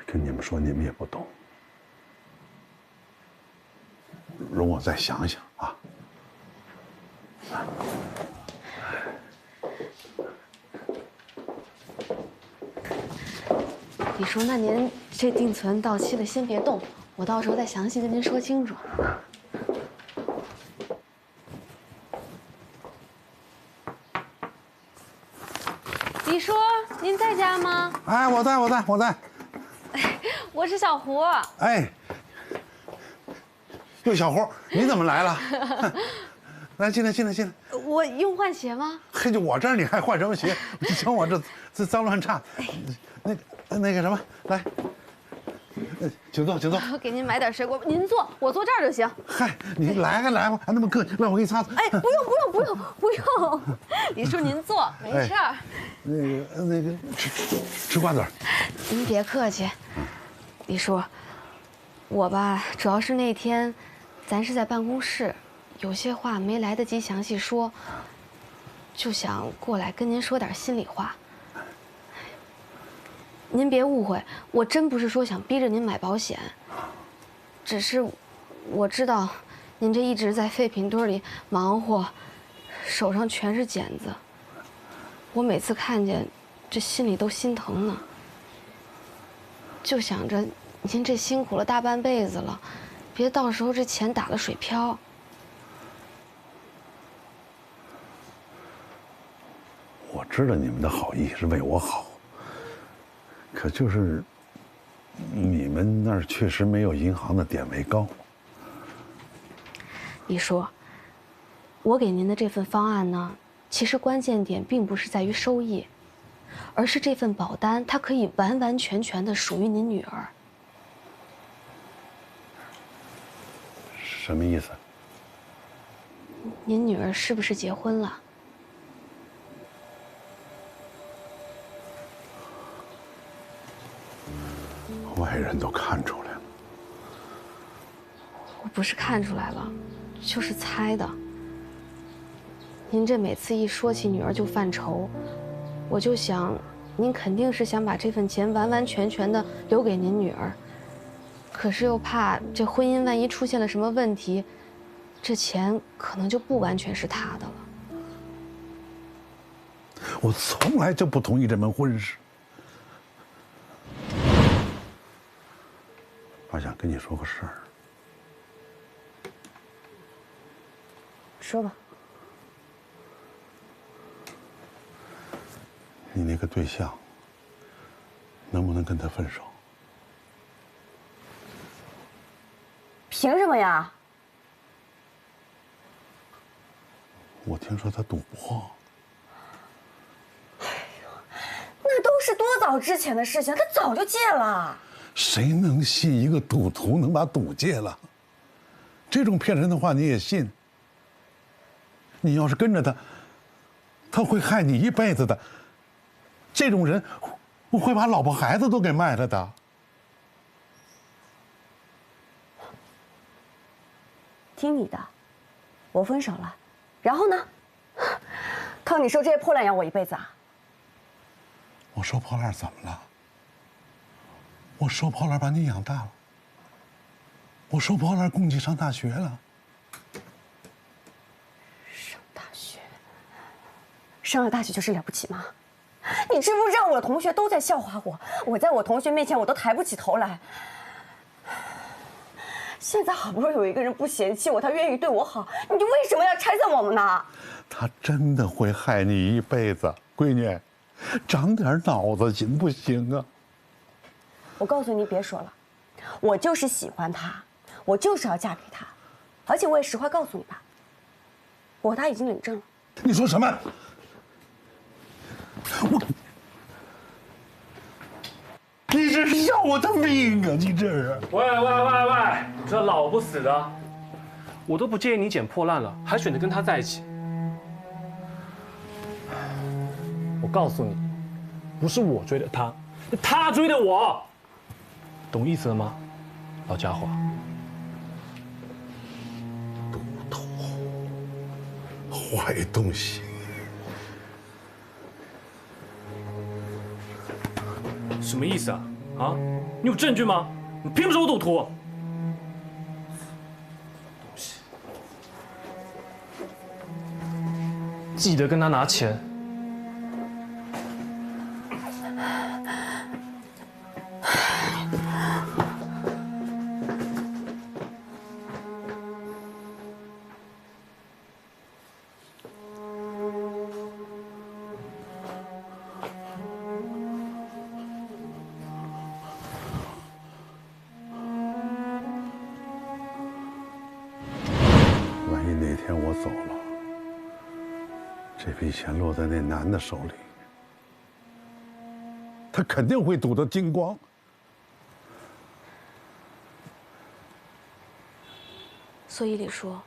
C: 跟你们说你们也不懂，容我再想想啊。
B: 李李叔，那您这定存到期了，先别动，我到时候再详细跟您说清楚。李叔，您在家吗？
C: 哎，我在。
B: 我是小胡。
C: 哎，哟，小胡，你怎么来了？来，进来。
B: 我用换鞋吗？
C: 嘿，就我这儿你还换什么鞋？你瞧我这脏乱差。那个什么，来，请坐。
B: 我给您买点水果，您坐，我坐这儿就行。
C: 嗨，你来吧，还那么客气，让我给你擦。
B: 哎，不用，李叔您坐，没事儿。
C: 那个吃瓜子儿。
B: 您别客气，李叔，我吧主要是那天，咱是在办公室，有些话没来得及详细说，就想过来跟您说点心里话。您别误会，我真不是说想逼着您买保险，只是我知道您这一直在废品堆里忙活，手上全是茧子，我每次看见，这心里都心疼呢。就想着您这辛苦了大半辈子了，别到时候这钱打了水漂。
C: 我知道你们的好意是为我好，可就是你们那儿确实没有银行的点位高。
B: 李叔，我给您的这份方案呢，其实关键点并不是在于收益，而是这份保单它可以完完全全的属于您女儿。
C: 什么意思？
B: 您女儿是不是结婚了？
C: 外人都看出来了。
B: 我不是看出来了，就是猜的。您这每次一说起女儿就犯愁，我就想，您肯定是想把这份钱完完全全的留给您女儿，可是又怕这婚姻万一出现了什么问题，这钱可能就不完全是她的了。
C: 我从来就不同意这门婚事。我想跟你说个事儿。
B: 说吧。
C: 你那个对象，能不能跟他分手？
O: 凭什么呀？
C: 我听说他赌博。
O: 那都是多早之前的事情，他早就戒了。
C: 谁能信一个赌徒能把赌戒了？这种骗人的话你也信？你要是跟着他，他会害你一辈子的。这种人会把老婆孩子都给卖了的。
O: 听你的，我分手了，然后呢？靠你收这些破烂养我一辈子啊？
C: 我收破烂怎么了？我收破烂把你养大了，我收破烂供你上大学了。
O: 上大学？上了大学就是了不起吗？你知不知道我的同学都在笑话我？我在我同学面前我都抬不起头来。现在好不容易有一个人不嫌弃我，他愿意对我好，你为什么要拆散我们呢？
C: 他真的会害你一辈子，闺女，长点脑子行不行啊？
O: 我告诉你，别说了，我就是喜欢他，我就是要嫁给他，而且我也实话告诉你吧，我和他已经领证了。
C: 你说什么？你这是要我的命啊！你这是！
I: 喂，这老不死的，我都不介意你捡破烂了，还选择跟他在一起。我告诉你，不是我追的他，他追的我，懂意思了吗，老家伙？
C: 赌徒，坏东西！
I: 什么意思啊？啊，你有证据吗？你凭什么说我赌徒？记得跟他拿钱。
C: 这笔钱落在那男的手里，他肯定会赌得精光。
B: 所以李叔，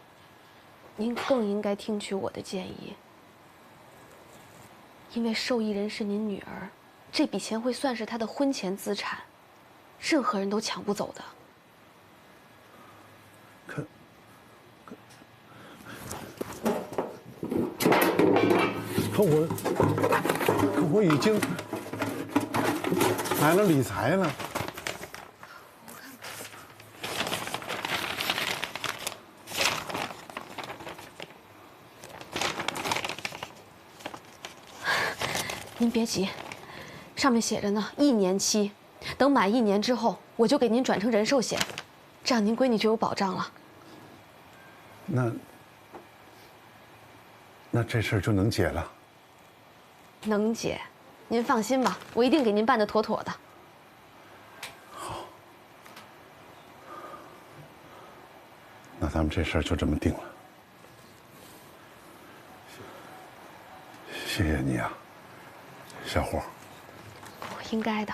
B: 您更应该听取我的建议，因为受益人是您女儿，这笔钱会算是她的婚前资产，任何人都抢不走的。
C: 可我已经买了理财了。
B: 您别急，上面写着呢，1年期，等满1年之后，我就给您转成人寿险，这样您闺女就有保障了。
C: 那这事儿就能解了。
B: 能解，您放心吧，我一定给您办得妥妥的。
C: 好，那咱们这事儿就这么定了。谢谢你啊，小伙。
B: 我应该的。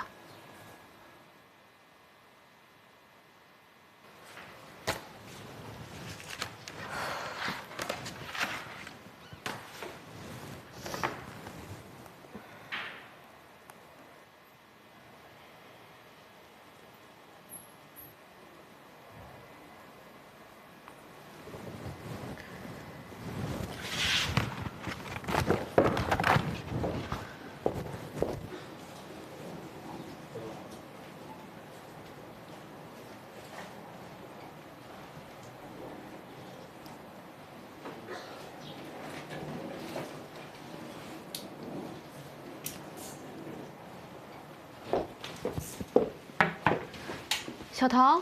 B: 小桃，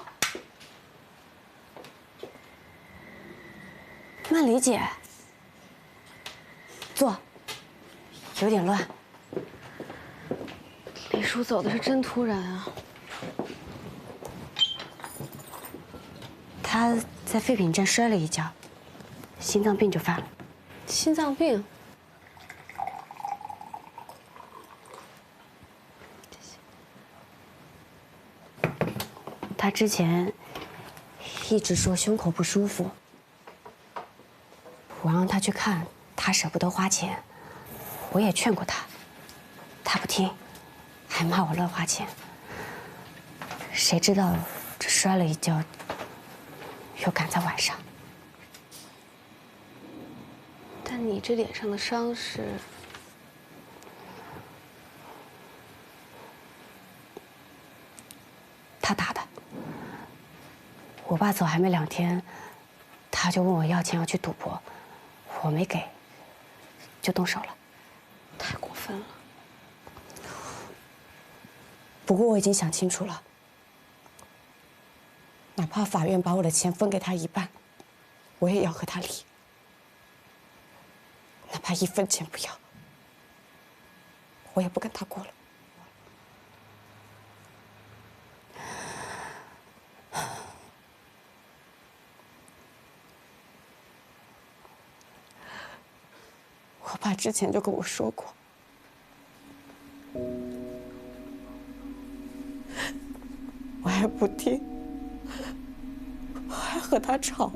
O: 曼梨姐，坐，有点乱。
B: 李叔走的是真突然啊！
O: 他在废品站摔了一跤，心脏病就犯了。
B: 心脏病？
O: 他之前一直说胸口不舒服，我让他去看，他舍不得花钱，我也劝过他，他不听，还骂我乱花钱。谁知道这摔了一跤，又赶在晚上。
B: 但你这脸上的伤是……
O: 他打的。我爸走还没2天，他就问我要钱要去赌博，我没给，就动手了。
B: 太过分了。
O: 不过我已经想清楚了，哪怕法院把我的钱分给他1半，我也要和他离，哪怕1分钱不要，我也不跟他过了。我爸之前就跟我说过，我还不听，我还和他吵。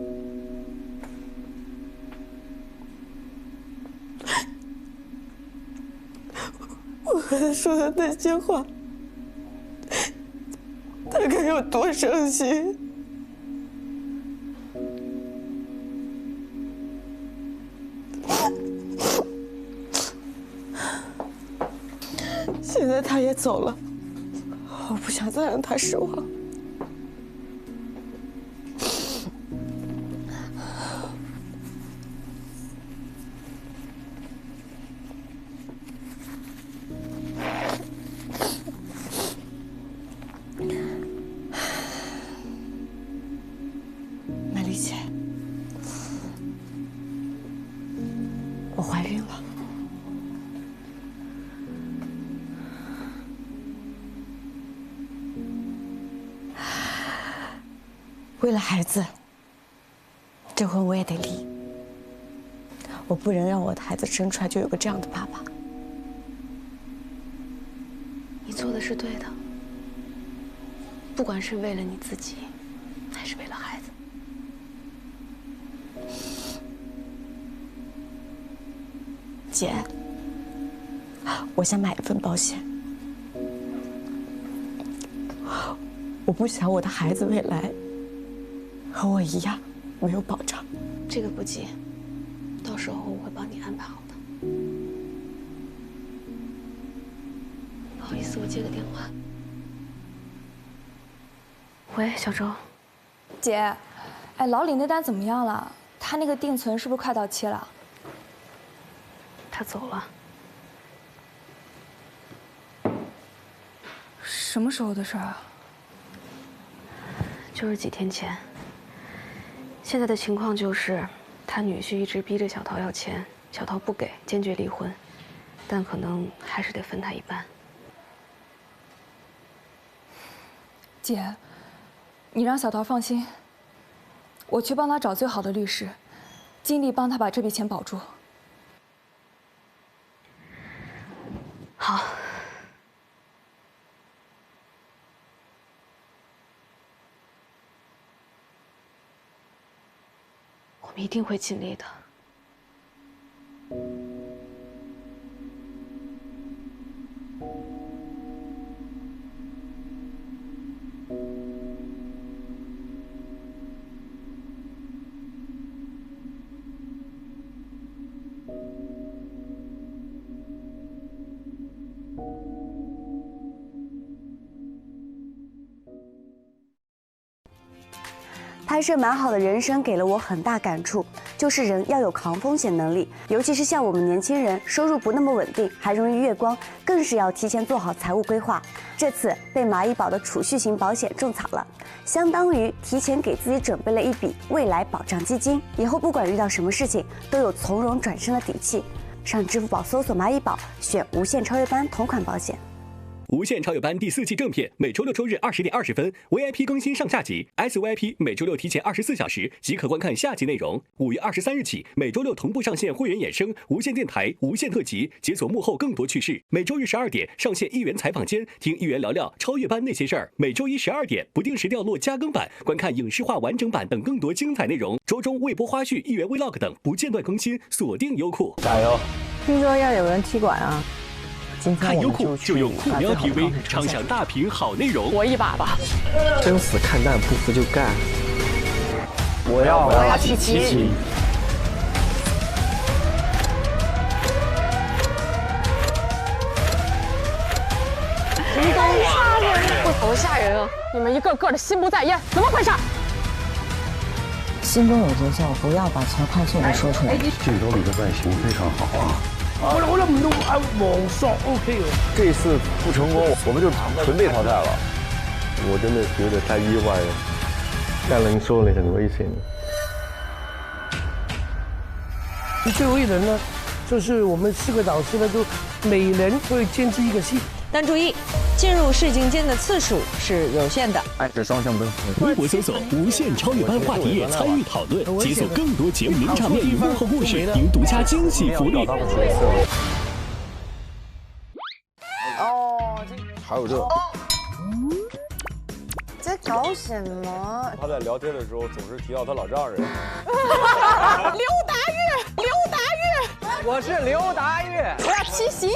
O: 我和他说的那些话，他该有多伤心？现在他也走了，我不想再让他失望。曼丽姐，我怀孕了。为了孩子，这婚我也得离。我不能让我的孩子生出来就有个这样的爸爸。
B: 你做的是对的，不管是为了你自己，还是为了孩子。
O: 姐，我想买一份保险，我不想我的孩子未来和我一样没有保障。
B: 这个不急，到时候我会帮你安排好的。不好意思，我接个电话。喂，小周。
D: 姐，哎，老李那单怎么样了？他那个定存是不是快到期了？
B: 他走了。
D: 什么时候的事儿啊？
B: 就是几天前。现在的情况就是，他女婿一直逼着小桃要钱，小桃不给，坚决离婚，但可能还是得分他一半。
D: 姐，你让小桃放心，我去帮他找最好的律师，尽力帮他把这笔钱保住。
B: 好。我们一定会尽力的。
F: 拍摄《蛮好的人生》给了我很大感触，就是人要有抗风险能力，尤其是像我们年轻人，收入不那么稳定，还容易月光，更是要提前做好财务规划。这次被蚂蚁保的储蓄型保险种草了，相当于提前给自己准备了一笔未来保障基金，以后不管遇到什么事情，都有从容转身的底气。上支付宝搜索蚂蚁保，选无限超越班同款保险。
S: 无限超越班第4季正片，每周6周日20点20分 ，VIP 更新上下集 ，SVIP 每周6提前24小时即可观看下集内容。5月23日起，每周6同步上线会员衍生、无线电台、无线特辑，解锁幕后更多趣事。每周日12点上线议员采访间，听议员聊聊超越班那些事儿。每周一12点不定时掉落加更版，观看影视化完整版等更多精彩内容。周中未播花絮、议员 Vlog 等不间断更新，锁定优酷。
Q: 加油！听说要有人踢馆啊。
S: 看优酷就用酷喵 TV， 畅享大屏好内容。
W: 搏一把吧！
U: 生死看淡，不服就干。我要齐齐。
W: 人都杀人，不头吓人啊！你们一个个的心不在焉，怎么回事？
Q: 心中有节奏，不要把钱快速的说出来。
C: 镜头里的外形非常好啊。
E: 我諗唔到啊，黃索 OK 喎。
H: 这一次不成功，我们就纯被淘汰了。
R: 我真的觉得太意外了。干人说你很危险。
E: 最后一轮呢，就是我们4个导师呢，就每人会监制一个戏。
Q: 但注意，进入试镜间的次数是有限的。
R: 哎，这双向奔。
S: 微博搜索“无限超越班”话题页参与讨论，解锁更多节目名场面与幕后故事，赢独家惊喜福利。
Q: 哦，
H: 还有这。
Q: 在搞什么？
H: 他在聊天的时候总是提到他老丈人。
W: 刘达月，刘达月，
N: 我是刘达月，
W: 我要骑行。